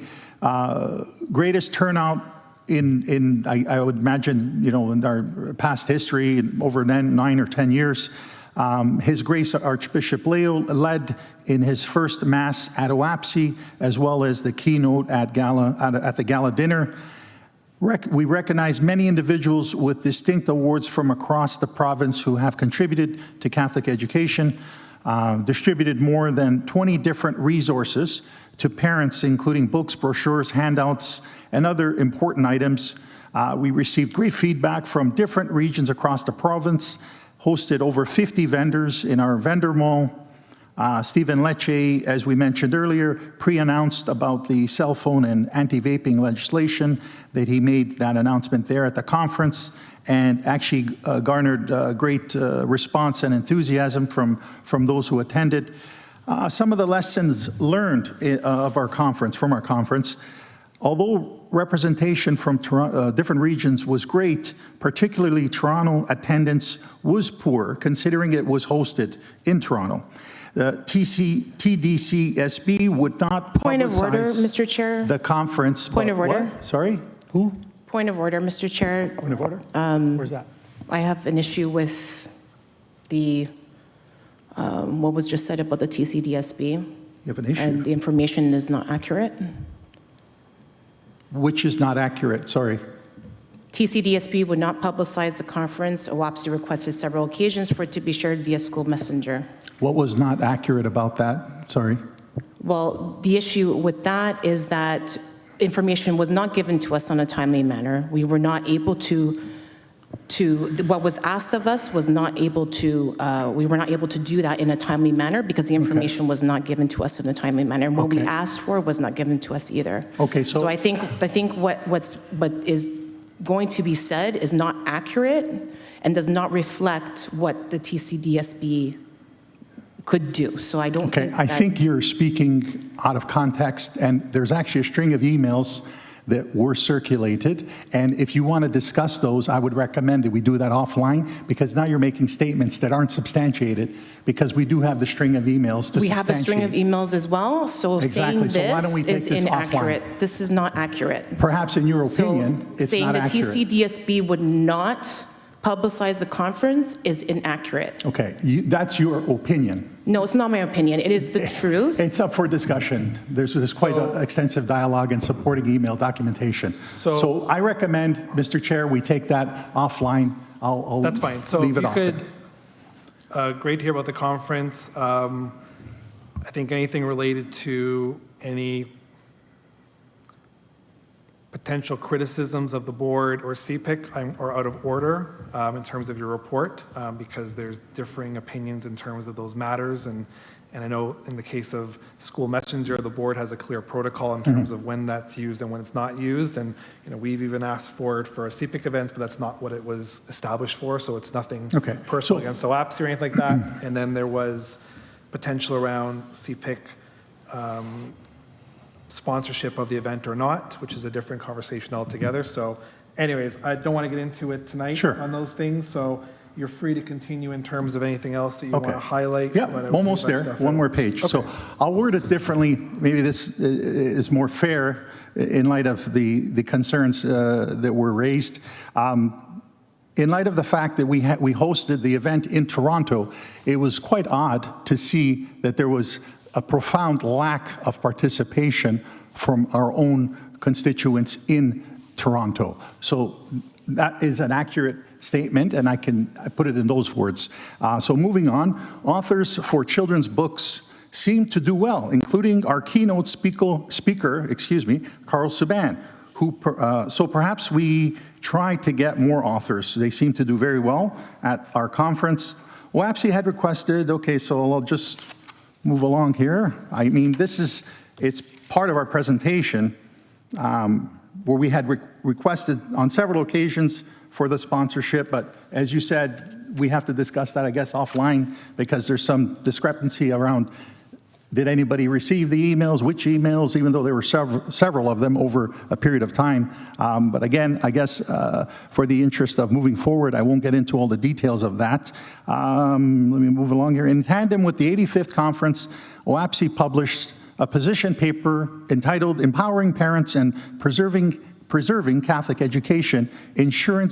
Greatest turnout in I would imagine, in our past history, over 9 or 10 years. His Grace Archbishop Leo led in his first Mass at OAPSI, as well as the keynote at the gala dinner. We recognize many individuals with distinct awards from across the province who have contributed to Catholic education, distributed more than 20 different resources to parents, including books, brochures, handouts, and other important items. We received great feedback from different regions across the province, hosted over 50 vendors in our vendor mall. Stephen Lecce, as we mentioned earlier, pre-announced about the cell phone and anti-vaping legislation, that he made that announcement there at the conference, and actually garnered great response and enthusiasm from those who attended. Some of the lessons learned from our conference, although representation from different regions was great, particularly Toronto attendance was poor, considering it was hosted in Toronto. The TDCSB would not publicize Point of order, Mr. Chair. the conference. Point of order. What? Sorry? Who? Point of order, Mr. Chair. Point of order? Where's that? I have an issue with the, what was just said about the TCDSB. You have an issue? And the information is not accurate. Which is not accurate, sorry. TCDSB would not publicize the conference. OAPSI requested several occasions for it to be shared via school messenger. What was not accurate about that? Sorry. Well, the issue with that is that information was not given to us on a timely manner. We were not able to what was asked of us was not able to, we were not able to do that in a timely manner because the information was not given to us in a timely manner. And what we asked for was not given to us either. Okay, So I think what is going to be said is not accurate and does not reflect what the TCDSB could do. So I don't think I think you're speaking out of context, and there's actually a string of emails that were circulated. And if you want to discuss those, I would recommend that we do that offline, because now you're making statements that aren't substantiated, because we do have the string of emails to We have a string of substantiate. emails as well, so Exactly. saying So why don't we this take is this offline? inaccurate. This is not accurate. Perhaps in your opinion, So it's saying not the accurate. TCDSB would not publicize the conference is inaccurate. Okay, that's your opinion. No, it's not my opinion. It is the truth. It's up for discussion. There's quite an extensive dialogue and supporting email documentation. So I recommend, Mr. Chair, we take that offline. I'll That's fine. So leave if it you off could, there. great to hear about the conference. I think anything related to any potential criticisms of the board or CPIC are out of order in terms of your report, because there's differing opinions in terms of those matters. And I know in the case of School Messenger, the board has a clear protocol in terms of when that's used and when it's not used. And we've even asked for it for CPIC events, but that's not what it was established for. So it's nothing personal against OAPSI or anything like that. And then there was potential around CPIC sponsorship of the event or not, which is a different conversation altogether. So anyways, I don't want to get into it tonight on those things. So you're free to continue in terms of anything else that you want to highlight. Yeah, but I would almost leave that there. stuff One out. more page. So I'll word it differently. Maybe this is more fair in light of the concerns that were raised. In light of the fact that we hosted the event in Toronto, it was quite odd to see that there was a profound lack of participation from our own constituents in Toronto. So that is an accurate statement, and I put it in those words. So moving on, authors for children's books seem to do well, including our keynote speaker, Carl Subban, so perhaps we try to get more authors. They seem to do very well at our conference. OAPSI had requested, so I'll just move along here. I mean, it's part of our presentation where we had requested on several occasions for the sponsorship, but as you said, we have to discuss that, I guess, offline, because there's some discrepancy around did anybody receive the emails, which emails, even though there were several of them over a period of time. But again, I guess for the interest of moving forward, I won't get into all the details of that. Let me move along here. In tandem with the 85th conference, OAPSI published a position paper entitled Empowering Parents and Preserving Catholic Education, Ensuring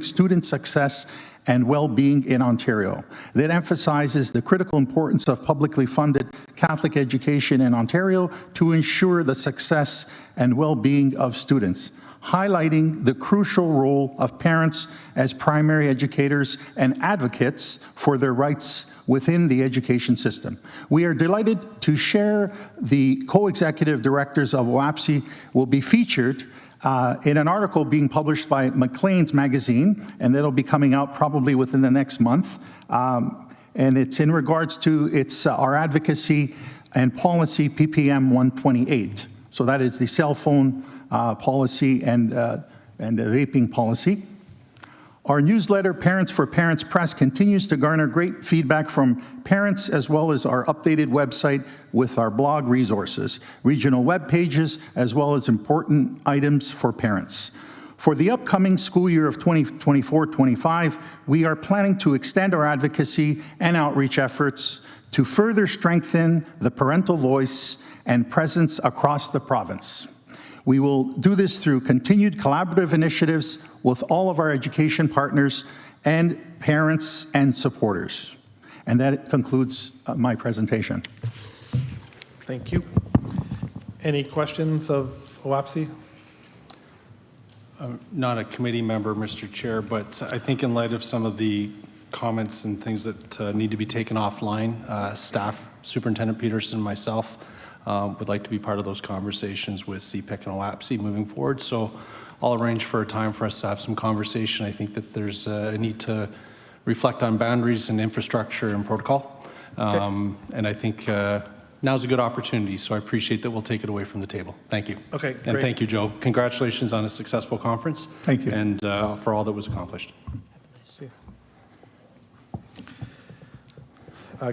Student Success and Well-Being in Ontario, that emphasizes the critical importance of publicly funded Catholic education in Ontario to ensure the success and well-being of students, highlighting the crucial role of parents as primary educators and advocates for their rights within the education system. We are delighted to share the co-executive directors of OAPSI will be featured in an article being published by Maclean's magazine, and that'll be coming out probably within the next month. And it's in regards to our advocacy and policy PPM 128. So that is the cell phone policy and the vaping policy. Our newsletter, Parents for Parents Press, continues to garner great feedback from parents, as well as our updated website with our blog resources, regional web pages, as well as important items for parents. For the upcoming school year of 2024-25, we are planning to extend our advocacy and outreach efforts to further strengthen the parental voice and presence across the province. We will do this through continued collaborative initiatives with all of our education partners and parents and supporters. And that concludes my presentation. Thank you. Any questions of OAPSI? I'm not a committee member, Mr. Chair, but I think in light of some of the comments and things that need to be taken offline, staff, Superintendent Peterson, and myself would like to be part of those conversations with CPIC and OAPSI moving forward. So I'll arrange for a time for us to have some conversation. I think that there's a need to reflect on boundaries and infrastructure and protocol. And I think now's a good opportunity, so I appreciate that we'll take it away from the table. Thank you. Okay, And great. thank you, Joe. Congratulations on a successful conference. Thank you. And for all that was accomplished.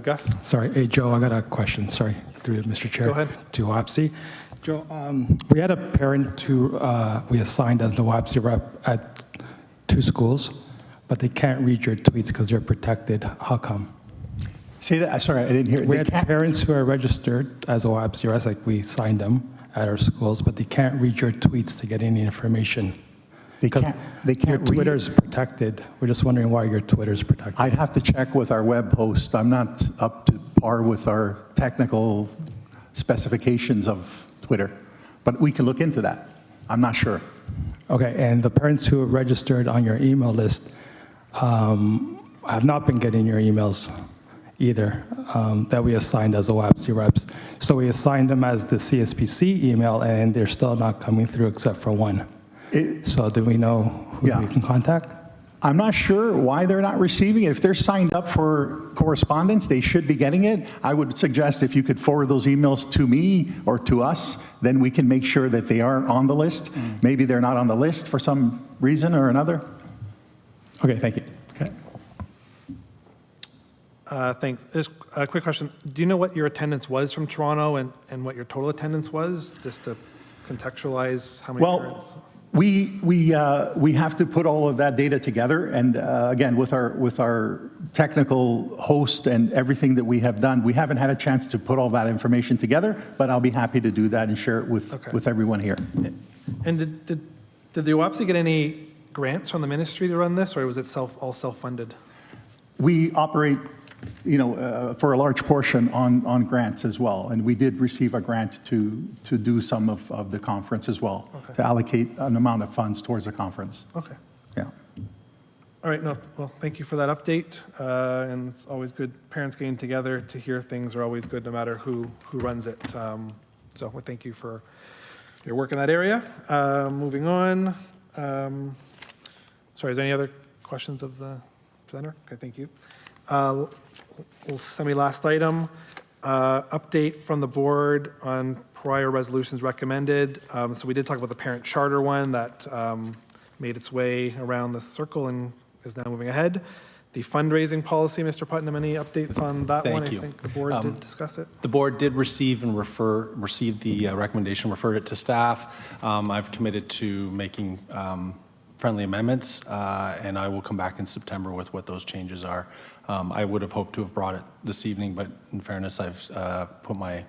Gus? Sorry, hey, Joe, I got a question, sorry, through Mr. Chair. Go ahead. To OAPSI. Joe, we had a parent who we assigned as the WAPC rep at 2 schools, but they can't read your tweets because they're protected. How come? Say that, sorry, I didn't hear. We They had can't- parents who are registered as OAPC reps, like we signed them at our schools, but they can't read your tweets to get any information. They Because can't your read. Twitter's protected. We're just wondering why your Twitter's protected. I'd have to check with our web host. I'm not up to par with our technical specifications of Twitter, but we can look into that. I'm not sure. Okay, and the parents who are registered on your email list have not been getting your emails either that we assigned as OAPC reps. So we assigned them as the CSPC email, and they're still not coming through except for one. So do we know who Yeah. we can contact? I'm not sure why they're not receiving it. If they're signed up for correspondence, they should be getting it. I would suggest if you could forward those emails to me or to us, then we can make sure that they are on the list. Maybe they're not on the list for some reason or another. Okay, thank you. Okay. Thanks. Just a quick question. Do you know what your attendance was from Toronto and what your total attendance was, just to contextualize how many parents? Well, we have to put all of that data together, and again, with our technical host and everything that we have done, we haven't had a chance to put all that information together, but I'll be happy to do that and share it with everyone here. And did the OAPC get any grants from the ministry to run this, or was it all self-funded? We operate, for a large portion on grants as well, and we did receive a grant to do some of the conference as well, to allocate an amount of funds towards the conference. Okay. Yeah. All right, no, well, thank you for that update. And it's always good, parents getting together to hear things are always good, no matter who runs it. So well, thank you for your work in that area. Moving on. Sorry, is there any other questions of the presenter? Okay, thank you. Semi-last item, update from the board on prior resolutions recommended. So we did talk about the parent charter one that made its way around the circle and is now moving ahead. The fundraising policy, Mr. Putnam, any updates on that one? Thank you. I think the board did discuss it. The board did receive the recommendation, referred it to staff. I've committed to making friendly amendments, and I will come back in September with what those changes are. I would have hoped to have brought it this evening, but in fairness, I've put my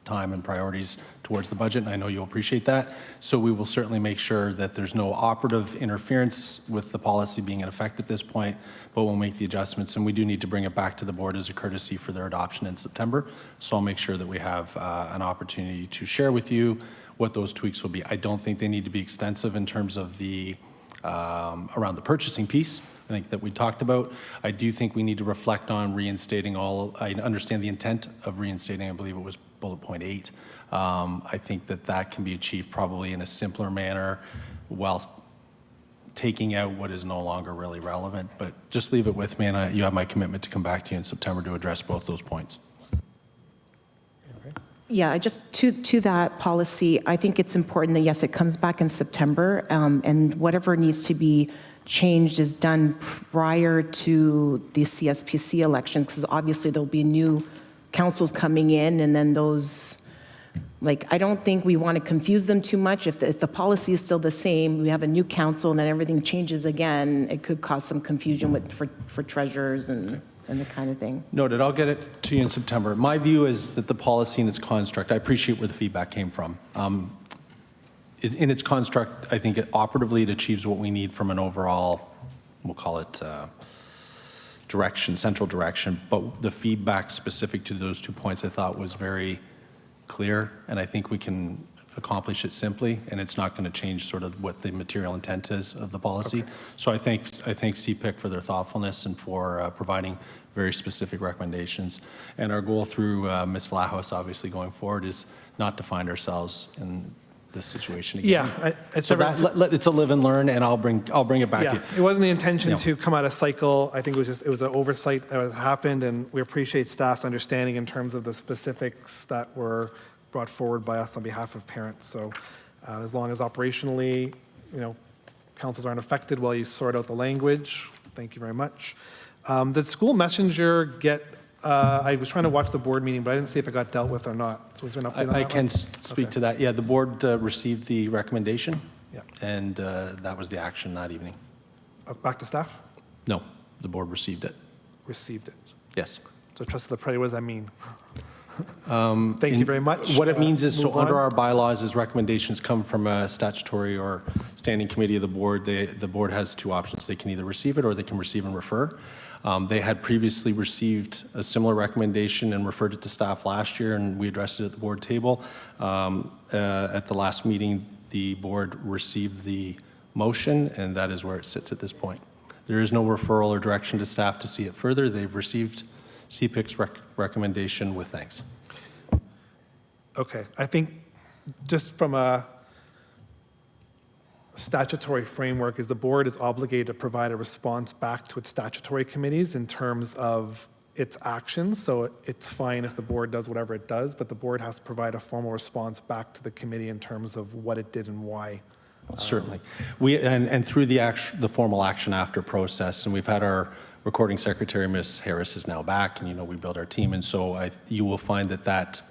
time and priorities towards the budget, and I know you'll appreciate that. So we will certainly make sure that there's no operative interference with the policy being in effect at this point, but we'll make the adjustments, and we do need to bring it back to the board as a courtesy for their adoption in September. So I'll make sure that we have an opportunity to share with you what those tweaks will be. I don't think they need to be extensive in terms of the around the purchasing piece, I think that we talked about. I do think we need to reflect on reinstating I understand the intent of reinstating, I believe it was bullet point 8. I think that can be achieved probably in a simpler manner whilst taking out what is no longer really relevant. But just leave it with me, and you have my commitment to come back to you in September to address both those points. Yeah, just to that policy, I think it's important that, yes, it comes back in September, and whatever needs to be changed is done prior to the CSPC elections, because obviously there'll be new councils coming in, and then those, I don't think we want to confuse them too much. If the policy is still the same, we have a new council, and then everything changes again, it could cause some confusion for treasurers and the kind of thing. Noted. I'll get it to you in September. My view is that the policy and its construct, I appreciate where the feedback came from. In its construct, I think operatively it achieves what we need from an overall, we'll call it direction, central direction, but the feedback specific to those 2 points I thought was very clear, and I think we can accomplish it simply, and it's not going to change sort of what the material intent is of the policy. Okay. So I thank CPIC for their thoughtfulness and for providing very specific recommendations. And our goal through Ms. Vlahos, obviously going forward, is not to find ourselves in this situation again. Yeah, it's a live and learn, and I'll bring it back to you. It wasn't the intention to come out of cycle. I think it was an oversight that happened, and we appreciate staff's understanding in terms of the specifics that were brought forward by us on behalf of parents. So as long as operationally, councils aren't affected while you sort out the language, thank you very much. Did school messenger get I was trying to watch the board meeting, but I didn't see if it got dealt with or not. So was there an update on I that can one? speak Okay. to that. Yeah, the board received the recommendation, Yeah. and that was the action that evening. Back to staff? No, the board received it. Received it. Yes. So trust the party, what does that mean? Thank you very much. What it means is, so Move under on. our bylaws, as recommendations come from a statutory or standing committee of the board, the board has two options. They can either receive it or they can receive and refer. They had previously received a similar recommendation and referred it to staff last year, and we addressed it at the board table. At the last meeting, the board received the motion, and that is where it sits at this point. There is no referral or direction to staff to see it further. They've received CPIC's recommendation with thanks. Okay, I think just from a statutory framework is the board is obligated to provide a response back to its statutory committees in terms of its actions. So it's fine if the board does whatever it does, but the board has to provide a formal response back to the committee in terms of what it did and why. Certainly. And through the formal action after process, and we've had our recording secretary, Ms. Harris, is now back, and we built our team, and so you will find that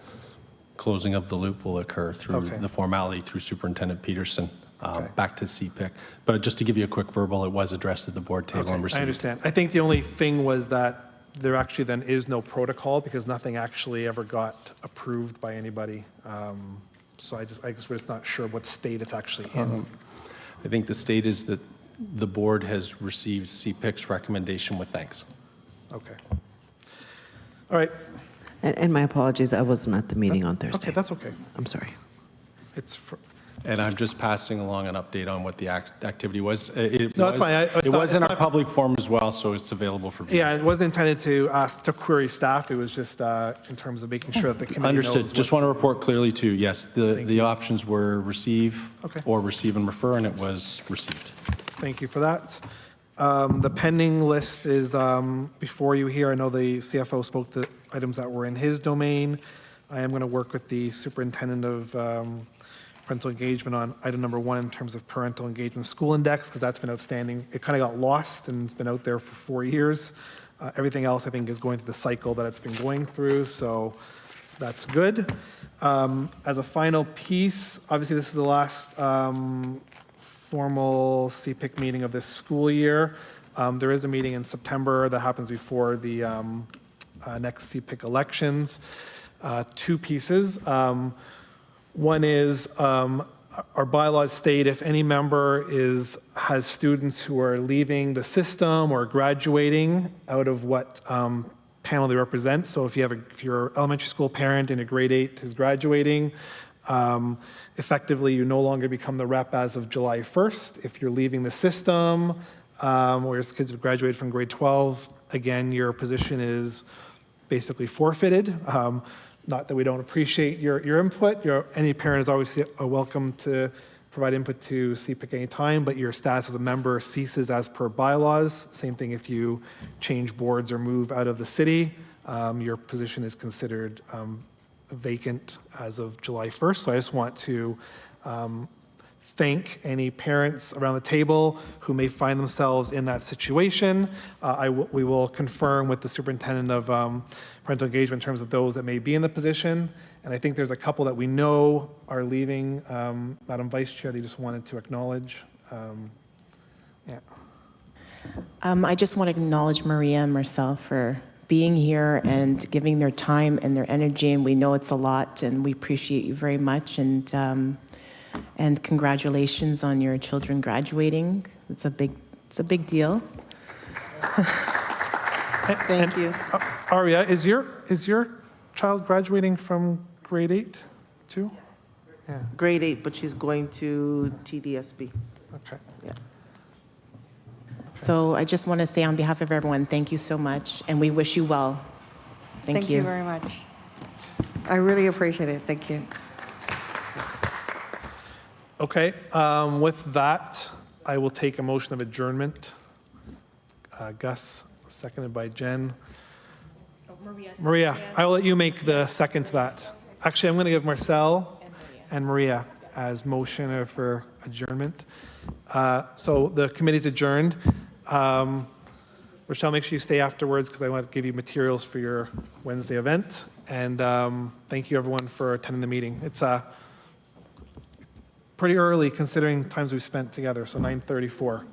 closing of the loop will occur through the formality through Superintendent Peterson back to CPIC. But just to give you a quick verbal, it was addressed at the board table and received. I understand. I think the only thing was that there actually then is no protocol because nothing actually ever got approved by anybody. So I guess we're just not sure what state it's actually in. I think the state is that the board has received CPIC's recommendation with thanks. Okay. All right. And my apologies, I wasn't at the meeting on Thursday. Okay, that's okay. I'm sorry. And I'm just passing along an update on what the activity was. No, that's fine. It was in our public forum as well, so it's available for viewing. Yeah, it wasn't intended to query staff. It was just in terms of making sure that the committee knows. Understood. Just want to report clearly too, yes, the options were receive or receive and refer, and it was received. Thank you for that. The pending list is before you here. I know the CFO spoke to items that were in his domain. I am going to work with the superintendent of parental engagement on item number 1 in terms of parental engagement school index, because that's been outstanding. It kind of got lost and it's been out there for 4 years. Everything else, I think, is going through the cycle that it's been going through, so that's good. As a final piece, obviously this is the last formal CPIC meeting of this school year. There is a meeting in September that happens before the next CPIC elections. 2 pieces. One is our bylaws state if any member has students who are leaving the system or graduating out of what panel they represent. So if you're an elementary school parent and a grade 8 is graduating, effectively you no longer become the rep as of July 1st. If you're leaving the system, or your kids have graduated from grade 12, again, your position is basically forfeited. Not that we don't appreciate your input. Any parent is always welcome to provide input to CPIC anytime, but your status as a member ceases as per bylaws. Same thing if you change boards or move out of the city. Your position is considered vacant as of July 1st. So I just want to thank any parents around the table who may find themselves in that situation. We will confirm with the superintendent of parental engagement in terms of those that may be in the position. And I think there's a couple that we know are leaving. Madam Vice Chair, they just wanted to acknowledge. I just want to acknowledge Maria and Marcel for being here and giving their time and their energy. And we know it's a lot, and we appreciate you very much. And congratulations on your children graduating. It's a big deal. Thank you. Aria, is your child graduating from grade 8 too? Yeah. Grade 8, but she's going to TDSB. Okay. Yeah. So I just want to say on behalf of everyone, thank you so much, and we wish you well. Thank you. Thank you very much. I really appreciate it. Thank you. Okay, with that, I will take a motion of adjournment. Gus, seconded by Jen. Maria, I will let you make the second to that. Actually, I'm going to give Marcel and Maria as motion for adjournment. So the committee's adjourned. Rochelle, make sure you stay afterwards because I want to give you materials for your Wednesday event. And thank you, everyone, for attending the meeting. It's pretty early considering times we've spent together, so 9:34.